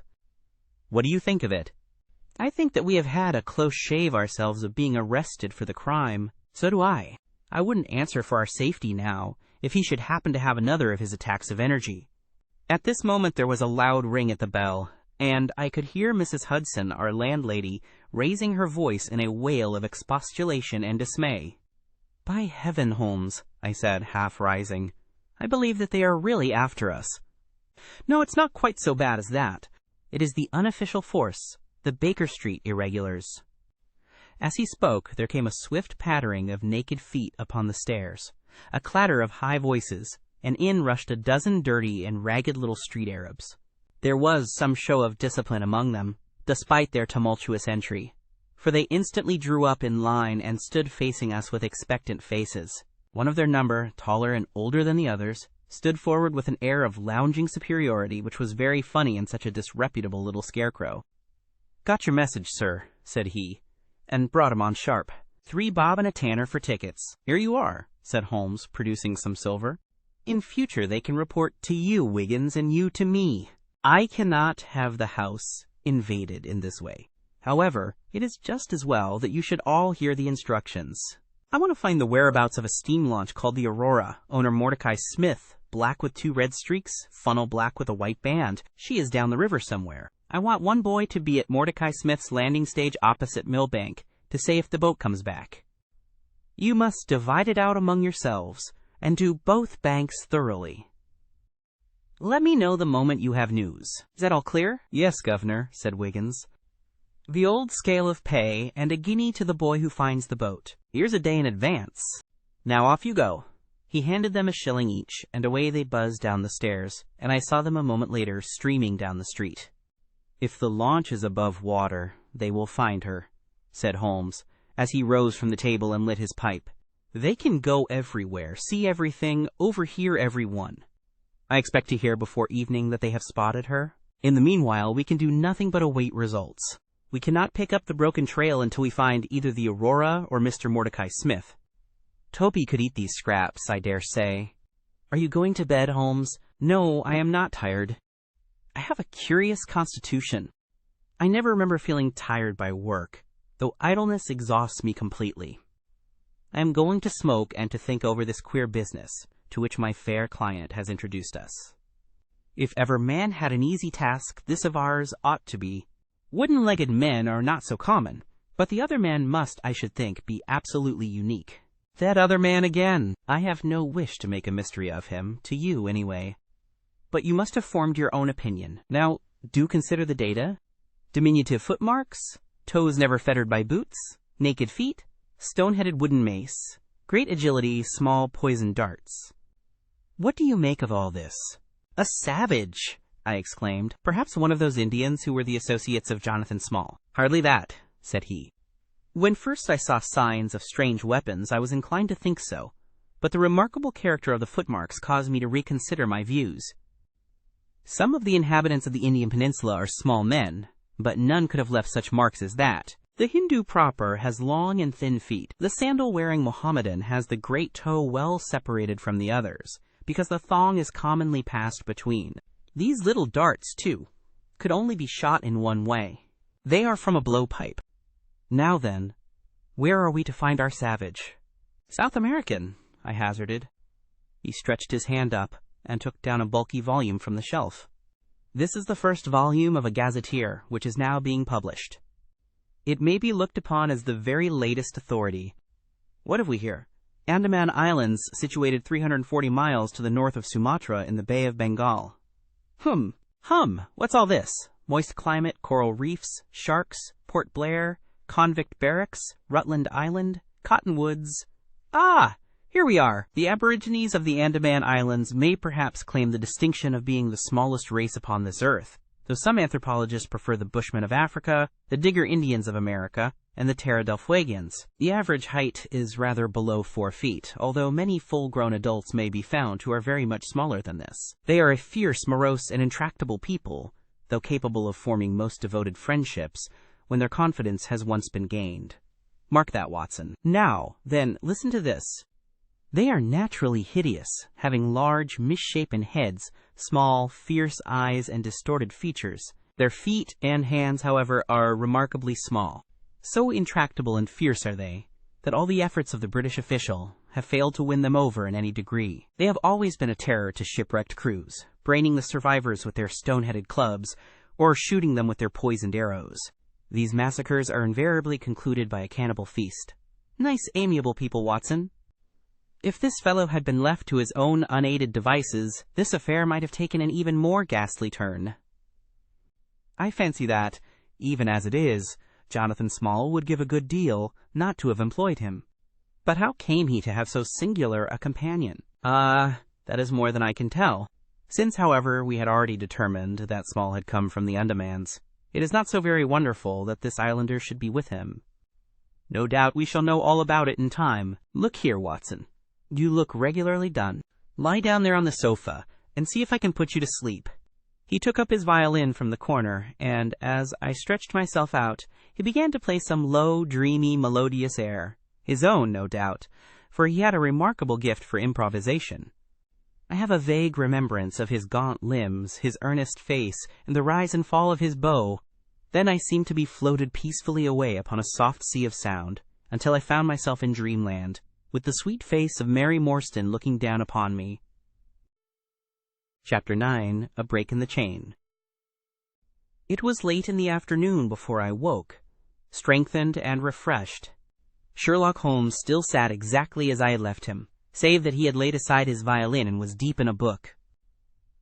"What do you think of it?" "I think that we have had a close shave ourselves of being arrested for the crime." "So do I. I wouldn't answer for our safety now if he should happen to have another of his attacks of energy." At this moment there was a loud ring at the bell, and I could hear Mrs. Hudson, our landlady, raising her voice in a wail of expostulation and dismay. "By heaven, Holmes," I said, half rising, "I believe that they are really after us." "No, it's not quite so bad as that. It is the unofficial force, the Baker Street Irregulars." As he spoke, there came a swift pattering of naked feet upon the stairs, a clatter of high voices, and in rushed a dozen dirty and ragged little street Arabs. There was some show of discipline among them, despite their tumultuous entry, for they instantly drew up in line and stood facing us with expectant faces. One of their number, taller and older than the others, stood forward with an air of lounging superiority which was very funny in such a disreputable little scarecrow. "Got your message, sir," said he, and brought him on sharp. 3 bob and a tanner for tickets. Here you are," said Holmes, producing some silver. "In future they can report to you, Wiggins, and you to me. I cannot have the house invaded in this way. However, it is just as well that you should all hear the instructions. I want to find the whereabouts of a steam launch called the Aurora, owner Mordecai Smith, black with 2 red streaks, funnel black with a white band. She is down the river somewhere. I want one boy to be at Mordecai Smith's landing stage opposite Millbank to say if the boat comes back. You must divide it out among yourselves, and do both banks thoroughly. Let me know the moment you have news. Is that all clear?" "Yes, Governor," said Wiggins. "The old scale of pay, and a guinea to the boy who finds the boat. Here's a day in advance. Now off you go." He handed them a shilling each, and away they buzzed down the stairs, and I saw them a moment later streaming down the street. "If the launch is above water, they will find her," said Holmes, as he rose from the table and lit his pipe. "They can go everywhere, see everything, overhear every one. I expect to hear before evening that they have spotted her. In the meanwhile, we can do nothing but await results. We cannot pick up the broken trail until we find either the Aurora or Mr. Mordecai Smith. Toby could eat these scraps, I dare say. Are you going to bed, Holmes?" "No, I am not tired. I have a curious constitution. I never remember feeling tired by work, though idleness exhausts me completely. I am going to smoke and to think over this queer business to which my fair client has introduced us. If ever man had an easy task, this of ours ought to be. Wooden-legged men are not so common, but the other man must, I should think, be absolutely unique. That other man again! I have no wish to make a mystery of him, to you anyway. But you must have formed your own opinion. Now, do consider the data. Diminutive footmarks, toes never fettered by boots, naked feet, stone-headed wooden mace, great agility, small poisoned darts. What do you make of all this?" "A savage!" I exclaimed. "Perhaps one of those Indians who were the associates of Jonathan Small." "Hardly that," said he. "When first I saw signs of strange weapons, I was inclined to think so, but the remarkable character of the footmarks caused me to reconsider my views. Some of the inhabitants of the Indian Peninsula are small men, but none could have left such marks as that. The Hindu proper has long and thin feet. The sandal-wearing Mohammedan has the great toe well separated from the others, because the thong is commonly passed between. These little darts, too, could only be shot in one way. They are from a blowpipe. Now then, where are we to find our savage?" "South American," I hazarded. He stretched his hand up and took down a bulky volume from the shelf. "This is the first volume of a gazetteer, which is now being published. It may be looked upon as the very latest authority. What have we here? Andaman Islands, situated 340 miles to the north of Sumatra in the Bay of Bengal. What's all this? Moist climate, coral reefs, sharks, Port Blair, convict barracks, Rutland Island, cottonwoods. Ah! Here we are. The aborigines of the Andaman Islands may perhaps claim the distinction of being the smallest race upon this earth, though some anthropologists prefer the Bushmen of Africa, the Digger Indians of America, and the Terra del Fuegians. The average height is rather below 4 feet, although many full-grown adults may be found who are very much smaller than this. They are a fierce, morose, and intractable people, though capable of forming most devoted friendships when their confidence has once been gained. Mark that, Watson. Now, then, listen to this. They are naturally hideous, having large, misshapen heads, small, fierce eyes, and distorted features. Their feet and hands, however, are remarkably small. So intractable and fierce are they, that all the efforts of the British official have failed to win them over in any degree. They have always been a terror to shipwrecked crews, braining the survivors with their stone-headed clubs, or shooting them with their poisoned arrows. These massacres are invariably concluded by a cannibal feast. Nice, amiable people, Watson. If this fellow had been left to his own unaided devices, this affair might have taken an even more ghastly turn. I fancy that, even as it is, Jonathan Small would give a good deal not to have employed him. But how came he to have so singular a companion? That is more than I can tell. Since, however, we had already determined that Small had come from the Andamans, it is not so very wonderful that this islander should be with him. No doubt we shall know all about it in time. Look here, Watson. You look regularly done. Lie down there on the sofa, and see if I can put you to sleep. He took up his violin from the corner, and as I stretched myself out, he began to play some low, dreamy, melodious air. His own, no doubt, for he had a remarkable gift for improvisation. I have a vague remembrance of his gaunt limbs, his earnest face, and the rise and fall of his bow. Then I seemed to be floated peacefully away upon a soft sea of sound, until I found myself in dreamland, with the sweet face of Mary Morstan looking down upon me. Chapter 9. A Break in the Chain. It was late in the afternoon before I woke, strengthened and refreshed. Sherlock Holmes still sat exactly as I had left him, save that he had laid aside his violin and was deep in a book.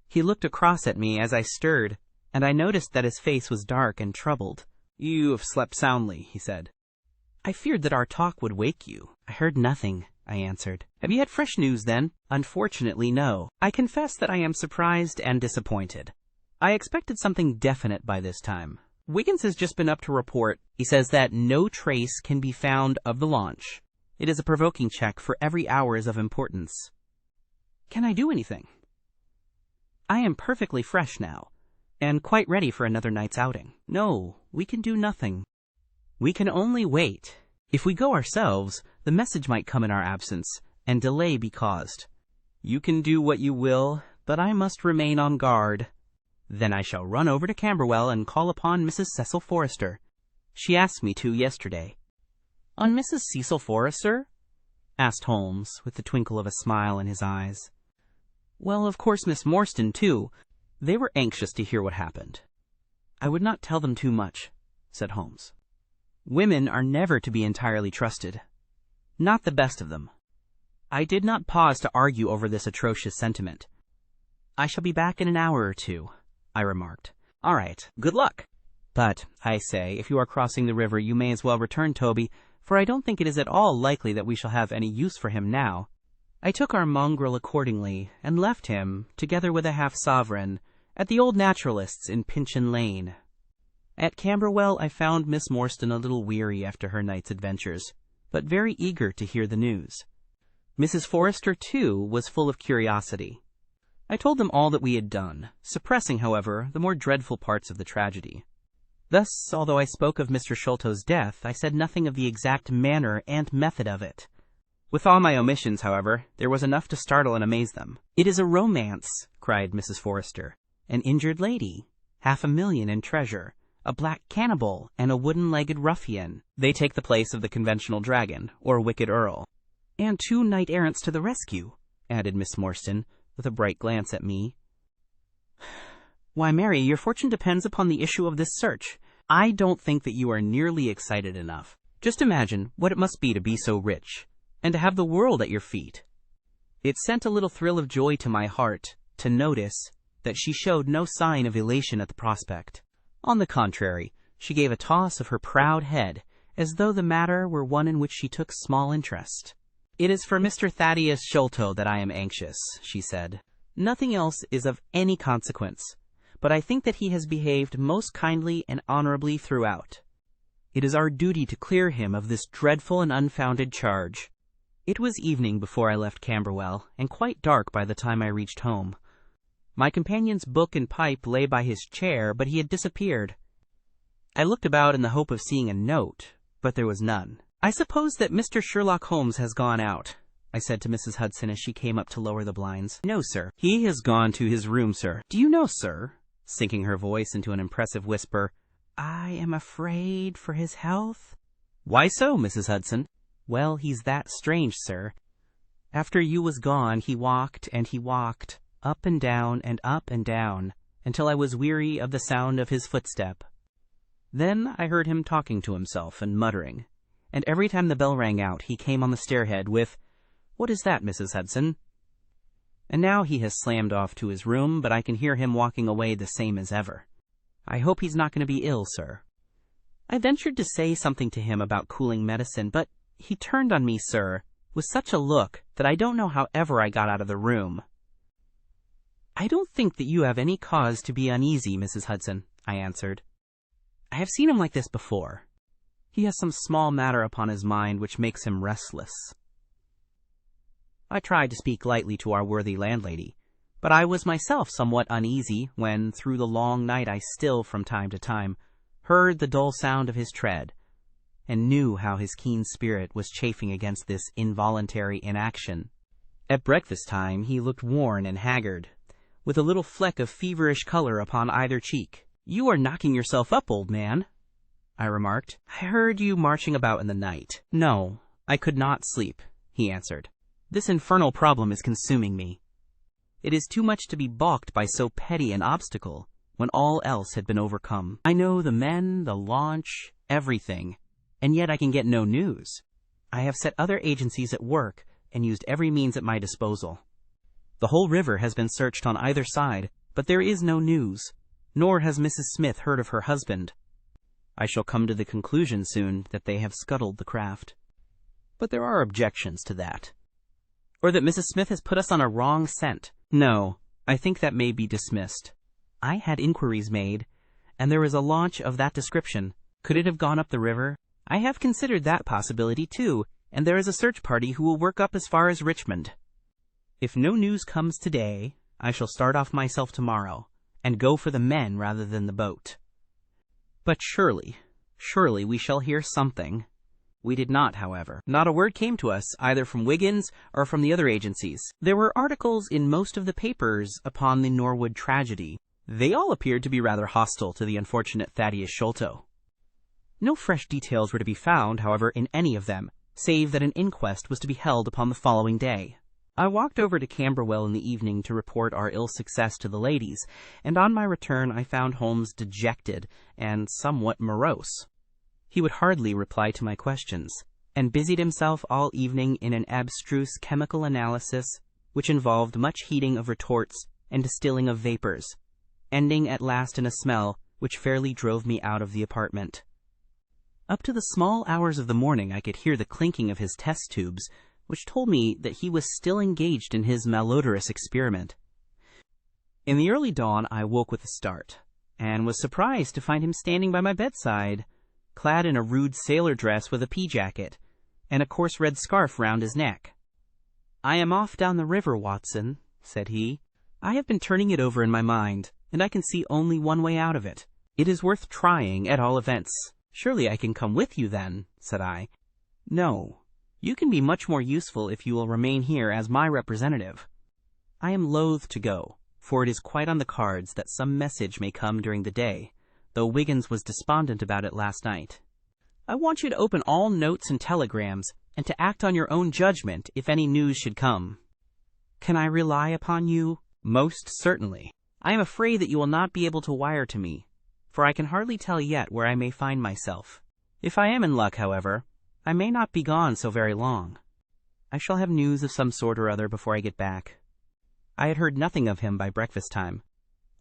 He looked across at me as I stirred, and I noticed that his face was dark and troubled. "You have slept soundly," he said. "I feared that our talk would wake you." "I heard nothing," I answered. "Have you had fresh news, then?" "Unfortunately, no. I confess that I am surprised and disappointed. I expected something definite by this time. Wiggins has just been up to report. He says that no trace can be found of the launch. It is a provoking check, for every hour is of importance." "Can I do anything?" "I am perfectly fresh now, and quite ready for another night's outing." "No, we can do nothing. We can only wait. If we go ourselves, the message might come in our absence, and delay be caused. You can do what you will, but I must remain on guard. Then I shall run over to Camberwell and call upon Mrs. Cecil Forrester. She asked me to yesterday." "On Mrs. Cecil Forrester?" asked Holmes, with the twinkle of a smile in his eyes. "Well, of course, Miss Morstan, too. They were anxious to hear what happened." "I would not tell them too much," said Holmes. "Women are never to be entirely trusted. Not the best of them." I did not pause to argue over this atrocious sentiment. "I shall be back in an hour or two," I remarked. "All right, good luck. But, I say, if you are crossing the river, you may as well return, Toby, for I don't think it is at all likely that we shall have any use for him now." I took our mongrel accordingly, and left him, together with a half-sovereign, at the old naturalist's in Pinchin Lane. At Camberwell I found Miss Morstan a little weary after her night's adventures, but very eager to hear the news. Mrs. Forrester, too, was full of curiosity. I told them all that we had done, suppressing, however, the more dreadful parts of the tragedy. Thus, although I spoke of Mr. Sholto's death, I said nothing of the exact manner and method of it. With all my omissions, however, there was enough to startle and amaze them. "It is a romance," cried Mrs. Forrester. "An injured lady, $500,000 in treasure, a black cannibal, and a wooden-legged ruffian. They take the place of the conventional dragon, or wicked earl. And 2 knight-errants to the rescue," added Miss Morstan, with a bright glance at me. "Why, Mary, your fortune depends upon the issue of this search. I don't think that you are nearly excited enough. Just imagine what it must be to be so rich, and to have the world at your feet." It sent a little thrill of joy to my heart to notice that she showed no sign of elation at the prospect. On the contrary, she gave a toss of her proud head, as though the matter were one in which she took small interest. "It is for Mr. Thaddeus Sholto that I am anxious," she said. "Nothing else is of any consequence, but I think that he has behaved most kindly and honorably throughout. It is our duty to clear him of this dreadful and unfounded charge." It was evening before I left Camberwell, and quite dark by the time I reached home. My companion's book and pipe lay by his chair, but he had disappeared. I looked about in the hope of seeing a note, but there was none. "I suppose that Mr. Sherlock Holmes has gone out," I said to Mrs. Hudson as she came up to lower the blinds. "No, sir. He has gone to his room, sir. Do you know, sir," sinking her voice into an impressive whisper, "I am afraid for his health." "Why so, Mrs. Hudson?" "Well, he's that strange, sir. After you was gone, he walked, up and down, until I was weary of the sound of his footstep. Then I heard him talking to himself and muttering, and every time the bell rang out, he came on the stairhead with, 'What is that, Mrs. Hudson?' And now he has slammed off to his room, but I can hear him walking away the same as ever. I hope he's not going to be ill, sir." I ventured to say something to him about cooling medicine, but he turned on me, sir, with such a look that I don't know how ever I got out of the room. "I don't think that you have any cause to be uneasy, Mrs. Hudson," I answered. "I have seen him like this before. He has some small matter upon his mind which makes him restless." I tried to speak lightly to our worthy landlady, but I was myself somewhat uneasy when, through the long night, I still, from time to time, heard the dull sound of his tread, and knew how his keen spirit was chafing against this involuntary inaction. At breakfast time he looked worn and haggard, with a little fleck of feverish color upon either cheek. "You are knocking yourself up, old man," I remarked. "I heard you marching about in the night." "No, I could not sleep," he answered. "This infernal problem is consuming me. It is too much to be balked by so petty an obstacle, when all else had been overcome. I know the men, the launch, everything, and yet I can get no news. I have set other agencies at work and used every means at my disposal. The whole river has been searched on either side, but there is no news, nor has Mrs. Smith heard of her husband. I shall come to the conclusion soon that they have scuttled the craft. But there are objections to that. Or that Mrs. Smith has put us on a wrong scent. No, I think that may be dismissed. I had inquiries made, and there is a launch of that description. Could it have gone up the river? I have considered that possibility, too, and there is a search party who will work up as far as Richmond. If no news comes today, I shall start off myself tomorrow, and go for the men rather than the boat. But surely we shall hear something." We did not, however. Not a word came to us, either from Wiggins or from the other agencies. There were articles in most of the papers upon the Norwood tragedy. They all appeared to be rather hostile to the unfortunate Thaddeus Sholto. No fresh details were to be found, however, in any of them, save that an inquest was to be held upon the following day. I walked over to Camberwell in the evening to report our ill success to the ladies, and on my return I found Holmes dejected and somewhat morose. He would hardly reply to my questions, and busied himself all evening in an abstruse chemical analysis which involved much heating of retorts and distilling of vapors, ending at last in a smell which fairly drove me out of the apartment. Up to the small hours of the morning I could hear the clinking of his test tubes, which told me that he was still engaged in his malodorous experiment. In the early dawn I woke with a start, and was surprised to find him standing by my bedside, clad in a rude sailor dress with a pea-jacket, and a coarse red scarf round his neck. "I am off down the river, Watson," said he. "I have been turning it over in my mind, and I can see only one way out of it. It is worth trying, at all events." "Surely I can come with you, then," said I. "No. You can be much more useful if you will remain here as my representative. I am loath to go, for it is quite on the cards that some message may come during the day, though Wiggins was despondent about it last night. I want you to open all notes and telegrams, and to act on your own judgment if any news should come." "Can I rely upon you?" "Most certainly. I am afraid that you will not be able to wire to me, for I can hardly tell yet where I may find myself. If I am in luck, however, I may not be gone so very long. I shall have news of some sort or other before I get back." I had heard nothing of him by breakfast time.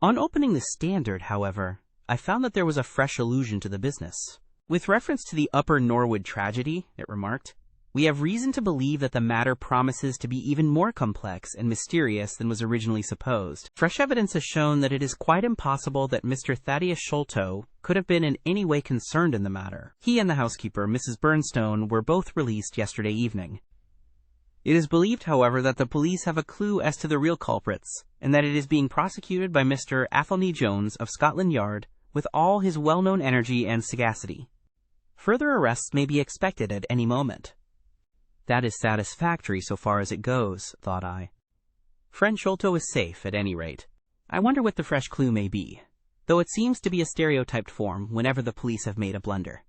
On opening the Standard, however, I found that there was a fresh allusion to the business. "With reference to the Upper Norwood tragedy," it remarked, "we have reason to believe that the matter promises to be even more complex and mysterious than was originally supposed. Fresh evidence has shown that it is quite impossible that Mr. Thaddeus Sholto could have been in any way concerned in the matter. He and the housekeeper, Mrs. Burnstone, were both released yesterday evening. It is believed, however, that the police have a clue as to the real culprits, and that it is being prosecuted by Mr. Athelney Jones of Scotland Yard with all his well-known energy and sagacity. Further arrests may be expected at any moment. That is satisfactory so far as it goes, thought I. Friend Sholto is safe, at any rate. I wonder what the fresh clue may be, though it seems to be a stereotyped form whenever the police have made a blunder.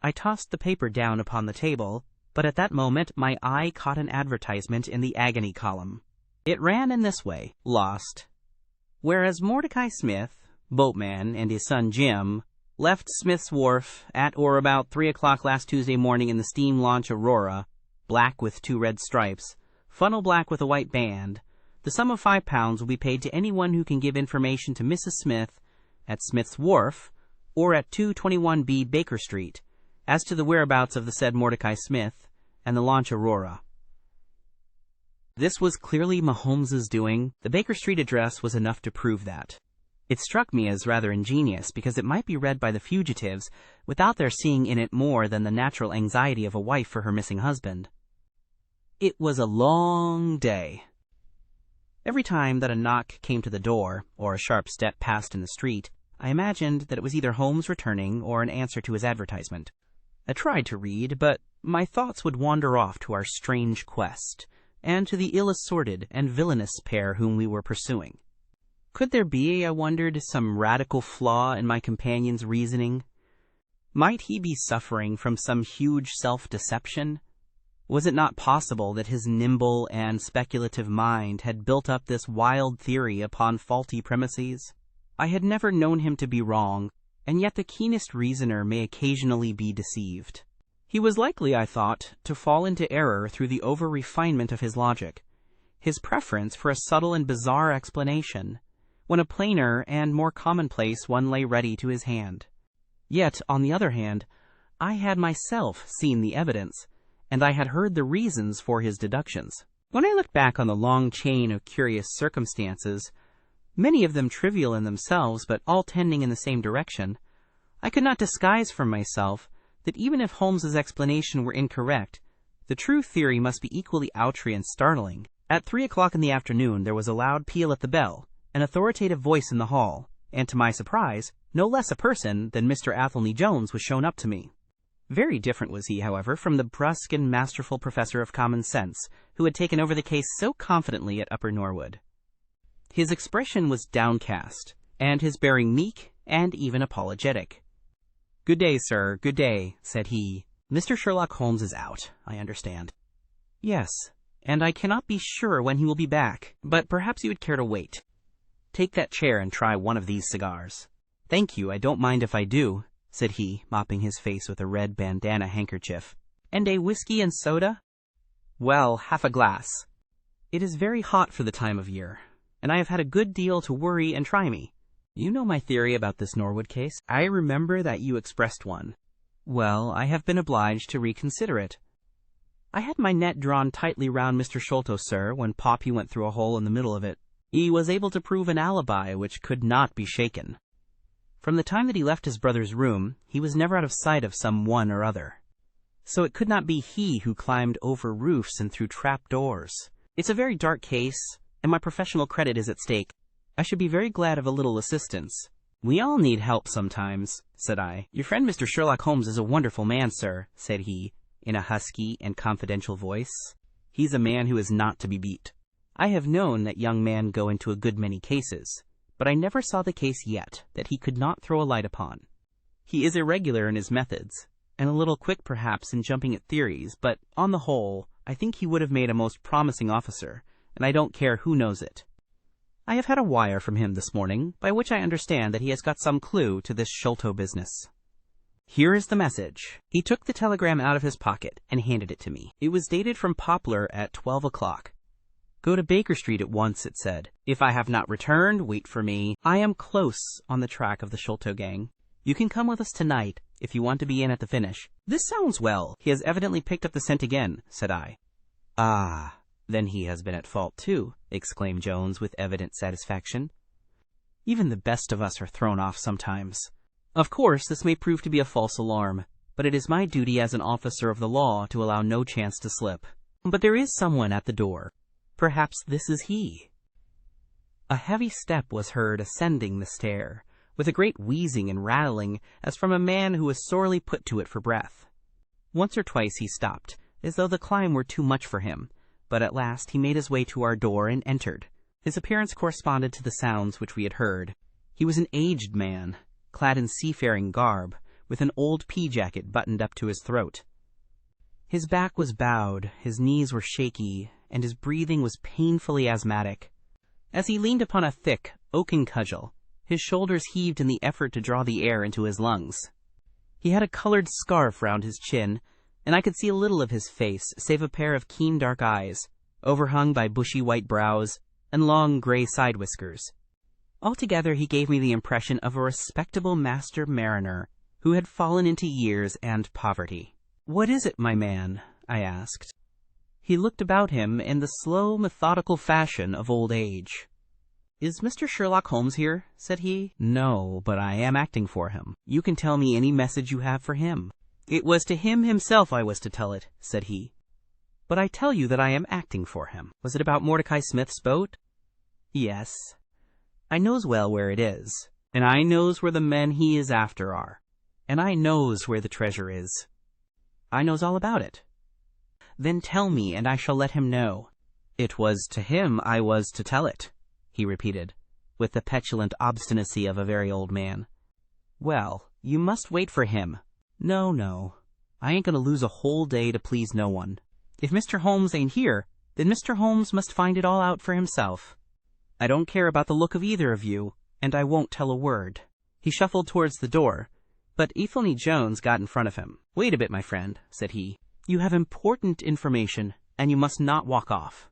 I tossed the paper down upon the table, but at that moment my eye caught an advertisement in the agony column. It ran in this way: lost. Whereas Mordecai Smith, boatman, and his son Jim left Smith's Wharf at or about 3 o'clock last Tuesday morning in the steam launch Aurora, black with 2 red stripes, funnel black with a white band, the sum of £5 will be paid to anyone who can give information to Mrs. Smith at Smith's Wharf or at 221B Baker Street as to the whereabouts of the said Mordecai Smith and the launch Aurora. This was clearly Maholmes's doing. The Baker Street address was enough to prove that. It struck me as rather ingenious because it might be read by the fugitives without their seeing in it more than the natural anxiety of a wife for her missing husband. It was a long day. Every time that a knock came to the door, or a sharp step passed in the street, I imagined that it was either Holmes returning or an answer to his advertisement. I tried to read, but my thoughts would wander off to our strange quest, and to the ill-assorted and villainous pair whom we were pursuing. Could there be, I wondered, some radical flaw in my companion's reasoning? Might he be suffering from some huge self-deception? Was it not possible that his nimble and speculative mind had built up this wild theory upon faulty premises? I had never known him to be wrong, and yet the keenest reasoner may occasionally be deceived. He was likely, I thought, to fall into error through the over-refinement of his logic, his preference for a subtle and bizarre explanation, when a plainer and more commonplace one lay ready to his hand. Yet, on the other hand, I had myself seen the evidence, and I had heard the reasons for his deductions. When I looked back on the long chain of curious circumstances, many of them trivial in themselves but all tending in the same direction, I could not disguise from myself that even if Holmes's explanation were incorrect, the true theory must be equally outre and startling. At 3 o'clock in the afternoon there was a loud peal at the bell, an authoritative voice in the hall, and to my surprise, no less a person than Mr. Athelney Jones was shown up to me. Very different was he, however, from the brusque and masterful professor of common sense who had taken over the case so confidently at Upper Norwood. His expression was downcast, and his bearing meek and even apologetic. "Good day, sir, good day," said he. "Mr. Sherlock Holmes is out, I understand." "Yes, and I cannot be sure when he will be back, but perhaps you would care to wait. Take that chair and try one of these cigars." "Thank you, I don't mind if I do," said he, mopping his face with a red bandana handkerchief. "And a whiskey and soda?" "Well, half a glass." "It is very hot for the time of year, and I have had a good deal to worry and try me. You know my theory about this Norwood case. I remember that you expressed one. Well, I have been obliged to reconsider it. I had my net drawn tightly round Mr. Sholto, sir, when Poppy went through a hole in the middle of it. He was able to prove an alibi which could not be shaken. From the time that he left his brother's room, he was never out of sight of some one or other. So it could not be he who climbed over roofs and through trap doors. It's a very dark case, and my professional credit is at stake. I should be very glad of a little assistance." "We all need help sometimes," said I. "Your friend Mr. Sherlock Holmes is a wonderful man, sir," said he, in a husky and confidential voice. "He's a man who is not to be beat. I have known that young man go into a good many cases, but I never saw the case yet that he could not throw a light upon. He is irregular in his methods, and a little quick perhaps in jumping at theories, but on the whole, I think he would have made a most promising officer, and I don't care who knows it. I have had a wire from him this morning, by which I understand that he has got some clue to this Sholto business. Here is the message." He took the telegram out of his pocket and handed it to me. It was dated from Poplar at 12 o'clock. "Go to Baker Street at once," it said. "If I have not returned, wait for me. I am close on the track of the Sholto gang. You can come with us tonight if you want to be in at the finish." "This sounds well. He has evidently picked up the scent again," said I. "Ah, then he has been at fault too," exclaimed Jones with evident satisfaction. "Even the best of us are thrown off sometimes. Of course, this may prove to be a false alarm, but it is my duty as an officer of the law to allow no chance to slip. But there is someone at the door. Perhaps this is he. A heavy step was heard ascending the stair, with a great wheezing and rattling as from a man who was sorely put to it for breath. Once or twice he stopped, as though the climb were too much for him, but at last he made his way to our door and entered. His appearance corresponded to the sounds which we had heard. He was an aged man, clad in seafaring garb, with an old pea-jacket buttoned up to his throat. His back was bowed, his knees were shaky, and his breathing was painfully asthmatic. As he leaned upon a thick, oaken cudgel, his shoulders heaved in the effort to draw the air into his lungs. He had a colored scarf round his chin, and I could see a little of his face, save a pair of keen dark eyes, overhung by bushy white brows and long gray side whiskers. Altogether he gave me the impression of a respectable master mariner who had fallen into years and poverty. "What is it, my man?" I asked. He looked about him in the slow, methodical fashion of old age. "Is Mr. Sherlock Holmes here?" said he. "No, but I am acting for him. You can tell me any message you have for him." "It was to him himself I was to tell it," said he. "But I tell you that I am acting for him." "Was it about Mordecai Smith's boat?" "Yes. I knows well where it is, and I knows where the men he is after are, and I knows where the treasure is. I knows all about it." "Then tell me, and I shall let him know." "It was to him I was to tell it," he repeated, with the petulant obstinacy of a very old man. "Well, you must wait for him." No, I ain't going to lose a whole day to please no one. If Mr. Holmes ain't here, then Mr. Holmes must find it all out for himself. I don't care about the look of either of you, and I won't tell a word." He shuffled towards the door, but Athelney Jones got in front of him. "Wait a bit, my friend," said he. "You have important information, and you must not walk off.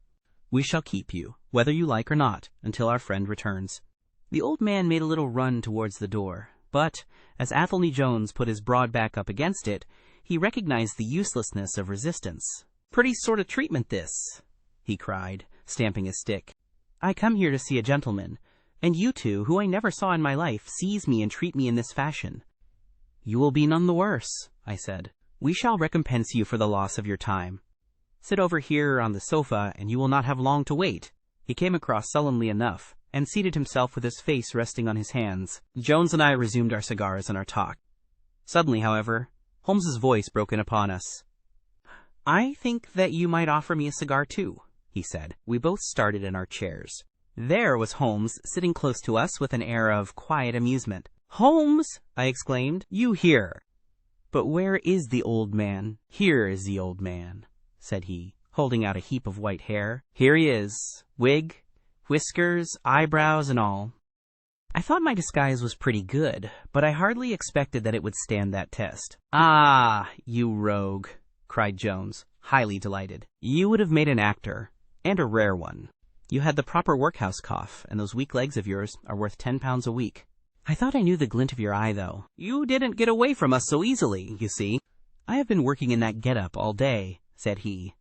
We shall keep you, whether you like or not, until our friend returns." The old man made a little run towards the door, but, as Athelney Jones put his broad back up against it, he recognized the uselessness of resistance. "Pretty sort of treatment, this," he cried, stamping his stick. "I come here to see a gentleman, and you two, who I never saw in my life, seize me and treat me in this fashion." "You will be none the worse," I said. "We shall recompense you for the loss of your time. Sit over here on the sofa, and you will not have long to wait." He came across sullenly enough, and seated himself with his face resting on his hands. Jones and I resumed our cigars and our talk. Suddenly, however, Holmes's voice broke in upon us. "I think that you might offer me a cigar too," he said. We both started in our chairs. There was Holmes sitting close to us with an air of quiet amusement. "Holmes!" I exclaimed. "You here!" "But where is the old man?" "Here is the old man," said he, holding out a heap of white hair. "Here he is, wig, whiskers, eyebrows, and all." I thought my disguise was pretty good, but I hardly expected that it would stand that test. "Ah, you rogue," cried Jones, highly delighted. "You would have made an actor, and a rare one. You had the proper workhouse cough, and those weak legs of yours are worth £10 a week. I thought I knew the glint of your eye, though. You didn't get away from us so easily, you see." "I have been working in that get-up all day," said he,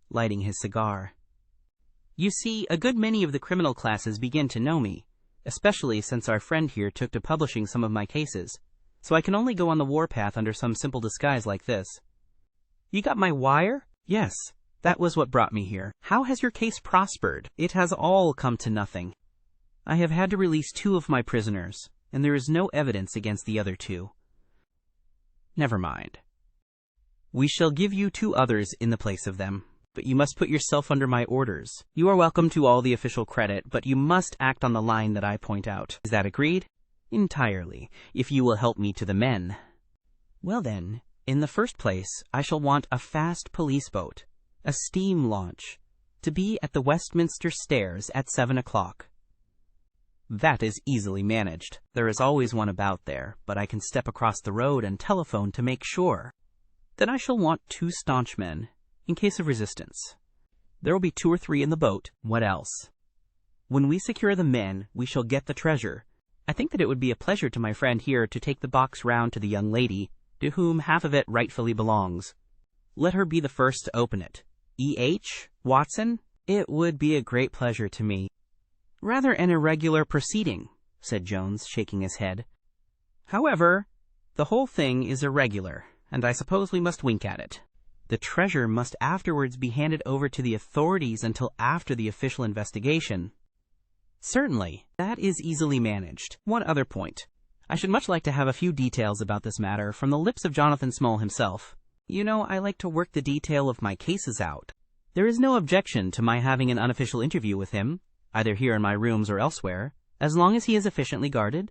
lighting his cigar. "You see, a good many of the criminal classes begin to know me, especially since our friend here took to publishing some of my cases, so I can only go on the warpath under some simple disguise like this." "You got my wire?" "Yes, that was what brought me here." "How has your case prospered?" "It has all come to nothing. I have had to release 2 of my prisoners, and there is no evidence against the other 2. "Never mind. We shall give you 2 others in the place of them, but you must put yourself under my orders. You are welcome to all the official credit, but you must act on the line that I point out. Is that agreed?" "Entirely, if you will help me to the men." "Well then, in the first place, I shall want a fast police boat, a steam launch, to be at the Westminster Stairs at 7 o'clock. "That is easily managed. There is always one about there, but I can step across the road and telephone to make sure. Then I shall want 2 staunch men, in case of resistance. There will be 2 or 3 in the boat. What else? When we secure the men, we shall get the treasure. I think that it would be a pleasure to my friend here to take the box round to the young lady, to whom half of it rightfully belongs. Let her be the first to open it. E.H. Watson? It would be a great pleasure to me." "Rather an irregular proceeding," said Jones, shaking his head. "However, the whole thing is irregular, and I suppose we must wink at it." The treasure must afterwards be handed over to the authorities until after the official investigation. Certainly, that is easily managed. One other point. I should much like to have a few details about this matter from the lips of Jonathan Small himself. You know, I like to work the detail of my cases out. There is no objection to my having an unofficial interview with him, either here in my rooms or elsewhere, as long as he is efficiently guarded.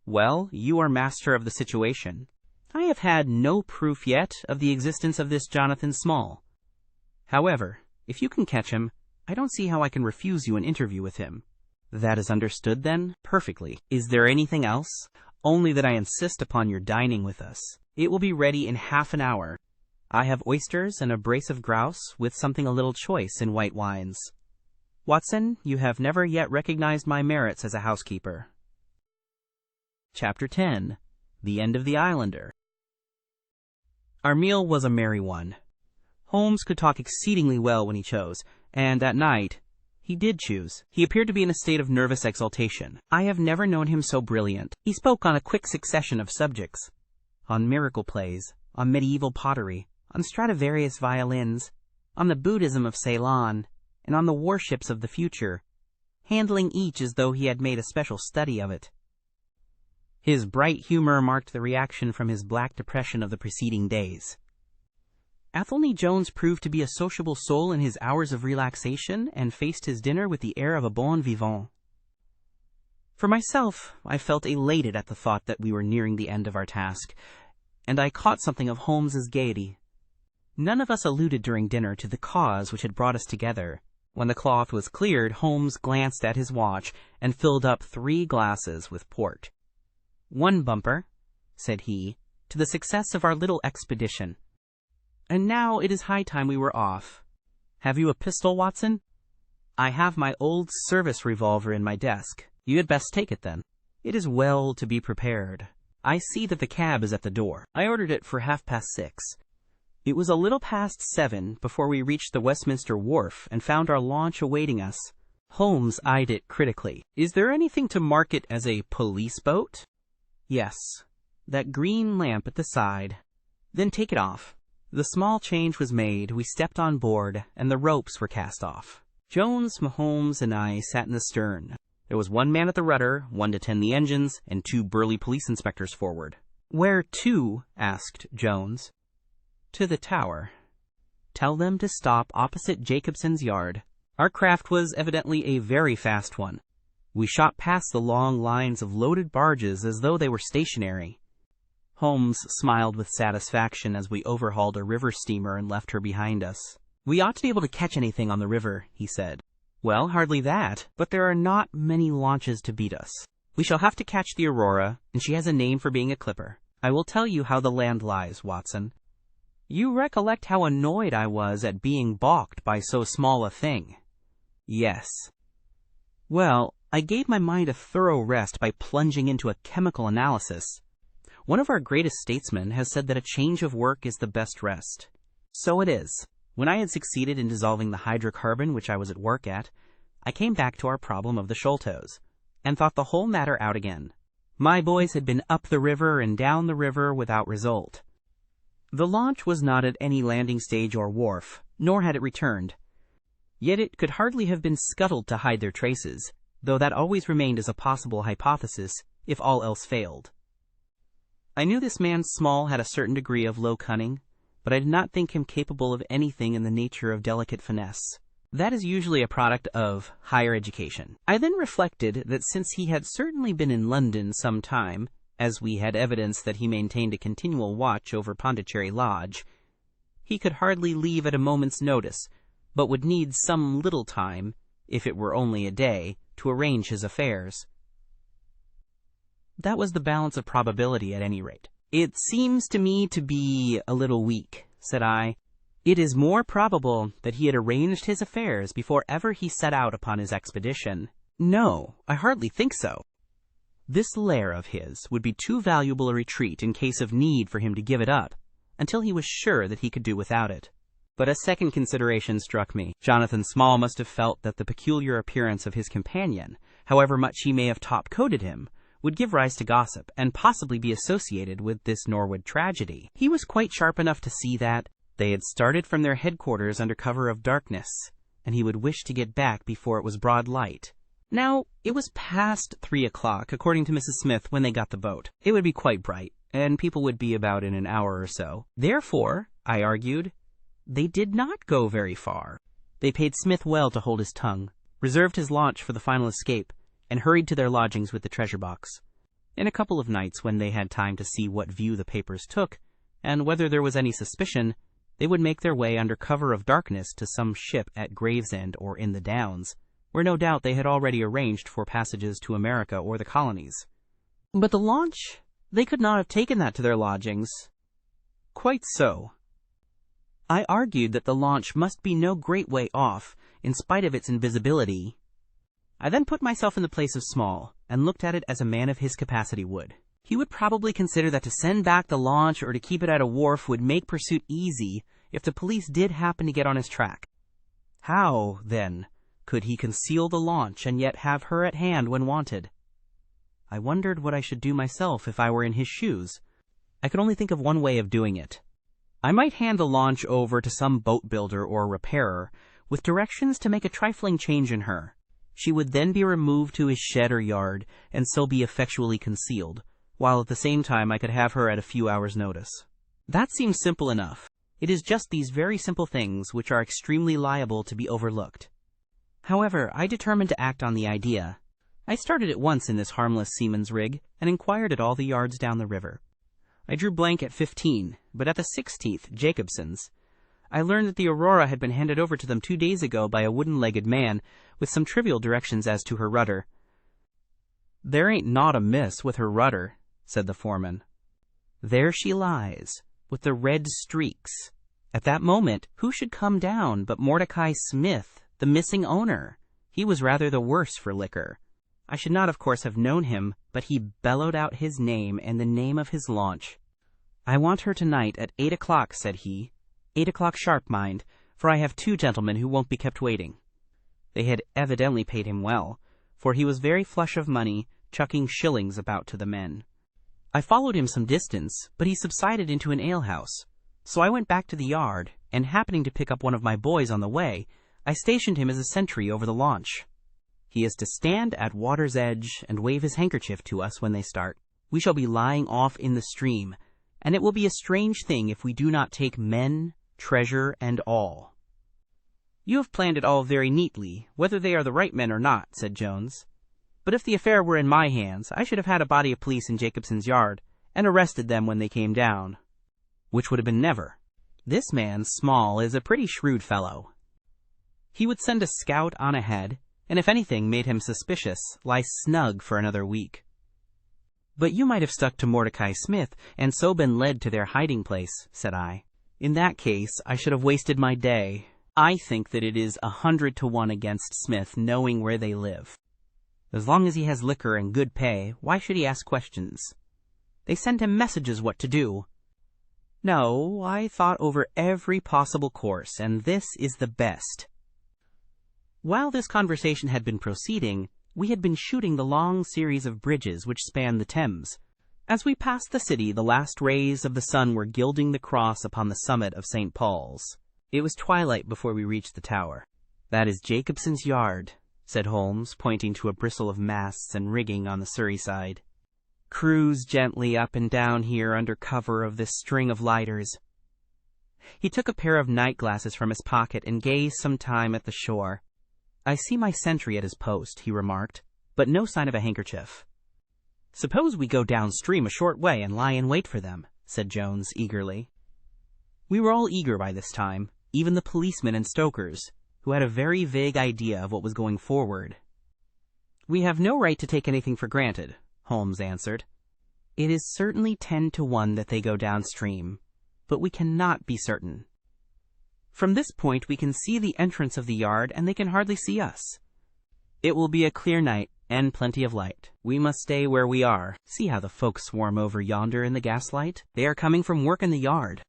Well, you are master of the situation. I have had no proof yet of the existence of this Jonathan Small. However, if you can catch him, I don't see how I can refuse you an interview with him. That is understood, then? Perfectly. Is there anything else? Only that I insist upon your dining with us. It will be ready in half an hour. I have oysters and a brace of grouse with something a little choice in white wines. Watson, you have never yet recognized my merits as a housekeeper. Chapter 10. The End of the Islander. Our meal was a merry one. Holmes could talk exceedingly well when he chose, and that night he did choose. He appeared to be in a state of nervous exaltation. I have never known him so brilliant. He spoke on a quick succession of subjects. On miracle plays, on medieval pottery, on Stradivarius violins, on the Buddhism of Ceylon, and on the warships of the future, handling each as though he had made a special study of it. His bright humor marked the reaction from his black depression of the preceding days. Athelney Jones proved to be a sociable soul in his hours of relaxation and faced his dinner with the air of a bon vivant. For myself, I felt elated at the thought that we were nearing the end of our task, and I caught something of Holmes's gaiety. None of us alluded during dinner to the cause which had brought us together. When the cloth was cleared, Holmes glanced at his watch and filled up 3 glasses with port. "One bumper," said he, "to the success of our little expedition. And now it is high time we were off. Have you a pistol, Watson?" "I have my old service revolver in my desk." "You had best take it, then. It is well to be prepared. I see that the cab is at the door. I ordered it for 6:30. It was a little past 7 before we reached the Westminster Wharf and found our launch awaiting us." Holmes eyed it critically. "Is there anything to mark it as a police boat?" "Yes. That green lamp at the side." "Then take it off." The small change was made, we stepped on board, and the ropes were cast off. Jones, Holmes, and I sat in the stern. There was 1 man at the rudder, 1 to tend the engines, and 2 burly police inspectors forward. "Where to?" asked Jones. "To the Tower. Tell them to stop opposite Jacobson's yard." Our craft was evidently a very fast one. We shot past the long lines of loaded barges as though they were stationary. Holmes smiled with satisfaction as we overhauled a river steamer and left her behind us. "We ought to be able to catch anything on the river," he said. "Well, hardly that, but there are not many launches to beat us. We shall have to catch the Aurora, and she has a name for being a clipper. I will tell you how the land lies, Watson. You recollect how annoyed I was at being balked by so small a thing?" "Yes." "Well, I gave my mind a thorough rest by plunging into a chemical analysis. One of our greatest statesmen has said that a change of work is the best rest. So it is. When I had succeeded in dissolving the hydrocarbon which I was at work at, I came back to our problem of the Sholtos, and thought the whole matter out again. My boys had been up the river and down the river without result. The launch was not at any landing stage or wharf, nor had it returned. Yet it could hardly have been scuttled to hide their traces, though that always remained as a possible hypothesis, if all else failed. I knew this man Small had a certain degree of low cunning, but I did not think him capable of anything in the nature of delicate finesse. That is usually a product of higher education. I then reflected that since he had certainly been in London some time, as we had evidence that he maintained a continual watch over Pondicherry Lodge, he could hardly leave at a moment's notice, but would need some little time, if it were only a day, to arrange his affairs. That was the balance of probability at any rate. "It seems to me to be a little weak," said I. "It is more probable that he had arranged his affairs before ever he set out upon his expedition." "No, I hardly think so. This lair of his would be too valuable a retreat in case of need for him to give it up, until he was sure that he could do without it." But a second consideration struck me. Jonathan Small must have felt that the peculiar appearance of his companion, however much he may have top-coated him, would give rise to gossip, and possibly be associated with this Norwood tragedy. He was quite sharp enough to see that, They had started from their headquarters under cover of darkness, and he would wish to get back before it was broad light. Now, it was past 3 o'clock, according to Mrs. Smith, when they got the boat. It would be quite bright, and people would be about in an hour or so. Therefore, I argued, they did not go very far. They paid Smith well to hold his tongue, reserved his launch for the final escape, and hurried to their lodgings with the treasure box. In a couple of nights, when they had time to see what view the papers took, and whether there was any suspicion, they would make their way under cover of darkness to some ship at Gravesend or in the Downs, where no doubt they had already arranged for passages to America or the colonies. But the launch? They could not have taken that to their lodgings. Quite so. I argued that the launch must be no great way off, in spite of its invisibility. I then put myself in the place of Small, and looked at it as a man of his capacity would. He would probably consider that to send back the launch or to keep it at a wharf would make pursuit easy if the police did happen to get on his track. How, then, could he conceal the launch and yet have her at hand when wanted? I wondered what I should do myself if I were in his shoes. I could only think of one way of doing it. I might hand the launch over to some boat builder or repairer, with directions to make a trifling change in her. She would then be removed to his shed or yard, and so be effectually concealed, while at the same time I could have her at a few hours' notice. That seems simple enough. It is just these very simple things which are extremely liable to be overlooked. However, I determined to act on the idea. I started at once in this harmless seaman's rig, and inquired at all the yards down the river. I drew blank at 15, but at the 16th, Jacobson's, I learned that the Aurora had been handed over to them 2 days ago by a wooden-legged man, with some trivial directions as to her rudder. "There ain't naught amiss with her rudder," said the foreman. "There she lies, with the red streaks." At that moment, who should come down but Mordecai Smith, the missing owner? He was rather the worse for liquor. I should not, of course, have known him, but he bellowed out his name and the name of his launch. "I want her tonight at 8 o'clock, said he. 8 o'clock sharp, mind, for I have 2 gentlemen who won't be kept waiting. They had evidently paid him well, for he was very flush of money, chucking shillings about to the men. I followed him some distance, but he subsided into an alehouse. So I went back to the yard, and happening to pick up one of my boys on the way, I stationed him as a sentry over the launch. He is to stand at water's edge and wave his handkerchief to us when they start. We shall be lying off in the stream, and it will be a strange thing if we do not take men, treasure, and all." "You have planned it all very neatly, whether they are the right men or not," said Jones. "But if the affair were in my hands, I should have had a body of police in Jacobson's yard, and arrested them when they came down." "Which would have been never. This man, Small, is a pretty shrewd fellow. He would send a scout on ahead, and if anything made him suspicious, lie snug for another week." "But you might have stuck to Mordecai Smith, and so been led to their hiding place," said I. "In that case, I should have wasted my day. I think that it is 100 to 1 against Smith knowing where they live. As long as he has liquor and good pay, why should he ask questions? They send him messages what to do. No, I thought over every possible course, and this is the best." While this conversation had been proceeding, we had been shooting the long series of bridges which span the Thames. As we passed the city, the last rays of the sun were gilding the cross upon the summit of St. Paul's. It was twilight before we reached the tower. "That is Jacobson's yard," said Holmes, pointing to a bristle of masts and rigging on the Surrey side. "Cruise gently up and down here under cover of this string of lighters." He took a pair of night glasses from his pocket and gazed some time at the shore. "I see my sentry at his post," he remarked, "but no sign of a handkerchief." "Suppose we go downstream a short way and lie in wait for them," said Jones eagerly. We were all eager by this time, even the policemen and stokers, who had a very vague idea of what was going forward. "We have no right to take anything for granted," Holmes answered. "It is certainly 10 to 1 that they go downstream, but we cannot be certain. From this point we can see the entrance of the yard, and they can hardly see us. It will be a clear night, and plenty of light. We must stay where we are. See how the folks swarm over yonder in the gaslight. They are coming from work in the yard.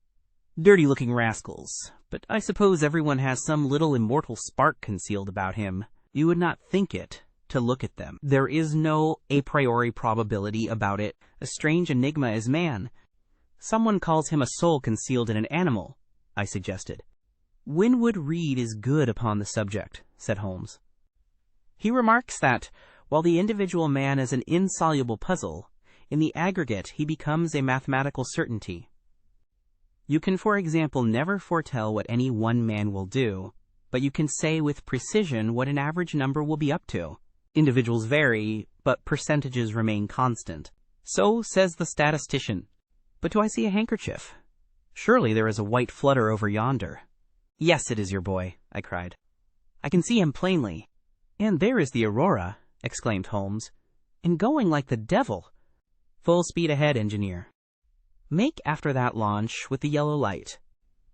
Dirty-looking rascals, but I suppose everyone has some little immortal spark concealed about him. You would not think it to look at them. There is no a priori probability about it. A strange enigma is man. Someone calls him a soul concealed in an animal. I suggested. Winwood Reade is good upon the subject, said Holmes. He remarks that, while the individual man is an insoluble puzzle, in the aggregate he becomes a mathematical certainty. You can, for example, never foretell what any one man will do, but you can say with precision what an average number will be up to. Individuals vary, but percentages remain constant. So says the statistician. But do I see a handkerchief? Surely there is a white flutter over yonder. Yes, it is your boy, I cried. I can see him plainly. And there is the Aurora, exclaimed Holmes, and going like the devil. Full speed ahead, engineer. Make after that launch with the yellow light.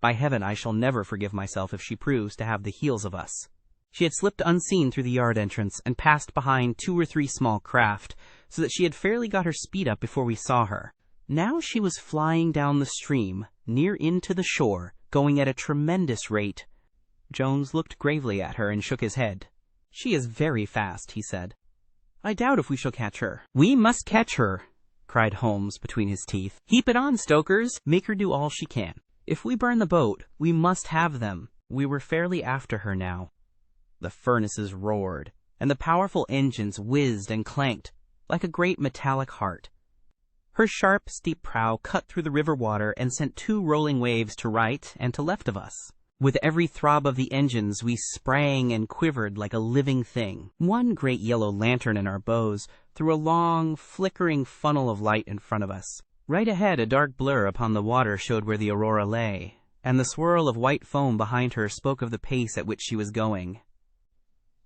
By heaven, I shall never forgive myself if she proves to have the heels of us. She had slipped unseen through the yard entrance and passed behind 2 or 3 small craft, so that she had fairly got her speed up before we saw her. Now she was flying down the stream, near into the shore, going at a tremendous rate. Jones looked gravely at her and shook his head. She is very fast, he said. I doubt if we shall catch her. We must catch her, cried Holmes between his teeth. Heap it on, stokers. Make her do all she can. If we burn the boat, we must have them. We were fairly after her now. The furnaces roared, and the powerful engines whizzed and clanked, like a great metallic heart. Her sharp, steep prow cut through the river water and sent 2 rolling waves to right and to left of us. With every throb of the engines, we sprang and quivered like a living thing. One great yellow lantern in our bows threw a long, flickering funnel of light in front of us. Right ahead, a dark blur upon the water showed where the Aurora lay, and the swirl of white foam behind her spoke of the pace at which she was going.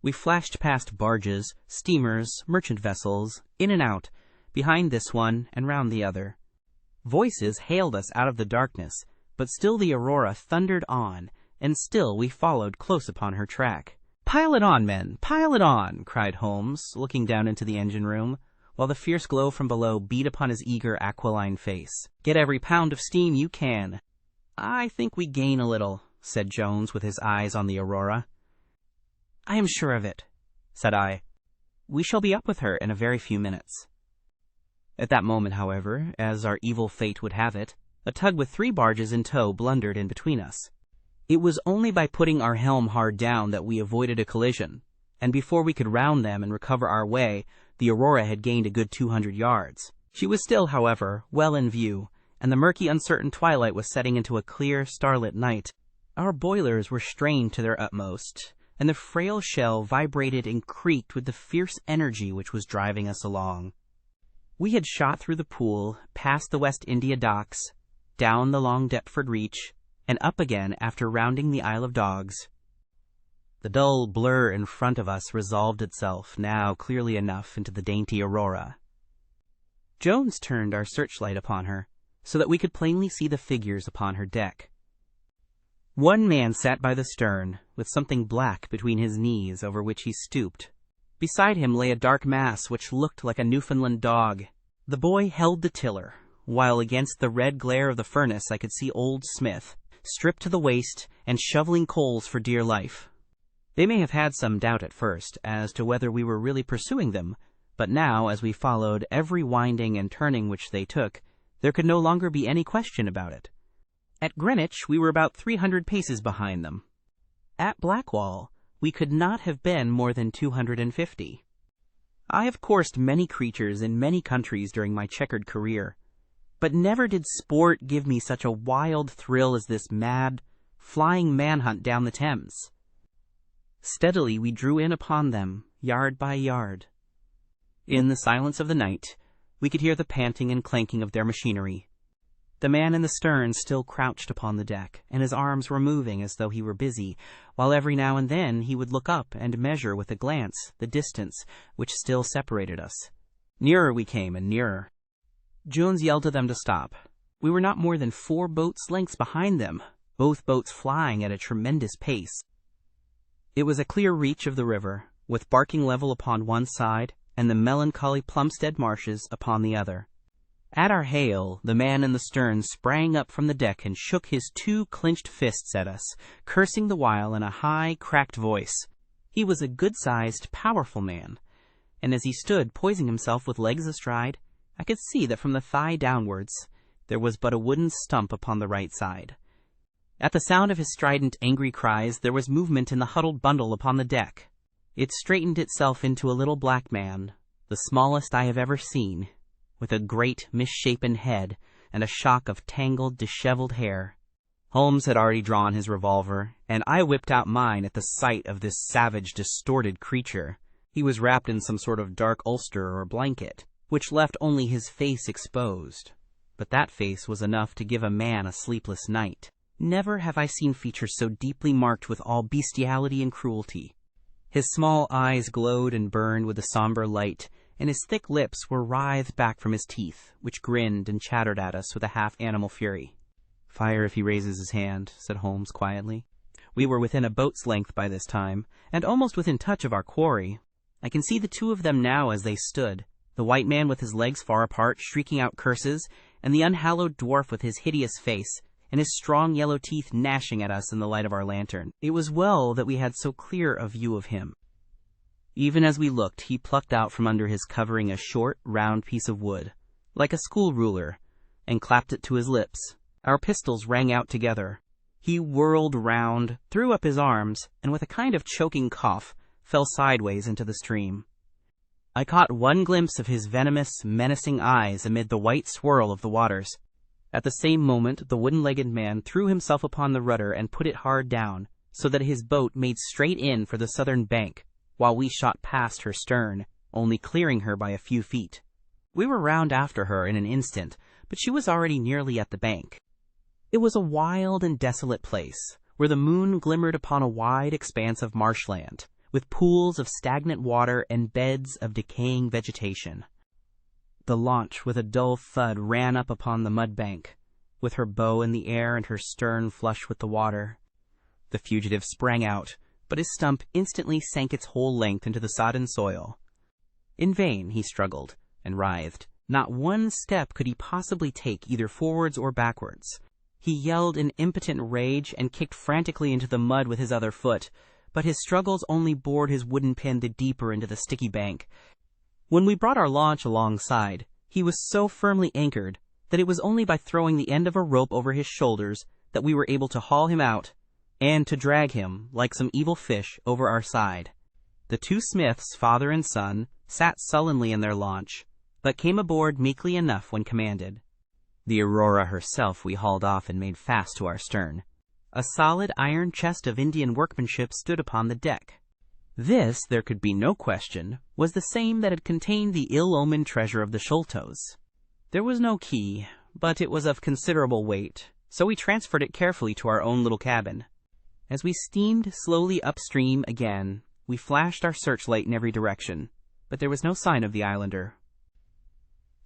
We flashed past barges, steamers, merchant vessels, in and out, behind this one and round the other. Voices hailed us out of the darkness, but still the Aurora thundered on, and still we followed close upon her track. "Pile it on, men, pile it on!" cried Holmes, looking down into the engine-room, while the fierce glow from below beat upon his eager aquiline face. "Get every pound of steam you can." "I think we gain a little," said Jones, with his eyes on the Aurora. "I am sure of it," said I. "We shall be up with her in a very few minutes." At that moment, however, as our evil fate would have it, a tug with 3 barges in tow blundered in between us. It was only by putting our helm hard down that we avoided a collision, and before we could round them and recover our way, the Aurora had gained a good 200 yards. She was still, however, well in view, and the murky, uncertain twilight was setting into a clear, starlit night. Our boilers were strained to their utmost, and the frail shell vibrated and creaked with the fierce energy which was driving us along. We had shot through the Pool, past the West India Docks, down the long Deptford Reach, and up again after rounding the Isle of Dogs. The dull blur in front of us resolved itself, now clearly enough, into the dainty Aurora. Jones turned our searchlight upon her, so that we could plainly see the figures upon her deck. One man sat by the stern, with something black between his knees over which he stooped. Beside him lay a dark mass which looked like a Newfoundland dog. The boy held the tiller, while against the red glare of the furnace I could see old Smith, stripped to the waist and shoveling coals for dear life. They may have had some doubt at first as to whether we were really pursuing them, but now, as we followed every winding and turning which they took, there could no longer be any question about it. At Greenwich we were about 300 paces behind them. At Blackwall we could not have been more than 250. I have coursed many creatures in many countries during my checkered career, but never did sport give me such a wild thrill as this mad, flying manhunt down the Thames. Steadily we drew in upon them, yard by yard. In the silence of the night, we could hear the panting and clanking of their machinery. The man in the stern still crouched upon the deck, and his arms were moving as though he were busy, while every now and then he would look up and measure with a glance the distance which still separated us. Nearer we came, and nearer. Jones yelled to them to stop. We were not more than 4 boats' lengths behind them, both boats flying at a tremendous pace. It was a clear reach of the river, with Barking Level upon one side and the melancholy Plumstead Marshes upon the other. At our hail, the man in the stern sprang up from the deck and shook his 2 clenched fists at us, cursing the while in a high, cracked voice. He was a good-sized, powerful man, and as he stood poising himself with legs astride, I could see that from the thigh downwards there was but a wooden stump upon the right side. At the sound of his strident, angry cries, there was movement in the huddled bundle upon the deck. It straightened itself into a little black man, the smallest I have ever seen, with a great, misshapen head and a shock of tangled, disheveled hair. Holmes had already drawn his revolver, and I whipped out mine at the sight of this savage, distorted creature. He was wrapped in some sort of dark ulster or blanket, which left only his face exposed. But that face was enough to give a man a sleepless night. Never have I seen features so deeply marked with all bestiality and cruelty. His small eyes glowed and burned with a somber light, and his thick lips were writhed back from his teeth, which grinned and chattered at us with a half-animal fury. "Fire if he raises his hand," said Holmes quietly. We were within a boat's length by this time, and almost within touch of our quarry. I can see the two of them now as they stood, the white man with his legs far apart, shrieking out curses, and the unhallowed dwarf with his hideous face, and his strong yellow teeth gnashing at us in the light of our lantern. It was well that we had so clear a view of him. Even as we looked, he plucked out from under his covering a short, round piece of wood, like a school ruler, and clapped it to his lips. Our pistols rang out together. He whirled round, threw up his arms, and with a kind of choking cough, fell sideways into the stream. I caught one glimpse of his venomous, menacing eyes amid the white swirl of the waters. At the same moment, the wooden-legged man threw himself upon the rudder and put it hard down, so that his boat made straight in for the southern bank, while we shot past her stern, only clearing her by a few feet. We were round after her in an instant, but she was already nearly at the bank. It was a wild and desolate place, where the moon glimmered upon a wide expanse of marshland, with pools of stagnant water and beds of decaying vegetation. The launch, with a dull thud, ran up upon the mud bank, with her bow in the air and her stern flush with the water. The fugitive sprang out, but his stump instantly sank its whole length into the sodden soil. In vain he struggled and writhed. Not one step could he possibly take, either forwards or backwards. He yelled in impotent rage and kicked frantically into the mud with his other foot, but his struggles only bored his wooden pin the deeper into the sticky bank. When we brought our launch alongside, he was so firmly anchored that it was only by throwing the end of a rope over his shoulders that we were able to haul him out, and to drag him, like some evil fish, over our side. The two Smiths, father and son, sat sullenly in their launch, but came aboard meekly enough when commanded. The Aurora herself we hauled off and made fast to our stern. A solid iron chest of Indian workmanship stood upon the deck. This, there could be no question, was the same that had contained the ill-omened treasure of the Sholtos. There was no key, but it was of considerable weight, so we transferred it carefully to our own little cabin. As we steamed slowly upstream again, we flashed our searchlight in every direction, but there was no sign of the islander.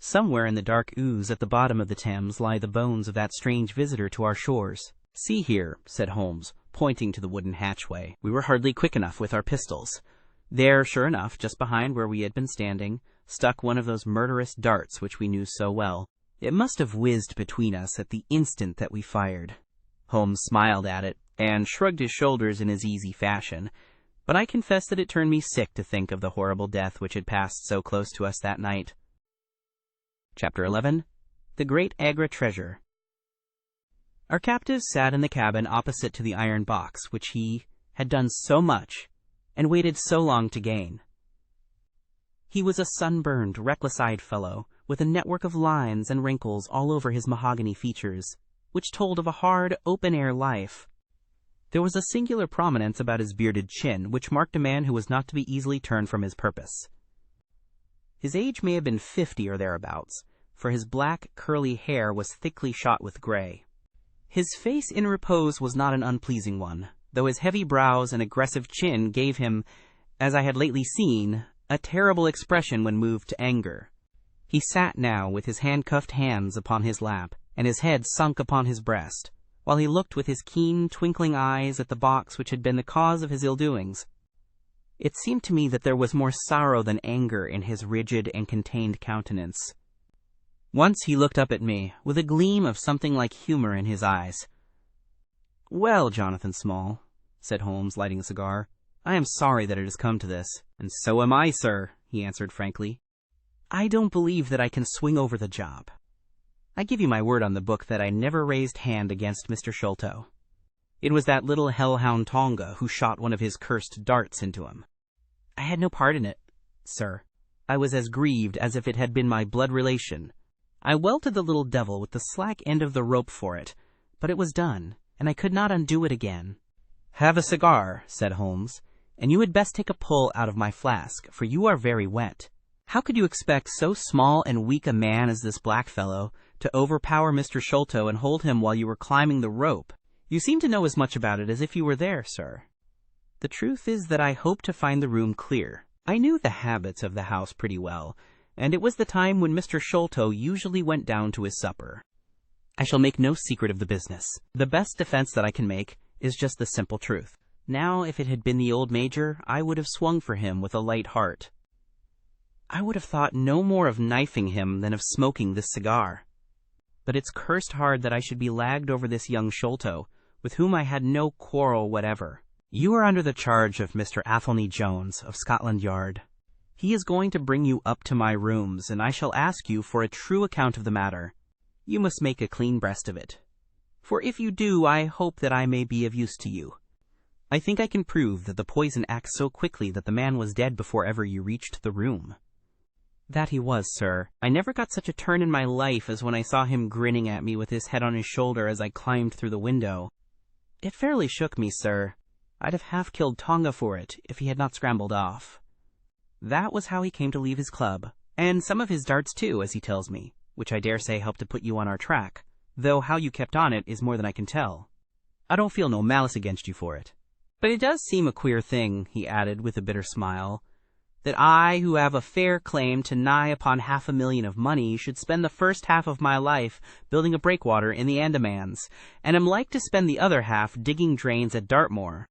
Somewhere in the dark ooze at the bottom of the Thames lie the bones of that strange visitor to our shores. "See here," said Holmes, pointing to the wooden hatchway. We were hardly quick enough with our pistols. There, sure enough, just behind where we had been standing, stuck one of those murderous darts which we knew so well. It must have whizzed between us at the instant that we fired. Holmes smiled at it, and shrugged his shoulders in his easy fashion, but I confess that it turned me sick to think of the horrible death which had passed so close to us that night. Chapter 11. The Great Agra Treasure. Our captive sat in the cabin opposite to the iron box, which he had done so much, and waited so long to gain. He was a sunburned, reckless-eyed fellow, with a network of lines and wrinkles all over his mahogany features, which told of a hard, open-air life. There was a singular prominence about his bearded chin, which marked a man who was not to be easily turned from his purpose. His age may have been 50 or thereabouts, for his black, curly hair was thickly shot with gray. His face in repose was not an unpleasing one, though his heavy brows and aggressive chin gave him, as I had lately seen, a terrible expression when moved to anger. He sat now with his handcuffed hands upon his lap, and his head sunk upon his breast, while he looked with his keen, twinkling eyes at the box which had been the cause of his ill-doings. It seemed to me that there was more sorrow than anger in his rigid and contained countenance. Once he looked up at me, with a gleam of something like humor in his eyes. "Well, Jonathan Small," said Holmes, lighting a cigar, "I am sorry that it has come to this." "And so am I, sir," he answered frankly. "I don't believe that I can swing over the job. I give you my word on the book that I never raised hand against Mr. Sholto. It was that little hellhound Tonga who shot one of his cursed darts into him. I had no part in it, sir. I was as grieved as if it had been my blood relation. I welted the little devil with the slack end of the rope for it, but it was done, and I could not undo it again. Have a cigar, said Holmes, and you had best take a pull out of my flask, for you are very wet. How could you expect so small and weak a man as this black fellow to overpower Mr. Sholto and hold him while you were climbing the rope? You seem to know as much about it as if you were there, sir. The truth is that I hoped to find the room clear. I knew the habits of the house pretty well, and it was the time when Mr. Sholto usually went down to his supper. I shall make no secret of the business. The best defense that I can make is just the simple truth. Now, if it had been the old Major, I would have swung for him with a light heart. I would have thought no more of knifing him than of smoking this cigar. But it's cursed hard that I should be lagged over this young Sholto, with whom I had no quarrel whatever. You are under the charge of Mr. Athelney Jones, of Scotland Yard. He is going to bring you up to my rooms, and I shall ask you for a true account of the matter. You must make a clean breast of it. For if you do, I hope that I may be of use to you. I think I can prove that the poison acts so quickly that the man was dead before ever you reached the room. That he was, sir. I never got such a turn in my life as when I saw him grinning at me with his head on his shoulder as I climbed through the window. It fairly shook me, sir. I'd have half killed Tonga for it, if he had not scrambled off. That was how he came to leave his club, and some of his darts too, as he tells me, which I dare say helped to put you on our track, though how you kept on it is more than I can tell. I don't feel no malice against you for it. But it does seem a queer thing, he added with a bitter smile, that I, who have a fair claim to nigh upon $500,000 of money, should spend the first half of my life building a breakwater in the Andamans, and am like to spend the other half digging drains at Dartmoor.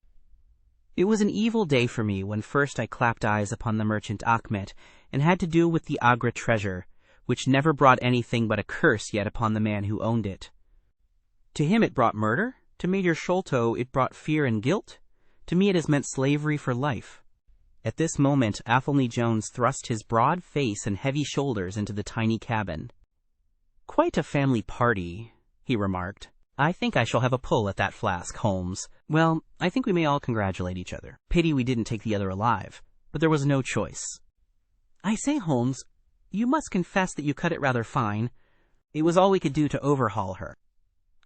It was an evil day for me when first I clapped eyes upon the merchant Achmet, and had to do with the Agra treasure, which never brought anything but a curse yet upon the man who owned it. To him it brought murder, to Major Sholto it brought fear and guilt, to me it has meant slavery for life. At this moment Athelney Jones thrust his broad face and heavy shoulders into the tiny cabin. Quite a family party, he remarked. I think I shall have a pull at that flask, Holmes. Well, I think we may all congratulate each other. Pity we didn't take the other alive, but there was no choice. I say, Holmes, you must confess that you cut it rather fine. It was all we could do to overhaul her.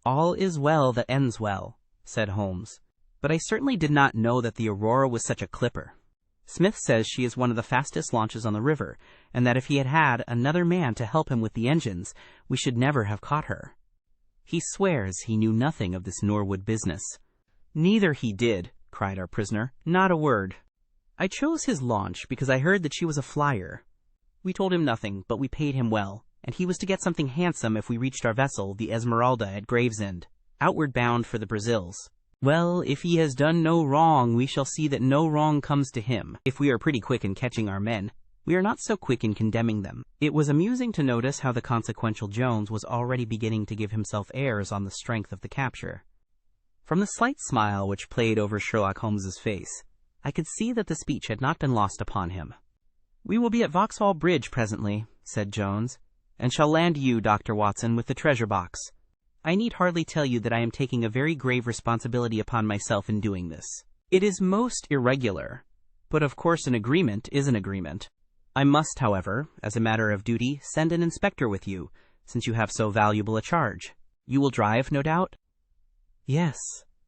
All is well that ends well, said Holmes, but I certainly did not know that the Aurora was such a clipper. Smith says she is one of the fastest launches on the river, and that if he had had another man to help him with the engines, we should never have caught her. He swears he knew nothing of this Norwood business. Neither he did, cried our prisoner. Not a word. I chose his launch because I heard that she was a flyer. We told him nothing, but we paid him well, and he was to get something handsome if we reached our vessel, the Esmeralda, at Gravesend, outward bound for the Brazils. Well, if he has done no wrong, we shall see that no wrong comes to him. If we are pretty quick in catching our men, we are not so quick in condemning them. It was amusing to notice how the consequential Jones was already beginning to give himself airs on the strength of the capture. From the slight smile which played over Sherlock Holmes's face, I could see that the speech had not been lost upon him. We will be at Vauxhall Bridge presently, said Jones, and shall land you, Dr. Watson, with the treasure box. I need hardly tell you that I am taking a very grave responsibility upon myself in doing this. It is most irregular, but of course an agreement is an agreement. I must, however, as a matter of duty, send an inspector with you, since you have so valuable a charge. You will drive, no doubt? Yes,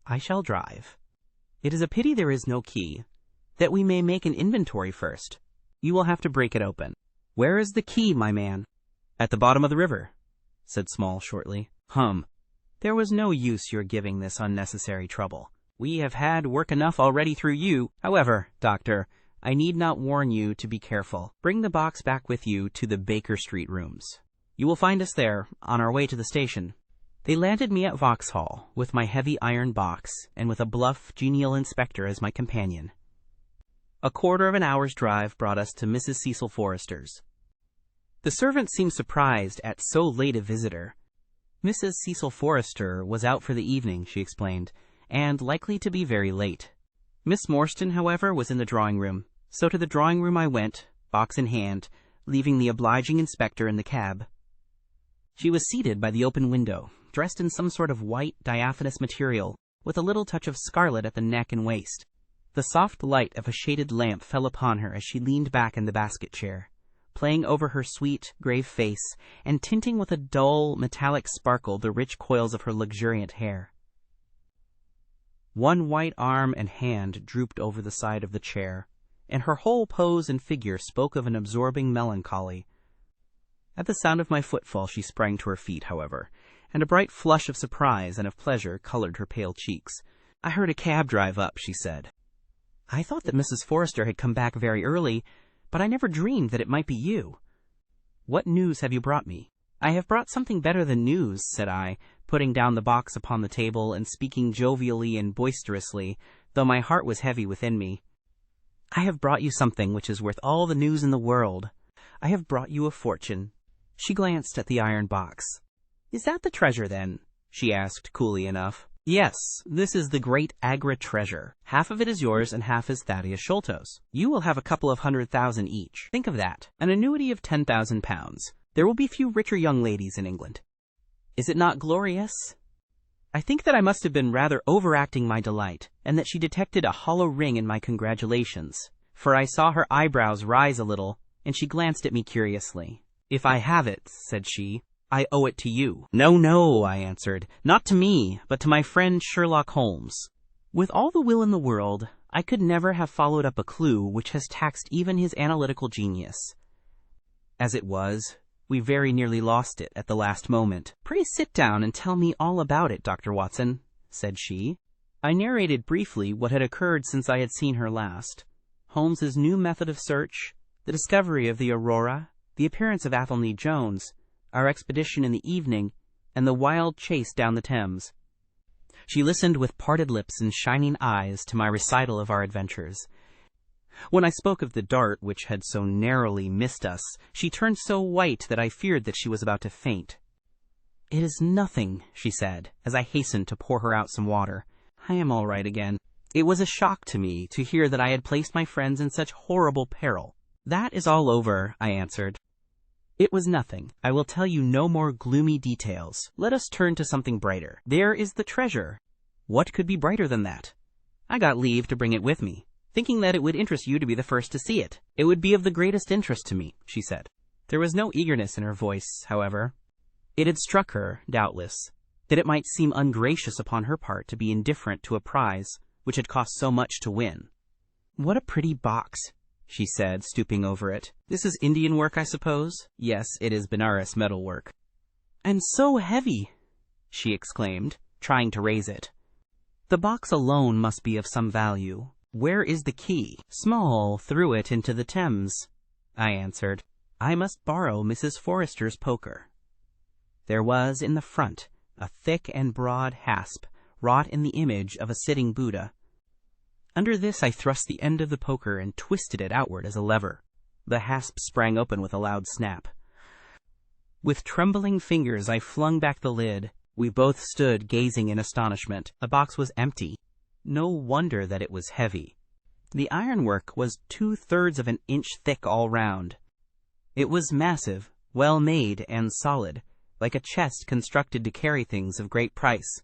I shall drive. It is a pity there is no key, that we may make an inventory first. You will have to break it open. Where is the key, my man? At the bottom of the river, said Small shortly. There was no use your giving this unnecessary trouble. We have had work enough already through you. However, Doctor, I need not warn you to be careful. Bring the box back with you to the Baker Street rooms. You will find us there, on our way to the station. They landed me at Vauxhall, with my heavy iron box, and with a bluff, genial inspector as my companion. A quarter of an hour's drive brought us to Mrs. Cecil Forrester's. The servant seemed surprised at so late a visitor. Mrs. Cecil Forrester was out for the evening, she explained, and likely to be very late. Miss Morstan, however, was in the drawing-room, so to the drawing-room I went, box in hand, leaving the obliging inspector in the cab. She was seated by the open window, dressed in some sort of white, diaphanous material, with a little touch of scarlet at the neck and waist. The soft light of a shaded lamp fell upon her as she leaned back in the basket chair, playing over her sweet, grave face and tinting with a dull, metallic sparkle the rich coils of her luxuriant hair. One white arm and hand drooped over the side of the chair, and her whole pose and figure spoke of an absorbing melancholy. At the sound of my footfall she sprang to her feet, however, and a bright flush of surprise and of pleasure colored her pale cheeks. "I heard a cab drive up," she said. "I thought that Mrs. Forrester had come back very early, but I never dreamed that it might be you. What news have you brought me?" "I have brought something better than news," said I, putting down the box upon the table and speaking jovially and boisterously, though my heart was heavy within me. "I have brought you something which is worth all the news in the world. I have brought you a fortune." She glanced at the iron box. "Is that the treasure, then?" she asked coolly enough. "Yes, this is the great Agra treasure. Half of it is yours and half is Thaddeus Sholto's. You will have a couple of 100,000 each. Think of that. An annuity of 10,000 pounds. There will be few richer young ladies in England. Is it not glorious?" I think that I must have been rather overacting my delight, and that she detected a hollow ring in my congratulations, for I saw her eyebrows rise a little, and she glanced at me curiously. "If I have it," said she, "I owe it to you." "No, no," I answered, "not to me, but to my friend Sherlock Holmes." With all the will in the world, I could never have followed up a clue which has taxed even his analytical genius. As it was, we very nearly lost it at the last moment. "Pray sit down and tell me all about it, Dr. Watson," said she. I narrated briefly what had occurred since I had seen her last. Holmes's new method of search, the discovery of the Aurora, the appearance of Athelney Jones, our expedition in the evening, and the wild chase down the Thames. She listened with parted lips and shining eyes to my recital of our adventures. When I spoke of the dart which had so narrowly missed us, she turned so white that I feared that she was about to faint. "It is nothing," she said, as I hastened to pour her out some water. "I am all right again. It was a shock to me to hear that I had placed my friends in such horrible peril." "That is all over," I answered. "It was nothing. I will tell you no more gloomy details. Let us turn to something brighter. There is the treasure. What could be brighter than that? I got leave to bring it with me, thinking that it would interest you to be the first to see it." "It would be of the greatest interest to me," she said. There was no eagerness in her voice, however. It had struck her, doubtless, that it might seem ungracious upon her part to be indifferent to a prize which had cost so much to win. "What a pretty box," she said, stooping over it. "This is Indian work, I suppose?" "Yes, it is Benares metalwork." "And so heavy!" she exclaimed, trying to raise it. "The box alone must be of some value. Where is the key?" "Small threw it into the Thames," I answered. "I must borrow Mrs. Forrester's poker." There was in the front a thick and broad hasp wrought in the image of a sitting Buddha. Under this I thrust the end of the poker and twisted it outward as a lever. The hasp sprang open with a loud snap. With trembling fingers I flung back the lid. We both stood gazing in astonishment. The box was empty. No wonder that it was heavy. The ironwork was 2/3 of an inch thick all round. It was massive, well made, and solid, like a chest constructed to carry things of great price.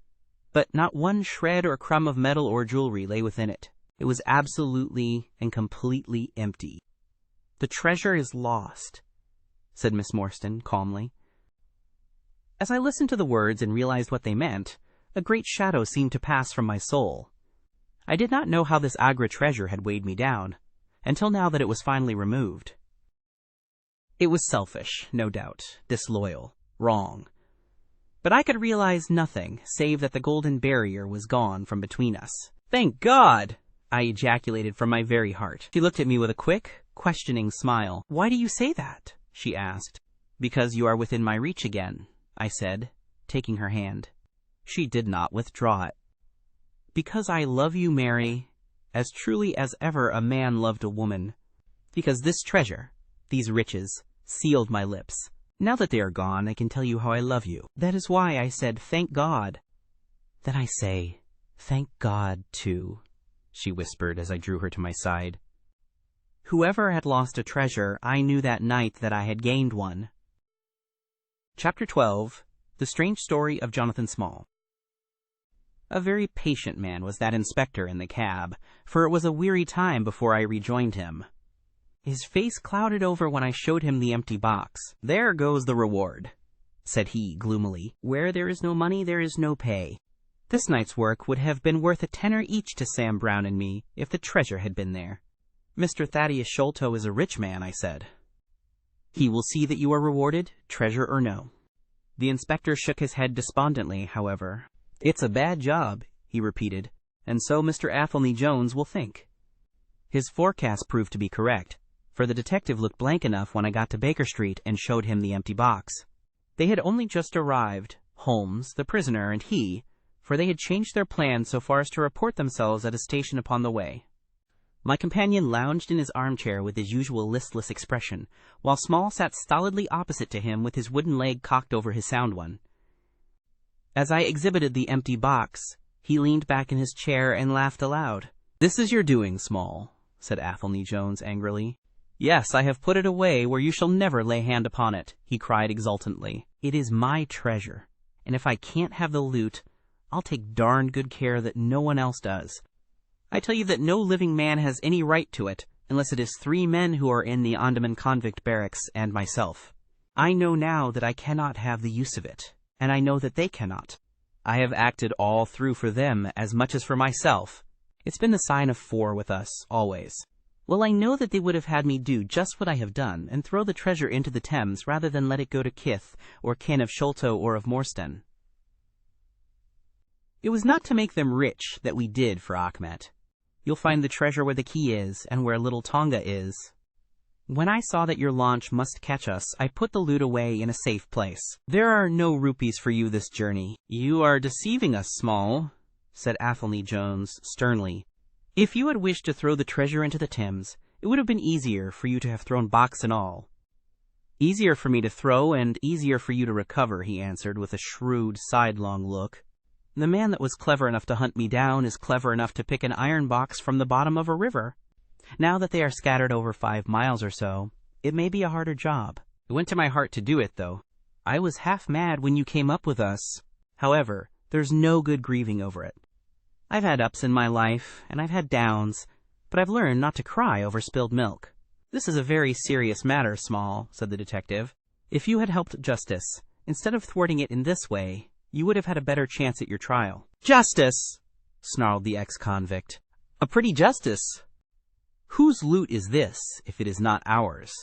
But not one shred or crumb of metal or jewelry lay within it. It was absolutely and completely empty. "The treasure is lost," said Miss Morstan calmly. As I listened to the words and realized what they meant, a great shadow seemed to pass from my soul. I did not know how this Agra treasure had weighed me down, until now that it was finally removed. It was selfish, no doubt, disloyal, wrong. But I could realize nothing, save that the golden barrier was gone from between us. "Thank God!" I ejaculated from my very heart. She looked at me with a quick, questioning smile. "Why do you say that?" she asked. "Because you are within my reach again," I said, taking her hand. She did not withdraw it. "Because I love you, Mary, as truly as ever a man loved a woman. Because this treasure, these riches, sealed my lips. Now that they are gone, I can tell you how I love you. That is why I said, 'Thank God.'" "Then I say, 'Thank God,' too," she whispered as I drew her to my side. Whoever had lost a treasure, I knew that night that I had gained one. Chapter 12. The Strange Story of Jonathan Small. A very patient man was that inspector in the cab, for it was a weary time before I rejoined him. His face clouded over when I showed him the empty box. "There goes the reward," said he gloomily. "Where there is no money, there is no pay. This night's work would have been worth a tenner each to Sam Brown and me if the treasure had been there." "Mr. Thaddeus Sholto is a rich man," I said. "He will see that you are rewarded, treasure or no." The inspector shook his head despondently, however. "It's a bad job," he repeated, "and so Mr. Athelney Jones will think." His forecast proved to be correct, for the detective looked blank enough when I got to Baker Street and showed him the empty box. They had only just arrived, Holmes, the prisoner, and he, for they had changed their plans so far as to report themselves at a station upon the way. My companion lounged in his armchair with his usual listless expression, while Small sat stolidly opposite to him with his wooden leg cocked over his sound one. As I exhibited the empty box, he leaned back in his chair and laughed aloud. "This is your doing, Small," said Athelney Jones angrily. "Yes, I have put it away where you shall never lay hand upon it," he cried exultantly. "It is my treasure, and if I can't have the loot, I'll take darned good care that no one else does. I tell you that no living man has any right to it, unless it is 3 men who are in the Andaman convict barracks and myself. I know now that I cannot have the use of it, and I know that they cannot. I have acted all through for them as much as for myself. It's been the sign of 4 with us, always. Well, I know that they would have had me do just what I have done, and throw the treasure into the Thames rather than let it go to kith or kin of Sholto or of Morstan. It was not to make them rich that we did for Achmet. You'll find the treasure where the key is, and where little Tonga is. When I saw that your launch must catch us, I put the loot away in a safe place. There are no rupees for you this journey." "You are deceiving us, Small," said Athelney Jones sternly. "If you had wished to throw the treasure into the Thames, it would have been easier for you to have thrown box and all." "Easier for me to throw and easier for you to recover," he answered with a shrewd, sidelong look. "The man that was clever enough to hunt me down is clever enough to pick an iron box from the bottom of a river. Now that they are scattered over 5 miles or so, it may be a harder job. It went to my heart to do it, though. I was half mad when you came up with us. However, there's no good grieving over it. I've had ups in my life, and I've had downs, but I've learned not to cry over spilled milk." "This is a very serious matter, Small," said the detective. "If you had helped justice, instead of thwarting it in this way, you would have had a better chance at your trial." "Justice!" snarled the ex-convict. "A pretty justice! Whose loot is this, if it is not ours?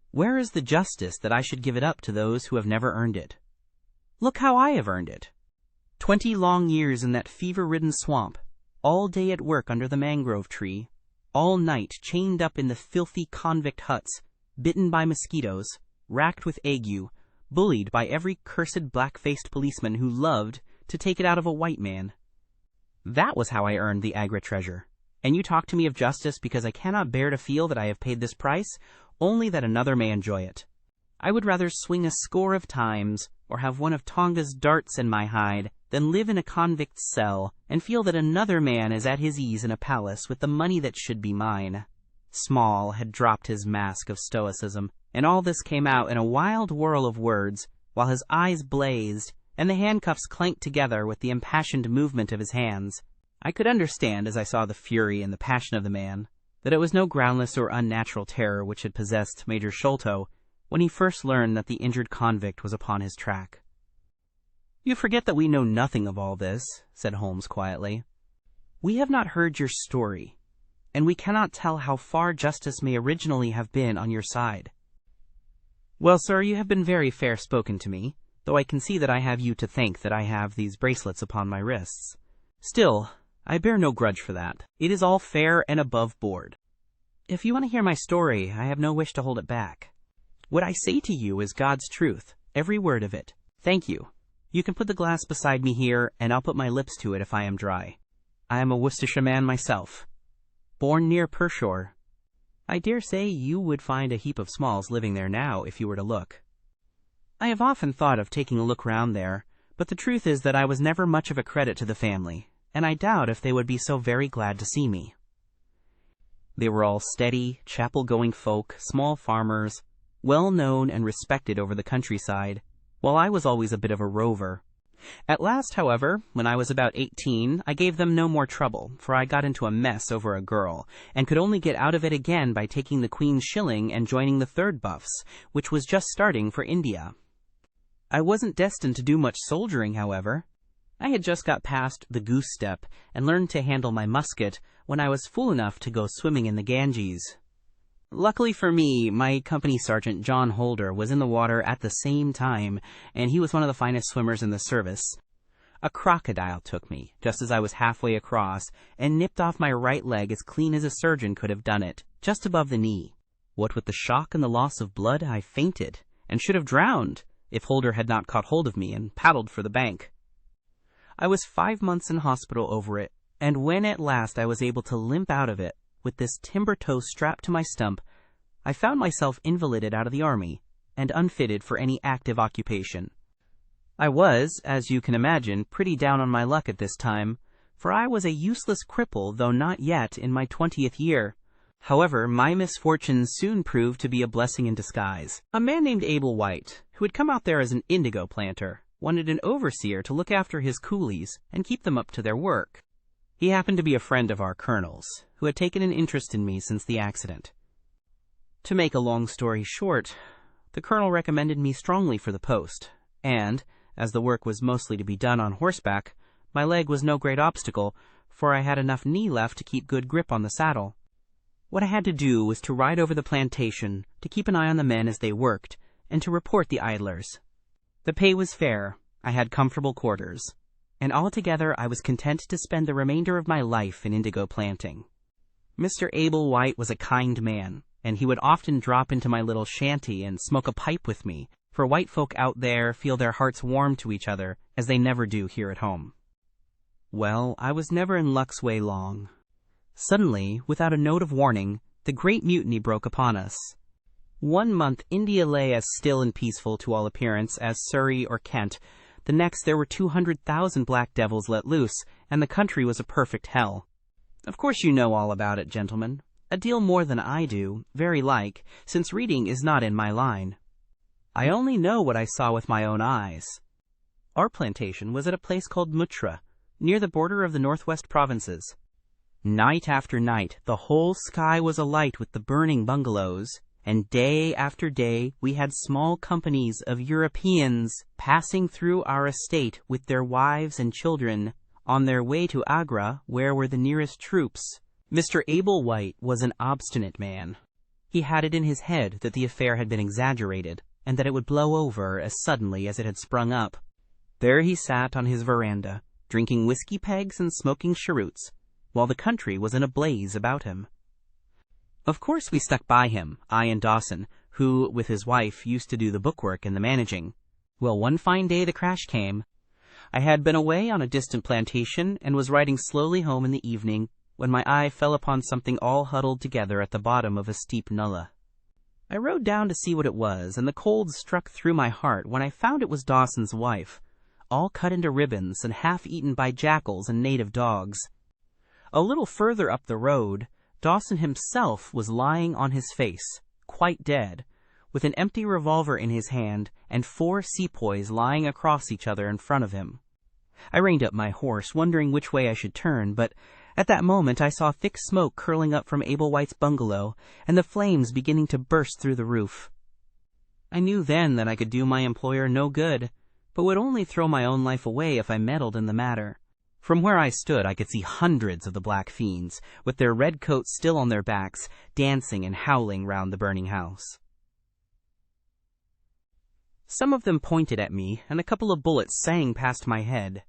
Where is the justice that I should give it up to those who have never earned it? Look how I have earned it. 20 long years in that fever-ridden swamp, all day at work under the mangrove tree, all night chained up in the filthy convict huts, bitten by mosquitoes, racked with ague, bullied by every cursed black-faced policeman who loved to take it out of a white man. That was how I earned the Agra treasure. And you talk to me of justice because I cannot bear to feel that I have paid this price, only that another may enjoy it. I would rather swing a score of times, or have one of Tonga's darts in my hide, than live in a convict's cell and feel that another man is at his ease in a palace with the money that should be mine." Small had dropped his mask of stoicism, and all this came out in a wild whirl of words, while his eyes blazed, and the handcuffs clanked together with the impassioned movement of his hands. I could understand, as I saw the fury and the passion of the man, that it was no groundless or unnatural terror which had possessed Major Sholto when he first learned that the injured convict was upon his track. "You forget that we know nothing of all this," said Holmes quietly. "We have not heard your story, and we cannot tell how far justice may originally have been on your side." "Well, sir, you have been very fair-spoken to me, though I can see that I have you to thank that I have these bracelets upon my wrists. Still, I bear no grudge for that. It is all fair and above board. If you want to hear my story, I have no wish to hold it back. What I say to you is God's truth, every word of it. Thank you. You can put the glass beside me here, and I'll put my lips to it if I am dry. I am a Worcestershire man myself, born near Pershore. I dare say you would find a heap of Smalls living there now if you were to look. I have often thought of taking a look round there, but the truth is that I was never much of a credit to the family, and I doubt if they would be so very glad to see me." They were all steady, chapel-going folk, small farmers, well known and respected over the countryside, while I was always a bit of a rover. At last, however, when I was about 18, I gave them no more trouble, for I got into a mess over a girl, and could only get out of it again by taking the Queen's shilling and joining the 3rd Buffs, which was just starting for India. I wasn't destined to do much soldiering, however. I had just got past the goose step and learned to handle my musket when I was fool enough to go swimming in the Ganges. Luckily for me, my company sergeant John Holder was in the water at the same time, and he was one of the finest swimmers in the service. A crocodile took me, just as I was halfway across, and nipped off my right leg as clean as a surgeon could have done it, just above the knee. What with the shock and the loss of blood, I fainted, and should have drowned, if Holder had not caught hold of me and paddled for the bank. I was 5 months in hospital over it, and when at last I was able to limp out of it, with this timber toe strapped to my stump, I found myself invalided out of the army, and unfitted for any active occupation. I was, as you can imagine, pretty down on my luck at this time, for I was a useless cripple, though not yet in my 20th year. However, my misfortunes soon proved to be a blessing in disguise. A man named Abel White, who had come out there as an indigo planter, wanted an overseer to look after his coolies and keep them up to their work. He happened to be a friend of our colonel's, who had taken an interest in me since the accident. To make a long story short, the colonel recommended me strongly for the post, and, as the work was mostly to be done on horseback, my leg was no great obstacle, for I had enough knee left to keep good grip on the saddle. What I had to do was to ride over the plantation, to keep an eye on the men as they worked, and to report the idlers. The pay was fair, I had comfortable quarters, and altogether I was content to spend the remainder of my life in indigo planting. Mr. Abel White was a kind man, and he would often drop into my little shanty and smoke a pipe with me, for white folk out there feel their hearts warm to each other as they never do here at home. Well, I was never in luck's way long. Suddenly, without a note of warning, the Great Mutiny broke upon us. 1 month India lay as still and peaceful to all appearance as Surrey or Kent. The next there were 200,000 black devils let loose, and the country was a perfect hell. Of course you know all about it, gentlemen. A deal more than I do, very like, since reading is not in my line. I only know what I saw with my own eyes. Our plantation was at a place called Mutra, near the border of the northwest provinces. Night after night, the whole sky was alight with the burning bungalows, and day after day we had small companies of Europeans passing through our estate with their wives and children on their way to Agra, where were the nearest troops. Mr. Abel White was an obstinate man. He had it in his head that the affair had been exaggerated, and that it would blow over as suddenly as it had sprung up. There he sat on his veranda, drinking whiskey pegs and smoking cheroots, while the country was in a blaze about him. Of course we stuck by him, I and Dawson, who, with his wife, used to do the bookwork and the managing. Well, one fine day the crash came. I had been away on a distant plantation and was riding slowly home in the evening when my eye fell upon something all huddled together at the bottom of a steep nullah. I rode down to see what it was, and the cold struck through my heart when I found it was Dawson's wife, all cut into ribbons and half-eaten by jackals and native dogs. A little further up the road, Dawson himself was lying on his face, quite dead, with an empty revolver in his hand and 4 sepoys lying across each other in front of him. I reined up my horse, wondering which way I should turn, but at that moment I saw thick smoke curling up from Abel White's bungalow, and the flames beginning to burst through the roof. I knew then that I could do my employer no good, but would only throw my own life away if I meddled in the matter. From where I stood I could see hundreds of the black fiends, with their red coats still on their backs, dancing and howling round the burning house. Some of them pointed at me, and a couple of bullets sang past my head.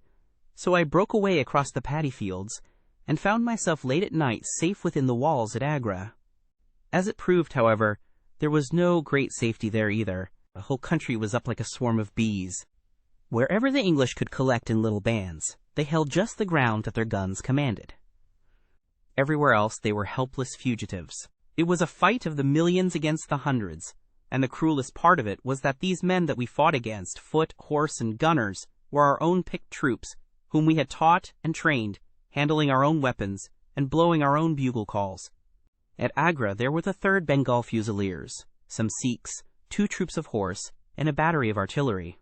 So I broke away across the paddy fields, and found myself late at night safe within the walls at Agra. As it proved, however, there was no great safety there either. The whole country was up like a swarm of bees. Wherever the English could collect in little bands, they held just the ground that their guns commanded. Everywhere else they were helpless fugitives. It was a fight of the millions against the hundreds, and the cruelest part of it was that these men that we fought against, foot, horse, and gunners, were our own picked troops, whom we had taught and trained, handling our own weapons, and blowing our own bugle calls. At Agra there were the 3rd Bengal Fusiliers, some Sikhs, 2 troops of horse, and a battery of artillery.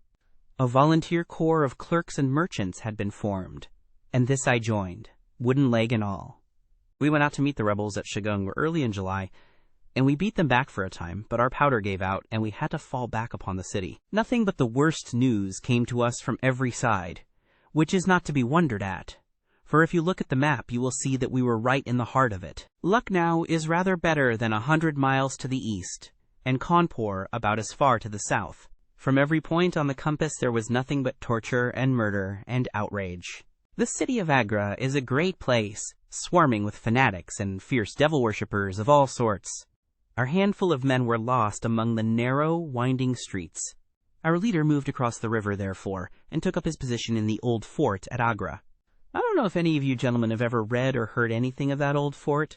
A volunteer corps of clerks and merchants had been formed, and this I joined, wooden leg and all. We went out to meet the rebels at Shagung early in July, and we beat them back for a time, but our powder gave out, and we had to fall back upon the city. Nothing but the worst news came to us from every side, which is not to be wondered at, for if you look at the map you will see that we were right in the heart of it. Lucknow is rather better than 100 miles to the east, and Cawnpore about as far to the south. From every point on the compass there was nothing but torture and murder and outrage. The city of Agra is a great place, swarming with fanatics and fierce devil-worshippers of all sorts. Our handful of men were lost among the narrow, winding streets. Our leader moved across the river, therefore, and took up his position in the old fort at Agra. I don't know if any of you gentlemen have ever read or heard anything of that old fort.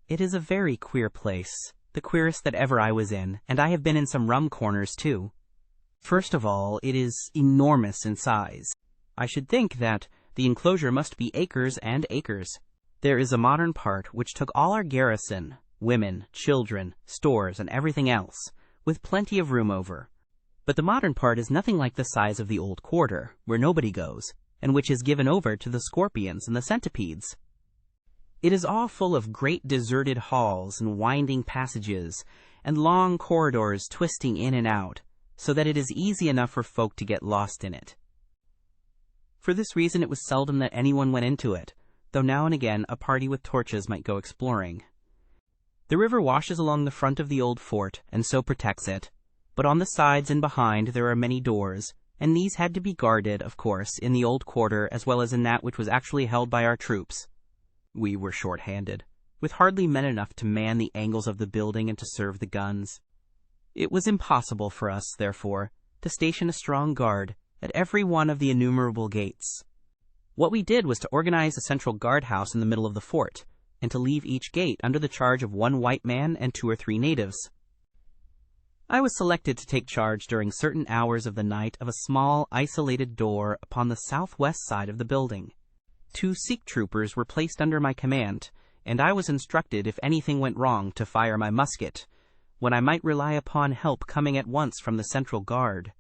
It is a very queer place, the queerest that ever I was in, and I have been in some rum corners, too. First of all, it is enormous in size. I should think that the enclosure must be acres and acres. There is a modern part which took all our garrison, women, children, stores, and everything else, with plenty of room over. But the modern part is nothing like the size of the old quarter, where nobody goes, and which is given over to the scorpions and the centipedes. It is all full of great deserted halls and winding passages, and long corridors twisting in and out, so that it is easy enough for folk to get lost in it. For this reason it was seldom that anyone went into it, though now and again a party with torches might go exploring. The river washes along the front of the old fort, and so protects it, but on the sides and behind there are many doors, and these had to be guarded, of course, in the old quarter as well as in that which was actually held by our troops. We were short-handed, with hardly men enough to man the angles of the building and to serve the guns. It was impossible for us, therefore, to station a strong guard at every one of the innumerable gates. What we did was to organize a central guardhouse in the middle of the fort, and to leave each gate under the charge of one white man and 2 or 3 natives. I was selected to take charge during certain hours of the night of a small, isolated door upon the southwest side of the building. 2 Sikh troopers were placed under my command, and I was instructed if anything went wrong to fire my musket, when I might rely upon help coming at once from the central guard.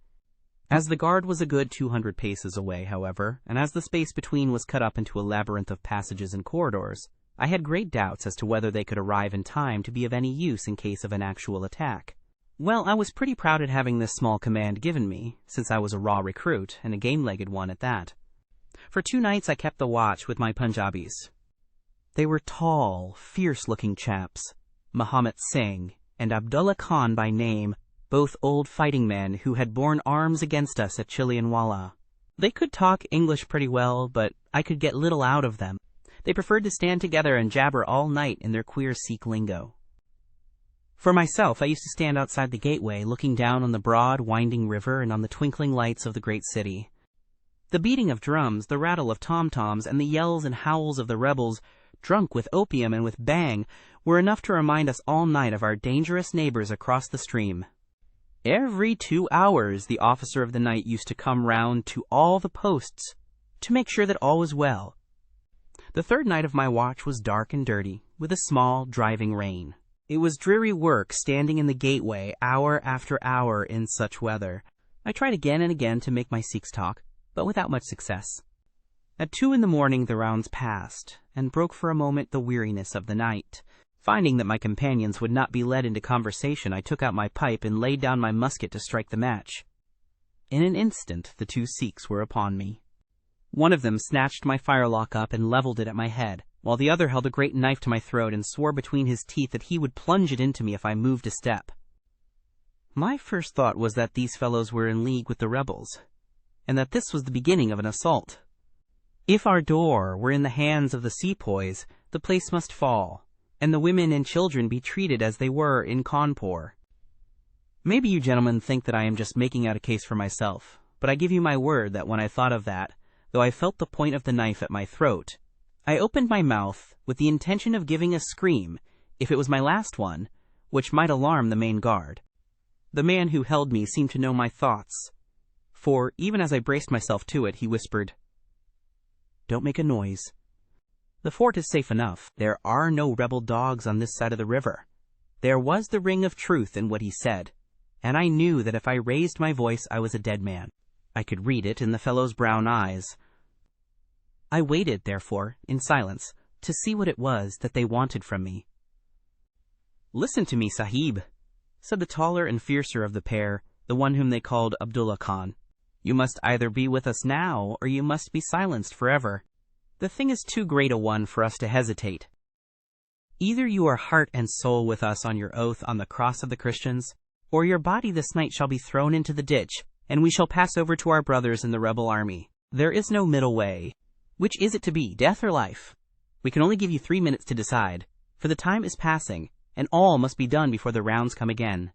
As the guard was a good 200 paces away, however, and as the space between was cut up into a labyrinth of passages and corridors, I had great doubts as to whether they could arrive in time to be of any use in case of an actual attack. Well, I was pretty proud at having this small command given me, since I was a raw recruit, and a game-legged one at that. For 2 nights I kept the watch with my Punjabis. They were tall, fierce-looking chaps, Muhammad Singh and Abdullah Khan by name, both old fighting men who had borne arms against us at Chilianwala. They could talk English pretty well, but I could get little out of them. They preferred to stand together and jabber all night in their queer Sikh lingo. For myself, I used to stand outside the gateway, looking down on the broad, winding river and on the twinkling lights of the great city. The beating of drums, the rattle of tom-toms, and the yells and howls of the rebels, drunk with opium and with bang, were enough to remind us all night of our dangerous neighbors across the stream. Every 2 hours the officer of the night used to come round to all the posts to make sure that all was well. The 3rd night of my watch was dark and dirty, with a small, driving rain. It was dreary work standing in the gateway hour after hour in such weather. I tried again and again to make my Sikhs talk, but without much success. At 2 in the morning the rounds passed, and broke for a moment the weariness of the night. Finding that my companions would not be led into conversation, I took out my pipe and laid down my musket to strike the match. In an instant the 2 Sikhs were upon me. One of them snatched my firelock up and leveled it at my head, while the other held a great knife to my throat and swore between his teeth that he would plunge it into me if I moved a step. My first thought was that these fellows were in league with the rebels, and that this was the beginning of an assault. If our door were in the hands of the sepoys, the place must fall, and the women and children be treated as they were in Cawnpore. Maybe you gentlemen think that I am just making out a case for myself, but I give you my word that when I thought of that, though I felt the point of the knife at my throat, I opened my mouth with the intention of giving a scream, if it was my last one, which might alarm the main guard. The man who held me seemed to know my thoughts, for even as I braced myself to it, he whispered, "Don't make a noise. The fort is safe enough. There are no rebel dogs on this side of the river." There was the ring of truth in what he said, and I knew that if I raised my voice I was a dead man. I could read it in the fellow's brown eyes. I waited, therefore, in silence, to see what it was that they wanted from me. "Listen to me, Sahib," said the taller and fiercer of the pair, the one whom they called Abdullah Khan. "You must either be with us now, or you must be silenced forever. The thing is too great a one for us to hesitate. Either you are heart and soul with us on your oath on the cross of the Christians, or your body this night shall be thrown into the ditch, and we shall pass over to our brothers in the rebel army. There is no middle way. Which is it to be, death or life? We can only give you 3 minutes to decide, for the time is passing, and all must be done before the rounds come again."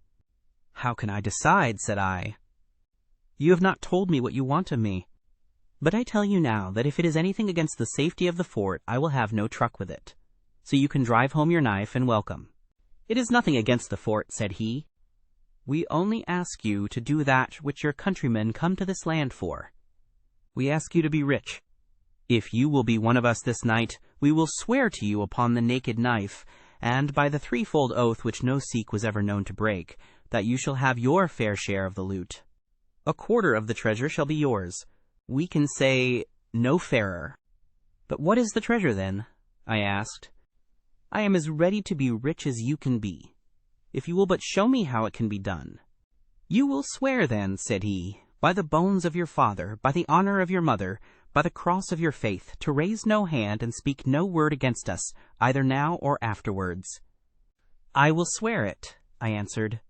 "How can I decide?" said I. "You have not told me what you want of me. But I tell you now that if it is anything against the safety of the fort, I will have no truck with it. So you can drive home your knife and welcome." "It is nothing against the fort," said he. "We only ask you to do that which your countrymen come to this land for. We ask you to be rich. If you will be one of us this night, we will swear to you upon the naked knife, and by the threefold oath which no Sikh was ever known to break, that you shall have your fair share of the loot. 1/4 of the treasure shall be yours. We can say no fairer." "But what is the treasure, then?" I asked. "I am as ready to be rich as you can be, if you will but show me how it can be done." "You will swear, then," said he, "by the bones of your father, by the honor of your mother, by the cross of your faith, to raise no hand and speak no word against us, either now or afterwards." "I will swear it," I answered,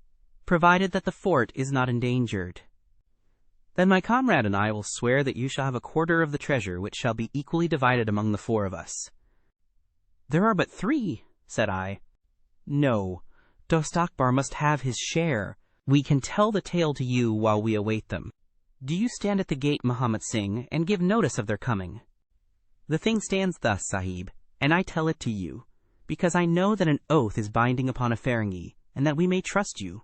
"provided that the fort is not endangered." "Then my comrade and I will swear that you shall have 1/4 of the treasure, which shall be equally divided among the 4 of us." "There are but 3, said I. "No, Dost Akbar must have his share. We can tell the tale to you while we await them. Do you stand at the gate, Muhammad Singh, and give notice of their coming." "The thing stands thus, Sahib, and I tell it to you, because I know that an oath is binding upon a Ferengi, and that we may trust you.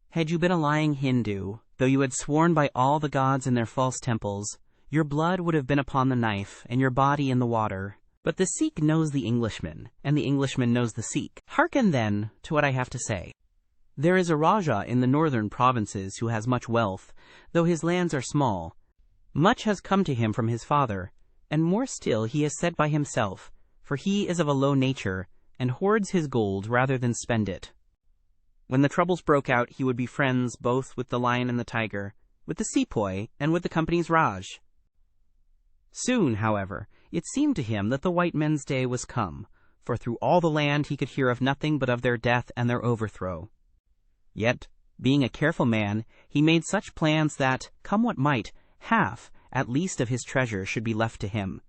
Had you been a lying Hindu, though you had sworn by all the gods in their false temples, your blood would have been upon the knife, and your body in the water. But the Sikh knows the Englishman, and the Englishman knows the Sikh. Hearken, then, to what I have to say. There is a Rajah in the northern provinces who has much wealth, though his lands are small. Much has come to him from his father, and more still he has said by himself, for he is of a low nature, and hoards his gold rather than spend it. When the troubles broke out, he would be friends both with the lion and the tiger, with the sepoy, and with the company's Raj. Soon, however, it seemed to him that the white men's day was come, for through all the land he could hear of nothing but of their death and their overthrow. Yet, being a careful man, he made such plans that, come what might, half, at least, of his treasure should be left to him.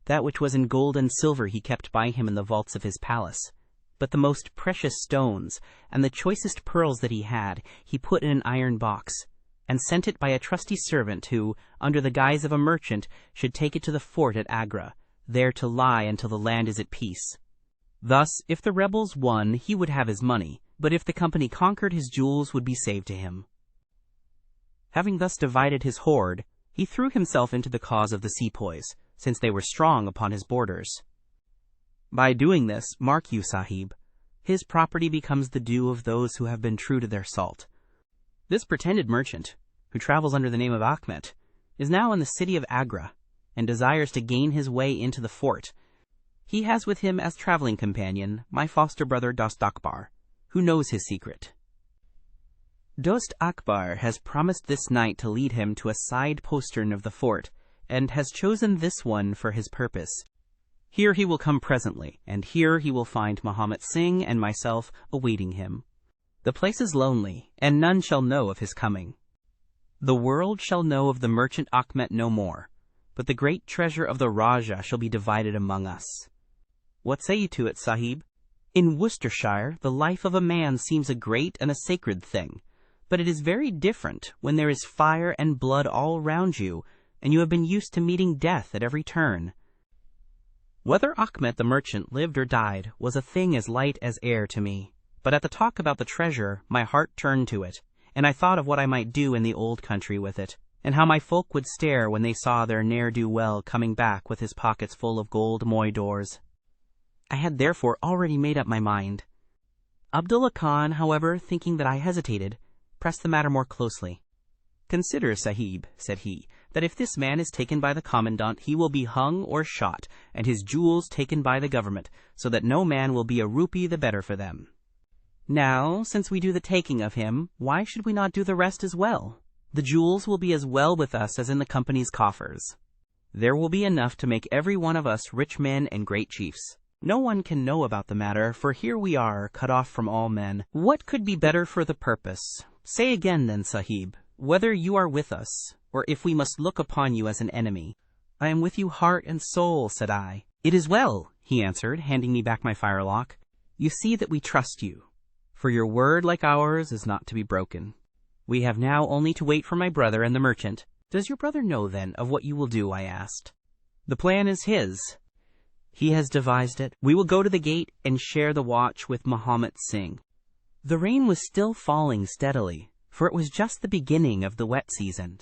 That which was in gold and silver he kept by him in the vaults of his palace, but the most precious stones and the choicest pearls that he had he put in an iron box, and sent it by a trusty servant who, under the guise of a merchant, should take it to the fort at Agra, there to lie until the land is at peace. Thus, if the rebels won, he would have his money, but if the company conquered, his jewels would be saved to him. Having thus divided his hoard, he threw himself into the cause of the sepoys, since they were strong upon his borders. By doing this, mark you, Sahib, his property becomes the due of those who have been true to their salt. This pretended merchant, who travels under the name of Achmet, is now in the city of Agra, and desires to gain his way into the fort. He has with him as traveling companion my foster brother Dost Akbar, who knows his secret. Dost Akbar has promised this night to lead him to a side postern of the fort, and has chosen this one for his purpose. Here he will come presently, and here he will find Muhammad Singh and myself awaiting him. The place is lonely, and none shall know of his coming. The world shall know of the merchant Achmet no more, but the great treasure of the Rajah shall be divided among us. What say you to it, Sahib? In Worcestershire, the life of a man seems a great and a sacred thing, but it is very different when there is fire and blood all round you, and you have been used to meeting death at every turn. Whether Achmet the merchant lived or died was a thing as light as air to me, but at the talk about the treasure my heart turned to it, and I thought of what I might do in the old country with it, and how my folk would stare when they saw their ne'er-do-well coming back with his pockets full of gold moidores. I had therefore already made up my mind. Abdullah Khan, however, thinking that I hesitated, pressed the matter more closely. "Consider, Sahib," said he, "that if this man is taken by the commandant, he will be hung or shot, and his jewels taken by the government, so that no man will be a rupee the better for them. Now, since we do the taking of him, why should we not do the rest as well? The jewels will be as well with us as in the company's coffers. There will be enough to make every one of us rich men and great chiefs. No one can know about the matter, for here we are, cut off from all men. What could be better for the purpose? Say again then, Sahib, whether you are with us, or if we must look upon you as an enemy." "I am with you heart and soul," said I. "It is well," he answered, handing me back my firelock. "You see that we trust you, for your word, like ours, is not to be broken. We have now only to wait for my brother and the merchant." "Does your brother know, then, of what you will do?" I asked. "The plan is his. He has devised it. We will go to the gate and share the watch with Mahomet Singh." The rain was still falling steadily, for it was just the beginning of the wet season.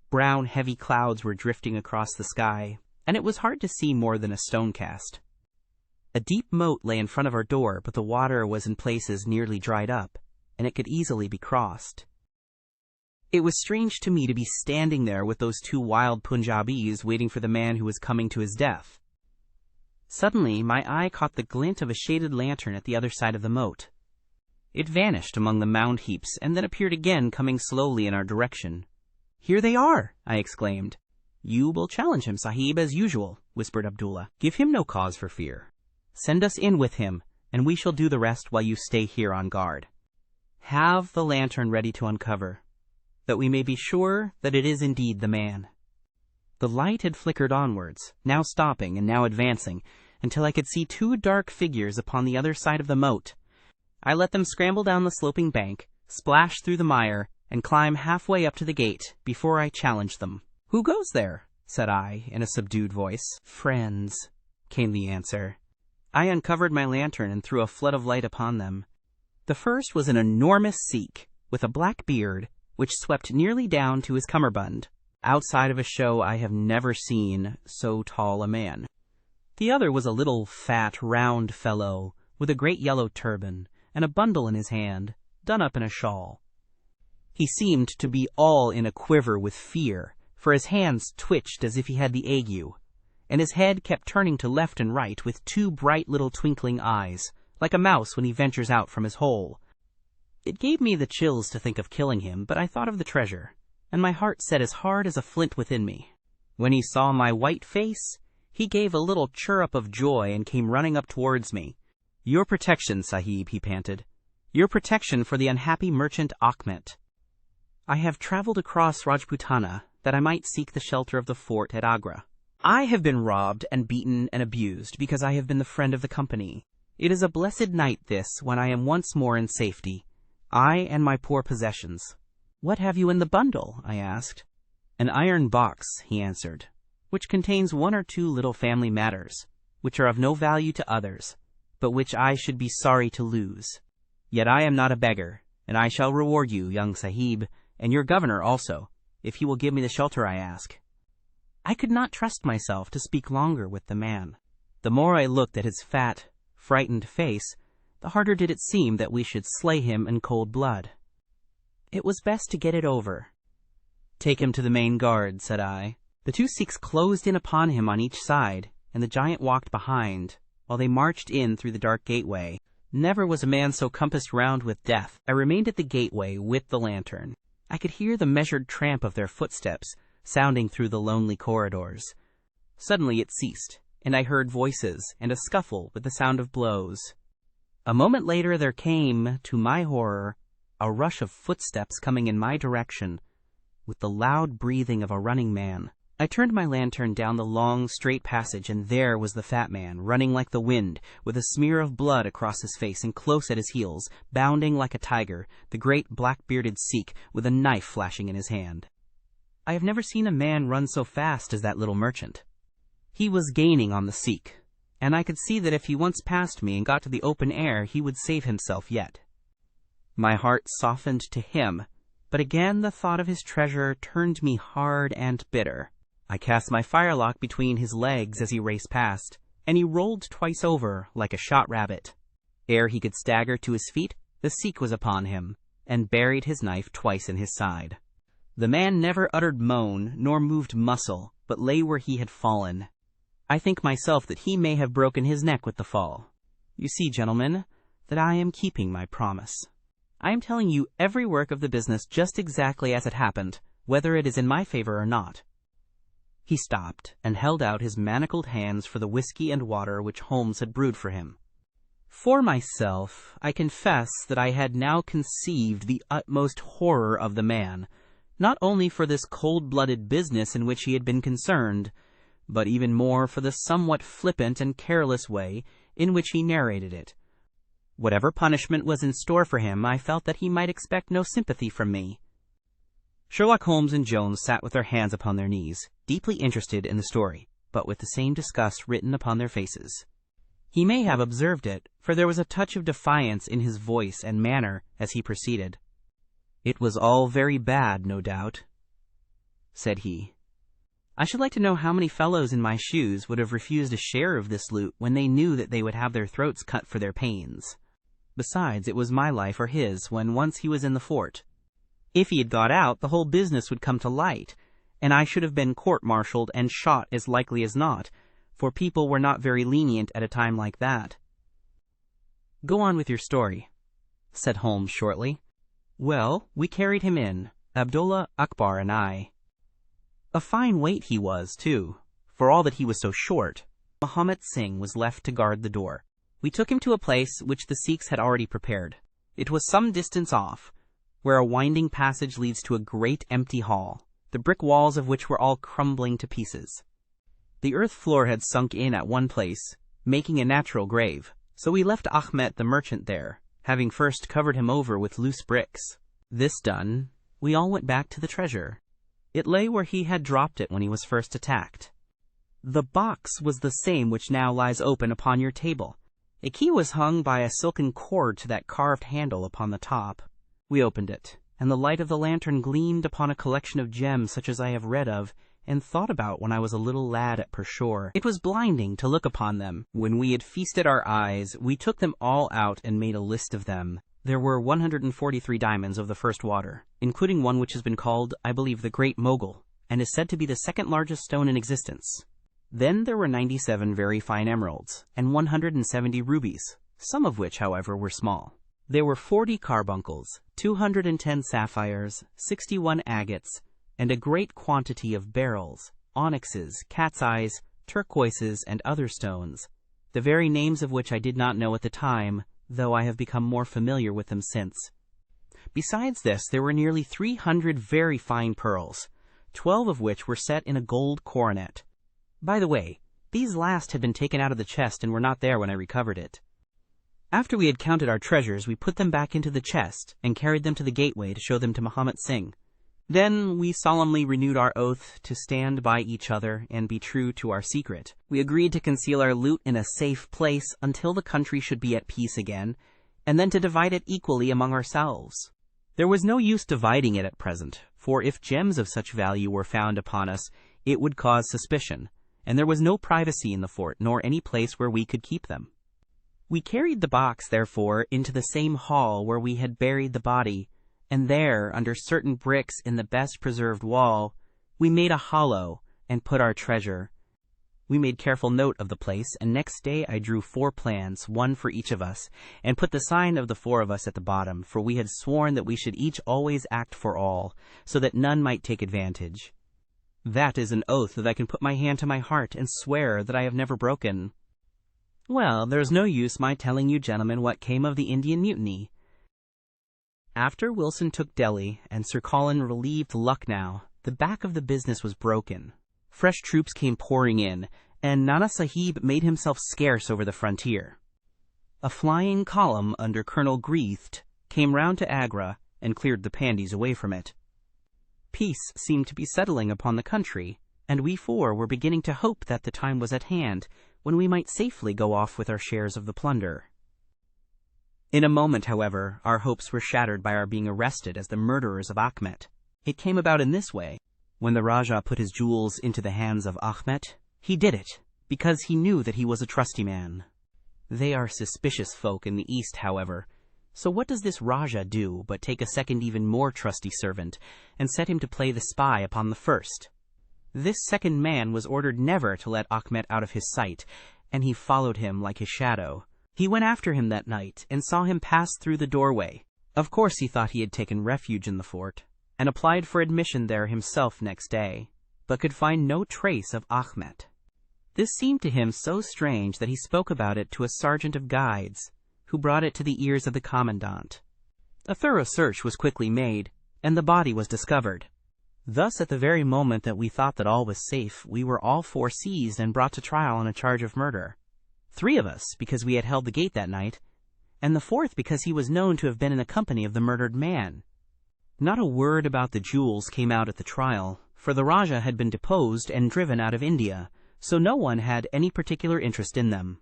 Brown, heavy clouds were drifting across the sky, and it was hard to see more than a stone cast. A deep moat lay in front of our door, but the water was in places nearly dried up, and it could easily be crossed. It was strange to me to be standing there with those two wild Punjabis waiting for the man who was coming to his death. Suddenly, my eye caught the glint of a shaded lantern at the other side of the moat. It vanished among the mound heaps, and then appeared again, coming slowly in our direction. "Here they are!" I exclaimed. "You will challenge him, Sahib, as usual," whispered Abdullah. "Give him no cause for fear. Send us in with him, and we shall do the rest while you stay here on guard. Have the lantern ready to uncover, that we may be sure that it is indeed the man." The light had flickered onwards, now stopping and now advancing, until I could see two dark figures upon the other side of the moat. I let them scramble down the sloping bank, splash through the mire, and climb halfway up to the gate before I challenged them. "Who goes there?" said I, in a subdued voice. "Friends," came the answer. I uncovered my lantern and threw a flood of light upon them. The first was an enormous Sikh, with a black beard, which swept nearly down to his cummerbund. Outside of a show I have never seen so tall a man. The other was a little, fat, round fellow, with a great yellow turban, and a bundle in his hand, done up in a shawl. He seemed to be all in a quiver with fear, for his hands twitched as if he had the ague, and his head kept turning to left and right with two bright little twinkling eyes, like a mouse when he ventures out from his hole. It gave me the chills to think of killing him, but I thought of the treasure, and my heart set as hard as a flint within me. When he saw my white face, he gave a little chirrup of joy and came running up towards me. "Your protection, Sahib," he panted. "Your protection for the unhappy merchant Achmet. I have traveled across Rajputana that I might seek the shelter of the fort at Agra. I have been robbed and beaten and abused because I have been the friend of the company. It is a blessed night this, when I am once more in safety, I and my poor possessions." "What have you in the bundle?" I asked. "An iron box," he answered, "which contains one or two little family matters, which are of no value to others, but which I should be sorry to lose. Yet I am not a beggar, and I shall reward you, young Sahib, and your governor also, if he will give me the shelter I ask." I could not trust myself to speak longer with the man. The more I looked at his fat, frightened face, the harder did it seem that we should slay him in cold blood. It was best to get it over. "Take him to the main guard," said I. The two Sikhs closed in upon him on each side, and the giant walked behind, while they marched in through the dark gateway. Never was a man so compassed round with death. I remained at the gateway with the lantern. I could hear the measured tramp of their footsteps sounding through the lonely corridors. Suddenly it ceased, and I heard voices and a scuffle with the sound of blows. A moment later there came, to my horror, a rush of footsteps coming in my direction, with the loud breathing of a running man. I turned my lantern down the long, straight passage, and there was the fat man, running like the wind, with a smear of blood across his face, and close at his heels, bounding like a tiger, the great black-bearded Sikh, with a knife flashing in his hand. I have never seen a man run so fast as that little merchant. He was gaining on the Sikh, and I could see that if he once passed me and got to the open air, he would save himself yet. My heart softened to him, but again the thought of his treasure turned me hard and bitter. I cast my firelock between his legs as he raced past, and he rolled twice over like a shot rabbit. Ere he could stagger to his feet, the Sikh was upon him, and buried his knife twice in his side. The man never uttered moan, nor moved muscle, but lay where he had fallen. I think myself that he may have broken his neck with the fall. You see, gentlemen, that I am keeping my promise. I am telling you every work of the business just exactly as it happened, whether it is in my favor or not." He stopped and held out his manacled hands for the whiskey and water which Holmes had brewed for him. For myself, I confess that I had now conceived the utmost horror of the man, not only for this cold-blooded business in which he had been concerned, but even more for the somewhat flippant and careless way in which he narrated it. Whatever punishment was in store for him, I felt that he might expect no sympathy from me. Sherlock Holmes and Jones sat with their hands upon their knees, deeply interested in the story, but with the same disgust written upon their faces. He may have observed it, for there was a touch of defiance in his voice and manner as he proceeded. "It was all very bad, no doubt," said he. "I should like to know how many fellows in my shoes would have refused a share of this loot when they knew that they would have their throats cut for their pains. Besides, it was my life or his when once he was in the fort. If he had got out, the whole business would come to light, and I should have been court-martialed and shot as likely as not, for people were not very lenient at a time like that." "Go on with your story," said Holmes shortly. "Well, we carried him in, Abdullah, Akbar, and I. A fine weight he was, too, for all that he was so short. Mahomet Singh was left to guard the door. We took him to a place which the Sikhs had already prepared. It was some distance off, where a winding passage leads to a great empty hall, the brick walls of which were all crumbling to pieces. The earth floor had sunk in at one place, making a natural grave, so we left Ahmet the merchant there, having first covered him over with loose bricks. This done, we all went back to the treasure. It lay where he had dropped it when he was first attacked. The box was the same which now lies open upon your table. A key was hung by a silken cord to that carved handle upon the top. We opened it, and the light of the lantern gleamed upon a collection of gems such as I have read of and thought about when I was a little lad at Pershore. It was blinding to look upon them. When we had feasted our eyes, we took them all out and made a list of them. There were 143 diamonds of the first water, including one which has been called, I believe, the Great Mogul, and is said to be the second largest stone in existence. Then there were 97 very fine emeralds, and 170 rubies, some of which, however, were small. There were 40 carbuncles, 210 sapphires, 61 agates, and a great quantity of beryls, onyxes, cat's eyes, turquoises, and other stones, the very names of which I did not know at the time, though I have become more familiar with them since. Besides this, there were nearly 300 very fine pearls, 12 of which were set in a gold coronet. By the way, these last had been taken out of the chest and were not there when I recovered it. After we had counted our treasures, we put them back into the chest and carried them to the gateway to show them to Mahomet Singh. Then we solemnly renewed our oath to stand by each other and be true to our secret. We agreed to conceal our loot in a safe place until the country should be at peace again, and then to divide it equally among ourselves. There was no use dividing it at present, for if gems of such value were found upon us, it would cause suspicion, and there was no privacy in the fort, nor any place where we could keep them. We carried the box, therefore, into the same hall where we had buried the body, and there, under certain bricks in the best preserved wall, we made a hollow and put our treasure. We made careful note of the place, and next day I drew 4 plans, one for each of us, and put the sign of the 4 of us at the bottom, for we had sworn that we should each always act for all, so that none might take advantage. That is an oath that I can put my hand to my heart and swear that I have never broken. Well, there's no use my telling you gentlemen what came of the Indian Mutiny. After Wilson took Delhi and Sir Colin relieved Lucknow, the back of the business was broken. Fresh troops came pouring in, and Nana Sahib made himself scarce over the frontier. A flying column under Colonel Greathed came round to Agra and cleared the Pandys away from it. Peace seemed to be settling upon the country, and we 4 were beginning to hope that the time was at hand when we might safely go off with our shares of the plunder. In a moment, however, our hopes were shattered by our being arrested as the murderers of Ahmet. It came about in this way. When the Rajah put his jewels into the hands of Ahmet, he did it because he knew that he was a trusty man. They are suspicious folk in the East, however, So what does this Rajah do but take a second even more trusty servant, and set him to play the spy upon the first? This second man was ordered never to let Achmet out of his sight, and he followed him like his shadow. He went after him that night, and saw him pass through the doorway. Of course he thought he had taken refuge in the fort, and applied for admission there himself next day, but could find no trace of Achmet. This seemed to him so strange that he spoke about it to a sergeant of guides, who brought it to the ears of the commandant. A thorough search was quickly made, and the body was discovered. Thus, at the very moment that we thought that all was safe, we were all four seized and brought to trial on a charge of murder. 3 of us, because we had held the gate that night, and the 4th because he was known to have been in the company of the murdered man. Not a word about the jewels came out at the trial, for the Rajah had been deposed and driven out of India, so no one had any particular interest in them.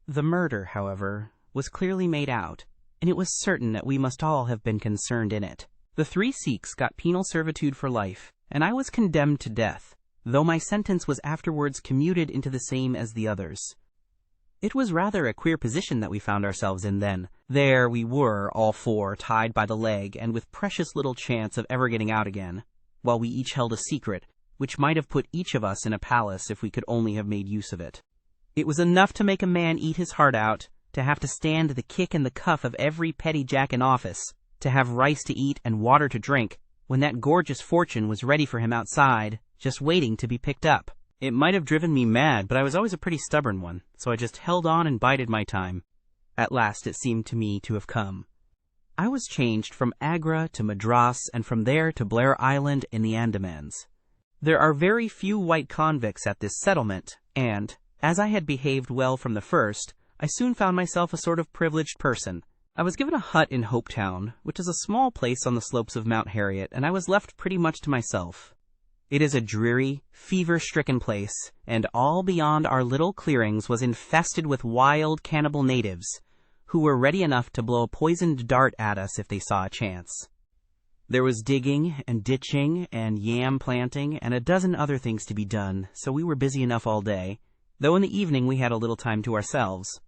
The murder, however, was clearly made out, and it was certain that we must all have been concerned in it. The 3 Sikhs got penal servitude for life, and I was condemned to death, though my sentence was afterwards commuted into the same as the others. It was rather a queer position that we found ourselves in then. There we were, all 4, tied by the leg, and with precious little chance of ever getting out again, while we each held a secret, which might have put each of us in a palace if we could only have made use of it. It was enough to make a man eat his heart out, to have to stand the kick and the cuff of every petty jack in office, to have rice to eat and water to drink, when that gorgeous fortune was ready for him outside, just waiting to be picked up. It might have driven me mad, but I was always a pretty stubborn one, so I just held on and bided my time. At last it seemed to me to have come. I was changed from Agra to Madras, and from there to Blair Island in the Andamans. There are very few white convicts at this settlement, and, as I had behaved well from the first, I soon found myself a sort of privileged person. I was given a hut in Hopetown, which is a small place on the slopes of Mount Harriet, and I was left pretty much to myself. It is a dreary, fever-stricken place, and all beyond our little clearings was infested with wild cannibal natives, who were ready enough to blow a poisoned dart at us if they saw a chance. There was digging and ditching and yam planting and a dozen other things to be done, so we were busy enough all day, though in the evening we had a little time to ourselves.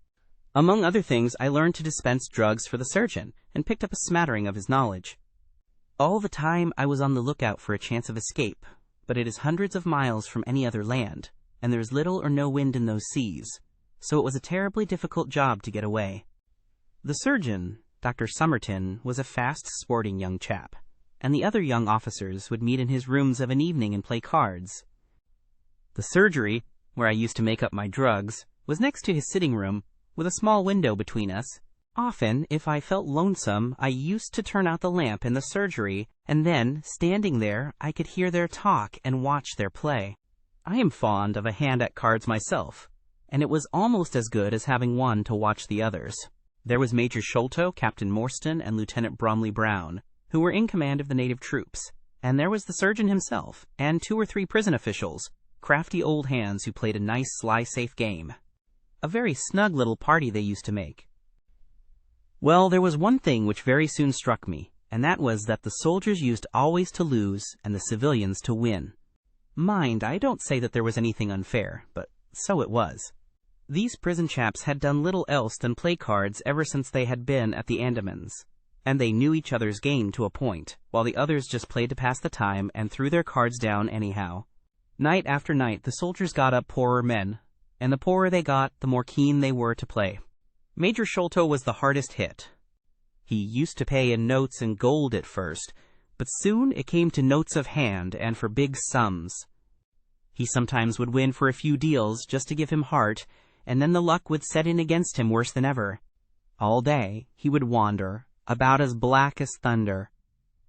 Among other things, I learned to dispense drugs for the surgeon, and picked up a smattering of his knowledge. All the time I was on the lookout for a chance of escape, but it is hundreds of miles from any other land, and there is little or no wind in those seas, so it was a terribly difficult job to get away. The surgeon, Dr. Somerton, was a fast, sporting young chap, and the other young officers would meet in his rooms of an evening and play cards. The surgery, where I used to make up my drugs, was next to his sitting room, with a small window between us. Often, if I felt lonesome, I used to turn out the lamp in the surgery, and then, standing there, I could hear their talk and watch their play. I am fond of a hand at cards myself, and it was almost as good as having one to watch the others. There was Major Sholto, Captain Morstan, and Lieutenant Bromley Brown, who were in command of the native troops, and there was the surgeon himself, and 2 or 3 prison officials, crafty old hands who played a nice, sly, safe game. A very snug little party they used to make. Well, there was one thing which very soon struck me, and that was that the soldiers used always to lose and the civilians to win. Mind, I don't say that there was anything unfair, but so it was. These prison chaps had done little else than play cards ever since they had been at the Andamans, and they knew each other's game to a point, while the others just played to pass the time and threw their cards down anyhow. Night after night the soldiers got up poorer men, and the poorer they got, the more keen they were to play. Major Sholto was the hardest hit. He used to pay in notes and gold at first, but soon it came to notes of hand and for big sums. He sometimes would win for a few deals just to give him heart, and then the luck would set in against him worse than ever. All day he would wander, about as black as thunder,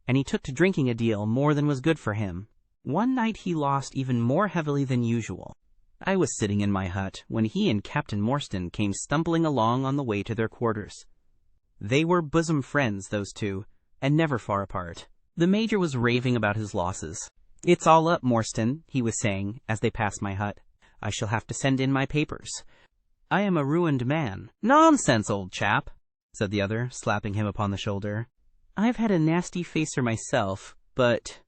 and he took to drinking a deal more than was good for him. One night he lost even more heavily than usual. I was sitting in my hut when he and Captain Morstan came stumbling along on the way to their quarters. They were bosom friends, those 2, and never far apart. The Major was raving about his losses. "It's all up, Morstan," he was saying, as they passed my hut. "I shall have to send in my papers. I am a ruined man." "Nonsense, old chap," said the other, slapping him upon the shoulder. "I've had a nasty facer myself, but—"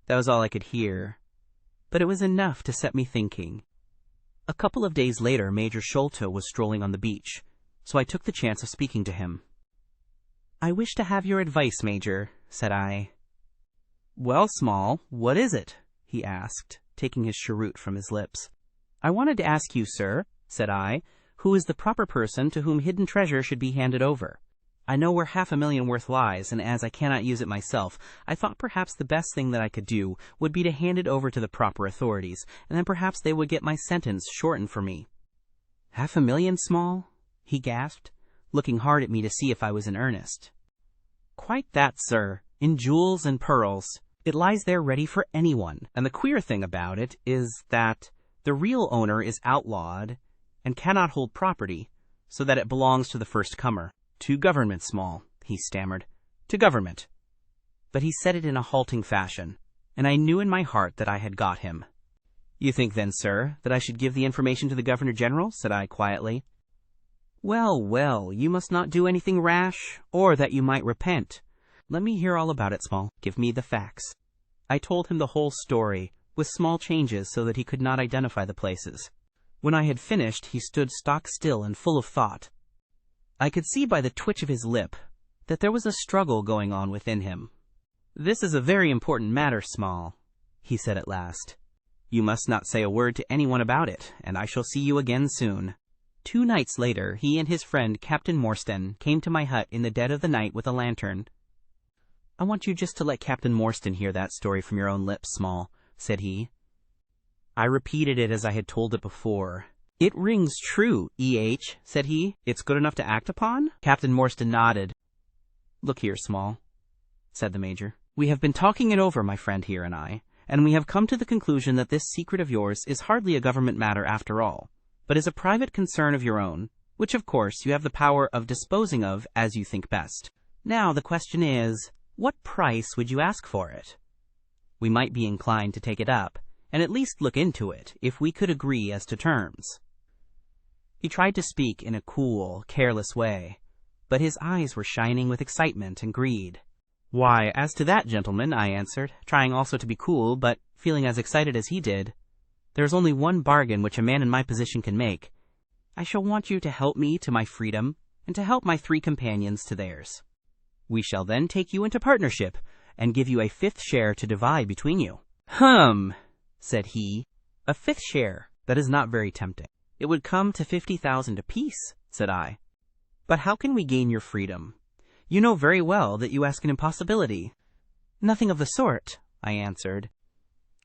That was all I could hear, but it was enough to set me thinking. A couple of days later, Major Sholto was strolling on the beach, so I took the chance of speaking to him. "I wish to have your advice, Major," said I. "Well, Small, what is it?" he asked, taking his cheroot from his lips. "I wanted to ask you, sir," said I, "who is the proper person to whom hidden treasure should be handed over? I know where $500,000 worth lies, and as I cannot use it myself, I thought perhaps the best thing that I could do would be to hand it over to the proper authorities, and then perhaps they would get my sentence shortened for me." "$500,000, Small?" he gasped, looking hard at me to see if I was in earnest. "Quite that, sir, in jewels and pearls. It lies there ready for anyone, and the queer thing about it is that the real owner is outlawed and cannot hold property, so that it belongs to the first comer. To government, Small," he stammered. "To government." But he said it in a halting fashion, and I knew in my heart that I had got him. "You think then, sir, that I should give the information to the Governor-General?" said I quietly. "Well, well, you must not do anything rash, or that you might repent. Let me hear all about it, Small. Give me the facts." I told him the whole story, with small changes so that he could not identify the places. When I had finished, he stood stock-still and full of thought. I could see by the twitch of his lip that there was a struggle going on within him. "This is a very important matter, Small," he said at last. "You must not say a word to anyone about it, and I shall see you again soon." 2 nights later, he and his friend Captain Morstan came to my hut in the dead of the night with a lantern. "I want you just to let Captain Morstan hear that story from your own lips, Small," said he. I repeated it as I had told it before. "It rings true, E.H.," said he. "It's good enough to act upon?" Captain Morstan nodded. "Look here, Small," said the Major. "We have been talking it over, my friend here and I, and we have come to the conclusion that this secret of yours is hardly a government matter after all, but is a private concern of your own, which of course you have the power of disposing of as you think best. Now the question is, what price would you ask for it? We might be inclined to take it up, and at least look into it, if we could agree as to terms." He tried to speak in a cool, careless way, but his eyes were shining with excitement and greed. "Why, as to that, gentlemen," I answered, trying also to be cool, but feeling as excited as he did, "there is only one bargain which a man in my position can make. I shall want you to help me to my freedom, and to help my 3 companions to theirs. We shall then take you into partnership, and give you a 5th share to divide between you." "Hum," said he, "a 5th share, that is not very tempting." "It would come to 50,000 apiece," said I. "But how can we gain your freedom? You know very well that you ask an impossibility." "Nothing of the sort," I answered.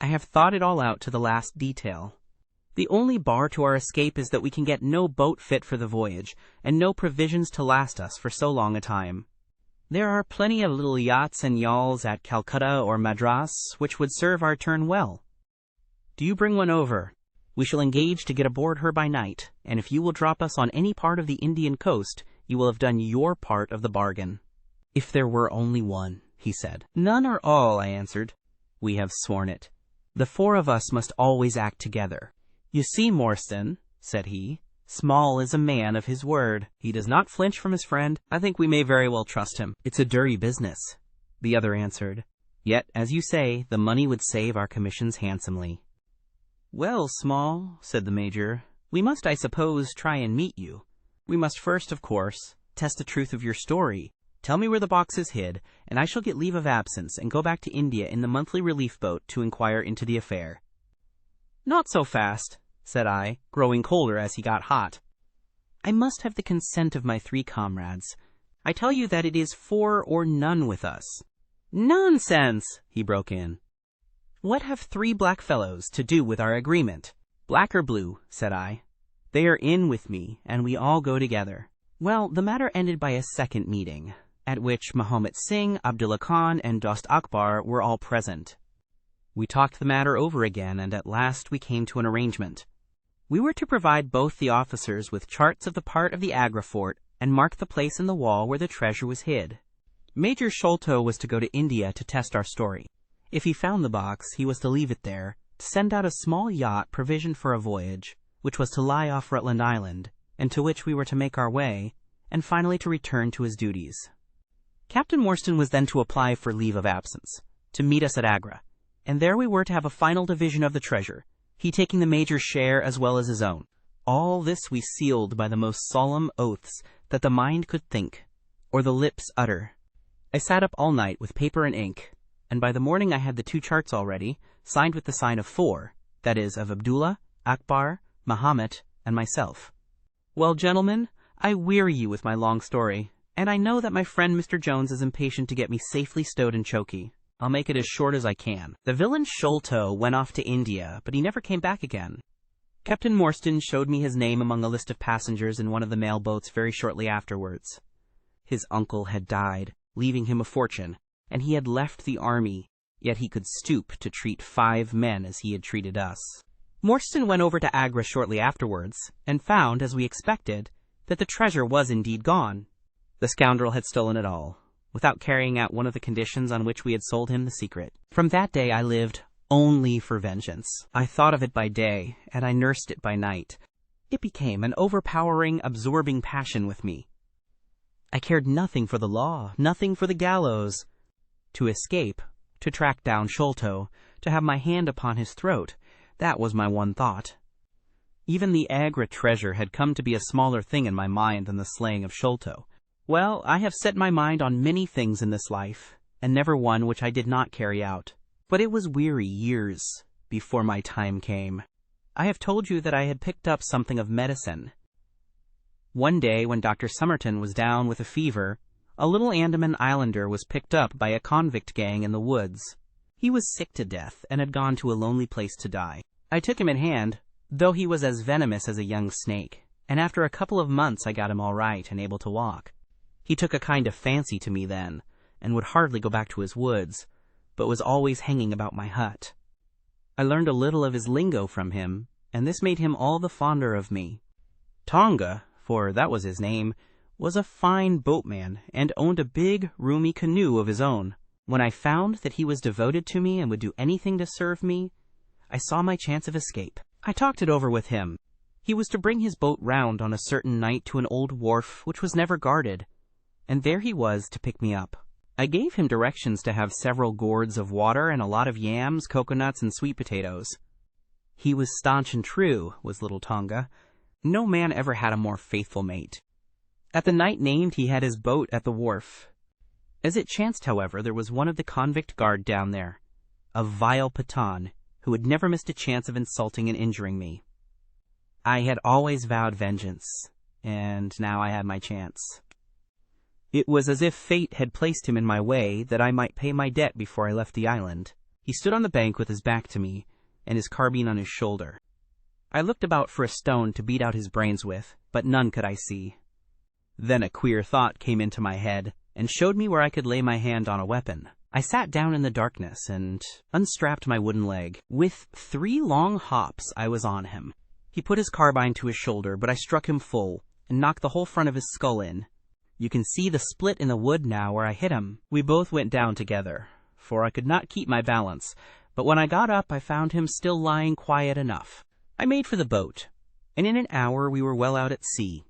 "I have thought it all out to the last detail. The only bar to our escape is that we can get no boat fit for the voyage, and no provisions to last us for so long a time. There are plenty of little yachts and yawls at Calcutta or Madras which would serve our turn well. Do you bring one over? We shall engage to get aboard her by night, and if you will drop us on any part of the Indian coast, you will have done your part of the bargain." "If there were only one," he said. "None or all," I answered. "We have sworn it. The 4 of us must always act together. You see, Morstan," said he, "Small is a man of his word. He does not flinch from his friend. I think we may very well trust him." "It's a dirty business," the other answered. "Yet, as you say, the money would save our commissions handsomely." "Well, Small," said the Major, "we must, I suppose, try and meet you. We must first, of course, test the truth of your story. Tell me where the box is hid, and I shall get leave of absence and go back to India in the monthly relief boat to inquire into the affair." "Not so fast," said I, growing colder as he got hot. "I must have the consent of my 3 comrades. I tell you that it is 4 or none with us." "Nonsense!" he broke in. "What have 3 black fellows to do with our agreement?" "Black or blue," said I. "They are in with me, and we all go together." Well, the matter ended by a second meeting, at which Mahomet Singh, Abdullah Khan, and Dost Akbar were all present. We talked the matter over again, and at last we came to an arrangement. We were to provide both the officers with charts of the part of the Agra fort and mark the place in the wall where the treasure was hid. Major Sholto was to go to India to test our story. If he found the box, he was to leave it there, to send out a small yacht provisioned for a voyage, which was to lie off Rutland Island, and to which we were to make our way, and finally to return to his duties. Captain Morstan was then to apply for leave of absence, to meet us at Agra, and there we were to have a final division of the treasure, he taking the Major's share as well as his own. All this we sealed by the most solemn oaths that the mind could think. or the lips utter. I sat up all night with paper and ink, and by the morning I had the 2 charts already, signed with the sign of 4, that is, of Abdullah, Akbar, Mahomet, and myself. Well, gentlemen, I weary you with my long story, and I know that my friend Mr. Jones is impatient to get me safely stowed in Chokey. I'll make it as short as I can. The villain Sholto went off to India, but he never came back again. Captain Morstan showed me his name among a list of passengers in one of the mail boats very shortly afterwards. His uncle had died, leaving him a fortune, and he had left the army, yet he could stoop to treat 5 men as he had treated us. Morstan went over to Agra shortly afterwards, and found, as we expected, that the treasure was indeed gone. The scoundrel had stolen it all, without carrying out one of the conditions on which we had sold him the secret. From that day I lived only for vengeance. I thought of it by day, and I nursed it by night. It became an overpowering, absorbing passion with me. I cared nothing for the law, nothing for the gallows. To escape, to track down Sholto, to have my hand upon his throat, that was my one thought. Even the Agra treasure had come to be a smaller thing in my mind than the slaying of Sholto. Well, I have set my mind on many things in this life, and never one which I did not carry out. But it was weary years before my time came. I have told you that I had picked up something of medicine. One day, when Dr. Somerton was down with a fever, a little Andaman islander was picked up by a convict gang in the woods. He was sick to death and had gone to a lonely place to die. I took him in hand, though he was as venomous as a young snake, and after a couple of months I got him all right and able to walk. He took a kind of fancy to me then, and would hardly go back to his woods, but was always hanging about my hut. I learned a little of his lingo from him, and this made him all the fonder of me. Tonga, for that was his name, was a fine boatman, and owned a big, roomy canoe of his own. When I found that he was devoted to me and would do anything to serve me, I saw my chance of escape. I talked it over with him. He was to bring his boat round on a certain night to an old wharf which was never guarded, and there he was to pick me up. I gave him directions to have several gourds of water and a lot of yams, coconuts, and sweet potatoes. He was staunch and true, was little Tonga. No man ever had a more faithful mate. At the night named he had his boat at the wharf. As it chanced, however, there was one of the convict guard down there, a vile Pathan, who had never missed a chance of insulting and injuring me. I had always vowed vengeance, and now I had my chance. It was as if fate had placed him in my way that I might pay my debt before I left the island. He stood on the bank with his back to me, and his carbine on his shoulder. I looked about for a stone to beat out his brains with, but none could I see. Then a queer thought came into my head, and showed me where I could lay my hand on a weapon. I sat down in the darkness, and unstrapped my wooden leg. With 3 long hops I was on him. He put his carbine to his shoulder, but I struck him full, and knocked the whole front of his skull in. You can see the split in the wood now where I hit him. We both went down together, for I could not keep my balance, but when I got up I found him still lying quiet enough. I made for the boat, and in an hour we were well out at sea.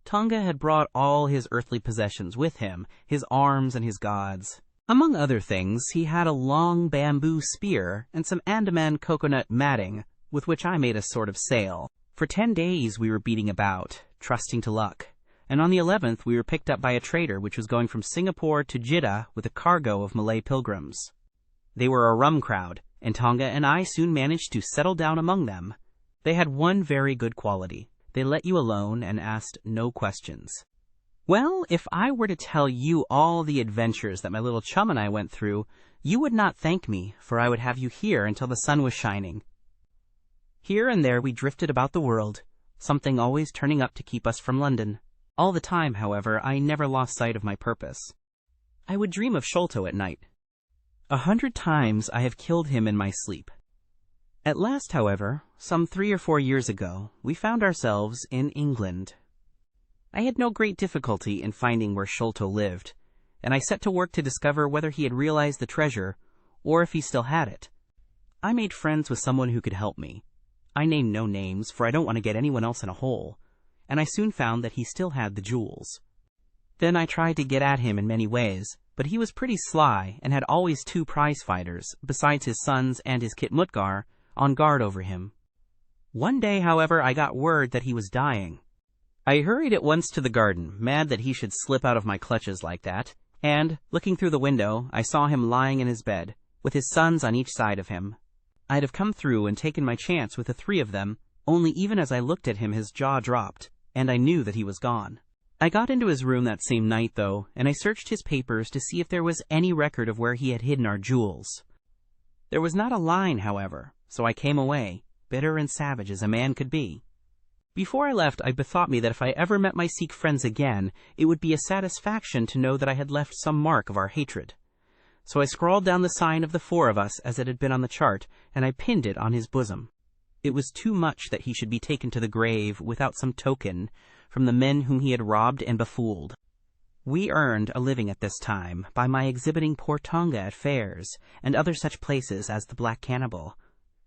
Tonga had brought all his earthly possessions with him, his arms and his gods. Among other things, he had a long bamboo spear and some Andaman coconut matting, with which I made a sort of sail. For 10 days we were beating about, trusting to luck, and on the 11th we were picked up by a trader which was going from Singapore to Jeddah with a cargo of Malay pilgrims. They were a rum crowd, and Tonga and I soon managed to settle down among them. They had one very good quality. They let you alone and asked no questions. Well, if I were to tell you all the adventures that my little chum and I went through, you would not thank me, for I would have you here until the sun was shining. Here and there we drifted about the world, something always turning up to keep us from London. All the time, however, I never lost sight of my purpose. I would dream of Sholto at night. 100 times I have killed him in my sleep. At last, however, some 3 or 4 years ago, we found ourselves in England. I had no great difficulty in finding where Sholto lived, and I set to work to discover whether he had realized the treasure, or if he still had it. I made friends with someone who could help me. I named no names, for I don't want to get anyone else in a hole, and I soon found that he still had the jewels. Then I tried to get at him in many ways, but he was pretty sly and had always 2 prize fighters, besides his sons and his Kit Mutgar, on guard over him. One day, however, I got word that he was dying. I hurried at once to the garden, mad that he should slip out of my clutches like that, and, looking through the window, I saw him lying in his bed, with his sons on each side of him. I'd have come through and taken my chance with the three of them, only even as I looked at him his jaw dropped, and I knew that he was gone. I got into his room that same night, though, and I searched his papers to see if there was any record of where he had hidden our jewels. There was not a line, however, so I came away, bitter and savage as a man could be. Before I left, I bethought me that if I ever met my Sikh friends again, it would be a satisfaction to know that I had left some mark of our hatred. So I scrawled down the sign of the four of us as it had been on the chart, and I pinned it on his bosom. It was too much that he should be taken to the grave without some token from the men whom he had robbed and befooled. We earned a living at this time by my exhibiting poor Tonga at fairs and other such places as the Black Cannibal.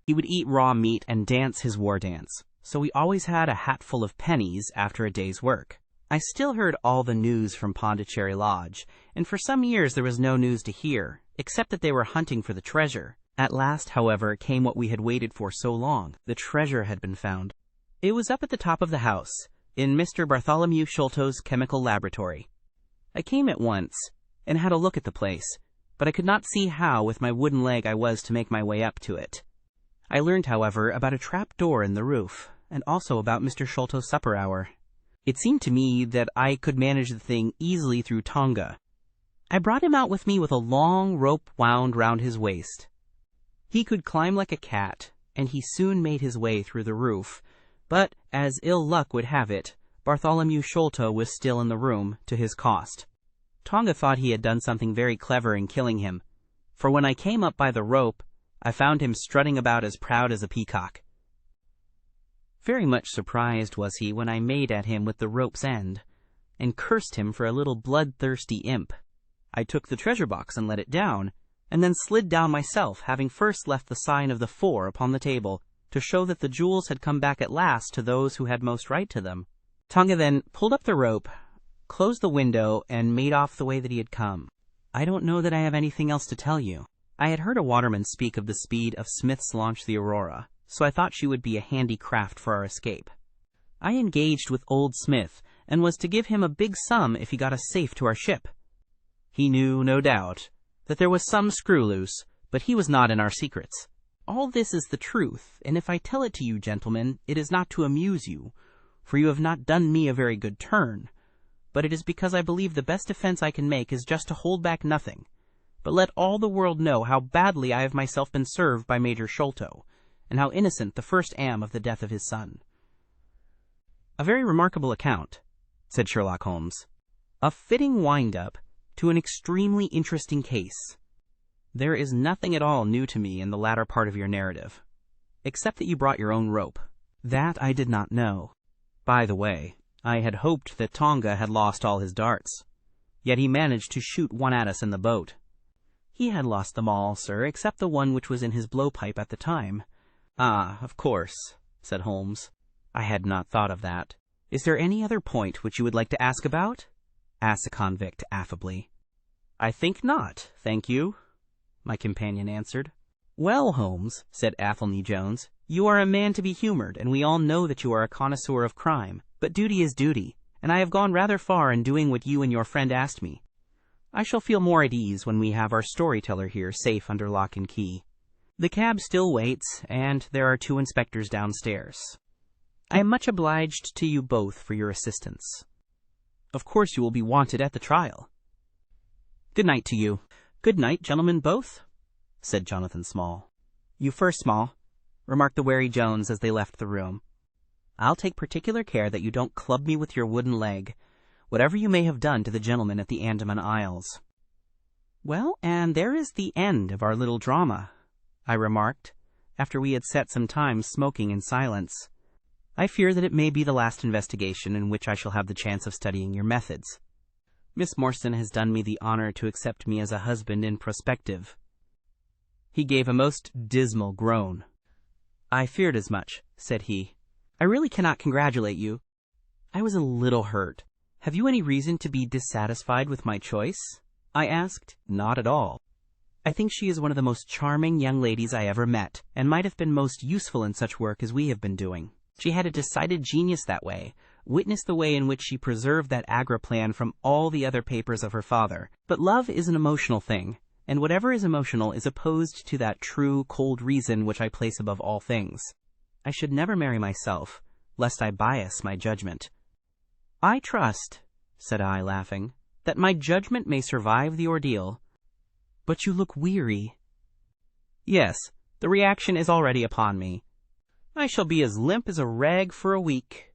He would eat raw meat and dance his war dance, so we always had a hatful of pennies after a day's work. I still heard all the news from Pondicherry Lodge, and for some years there was no news to hear, except that they were hunting for the treasure. At last, however, came what we had waited for so long. The treasure had been found. It was up at the top of the house, in Mr. Bartholomew Sholto's chemical laboratory. I came at once, and had a look at the place, but I could not see how with my wooden leg I was to make my way up to it. I learned, however, about a trap door in the roof, and also about Mr. Sholto's supper hour. It seemed to me that I could manage the thing easily through Tonga. I brought him out with me with a long rope wound round his waist. He could climb like a cat, and he soon made his way through the roof, but, as ill luck would have it, Bartholomew Sholto was still in the room, to his cost. Tonga thought he had done something very clever in killing him, for when I came up by the rope, I found him strutting about as proud as a peacock. Very much surprised was he when I made at him with the rope's end, and cursed him for a little bloodthirsty imp. I took the treasure box and let it down, and then slid down myself, having first left the sign of the four upon the table, to show that the jewels had come back at last to those who had most right to them. Tonga then pulled up the rope, closed the window, and made off the way that he had come. I don't know that I have anything else to tell you. I had heard a waterman speak of the speed of Smith's launch, the Aurora, so I thought she would be a handy craft for our escape. I engaged with old Smith, and was to give him a big sum if he got us safe to our ship. He knew, no doubt, that there was some screw loose, but he was not in our secrets. All this is the truth, and if I tell it to you, gentlemen, it is not to amuse you, for you have not done me a very good turn, but it is because I believe the best defense I can make is just to hold back nothing, but let all the world know how badly I have myself been served by Major Sholto, and how innocent the first am of the death of his son. A very remarkable account, said Sherlock Holmes. A fitting wind-up to an extremely interesting case. There is nothing at all new to me in the latter part of your narrative, except that you brought your own rope. That I did not know. By the way, I had hoped that Tonga had lost all his darts, yet he managed to shoot one at us in the boat. He had lost them all, sir, except the one which was in his blowpipe at the time. Ah, of course, said Holmes. I had not thought of that. Is there any other point which you would like to ask about? Asked the convict affably. I think not, thank you, my companion answered. Well, Holmes, said Athelney Jones, you are a man to be humored, and we all know that you are a connoisseur of crime. But duty is duty, and I have gone rather far in doing what you and your friend asked me. I shall feel more at ease when we have our storyteller here safe under lock and key. The cab still waits, and there are 2 inspectors downstairs. I am much obliged to you both for your assistance. Of course you will be wanted at the trial. Good night to you. Good night, gentlemen both, said Jonathan Small. You first, Small, remarked the wary Jones as they left the room. I'll take particular care that you don't club me with your wooden leg, whatever you may have done to the gentleman at the Andaman Isles. Well, and there is the end of our little drama, I remarked, after we had sat some time smoking in silence. I fear that it may be the last investigation in which I shall have the chance of studying your methods. Miss Morstan has done me the honor to accept me as a husband in prospective. He gave a most dismal groan. I feared as much, said he. I really cannot congratulate you. I was a little hurt. Have you any reason to be dissatisfied with my choice? I asked. Not at all. I think she is one of the most charming young ladies I ever met, and might have been most useful in such work as we have been doing. She had a decided genius that way, Witness the way in which she preserved that Agra plan from all the other papers of her father. But love is an emotional thing, and whatever is emotional is opposed to that true, cold reason which I place above all things. I should never marry myself, lest I bias my judgment. I trust, said I, laughing, that my judgment may survive the ordeal. But you look weary. Yes, the reaction is already upon me. I shall be as limp as a rag for a week.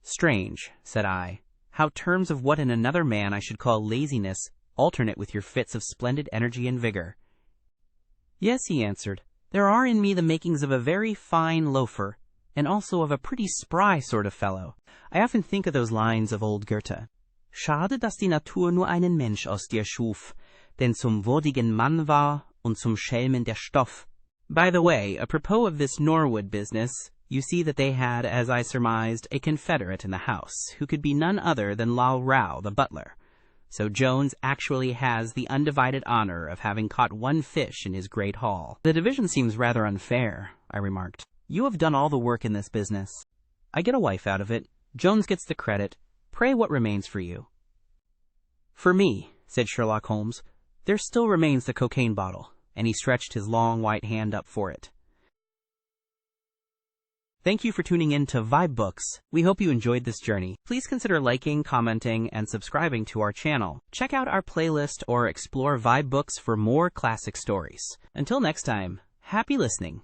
Strange, said I, how terms of what in another man I should call laziness alternate with your fits of splendid energy and vigor. Yes, he answered, there are in me the makings of a very fine loafer, and also of a pretty spry sort of fellow. I often think of those lines of old Goethe. Schade, dass die Natur nur einen Mensch aus dir schuf, denn zum würdigen Mann war und zum Schelmen der Stoff. By the way, apropos of this Norwood business, you see that they had, as I surmised, a confederate in the house, who could be none other than Lao Rao, the butler. So Jones actually has the undivided honor of having caught one fish in his great haul. The division seems rather unfair, I remarked. You have done all the work in this business. I get a wife out of it. Jones gets the credit. Pray, what remains for you? For me, said Sherlock Holmes, there still remains the cocaine bottle, and he stretched his long white hand up for it. Thank you for tuning in to vibeBooks. We hope you enjoyed this journey. Please consider liking, commenting, and subscribing to our channel. Check out our playlist or explore vibeBooks for more classic stories. Until next time, happy listening.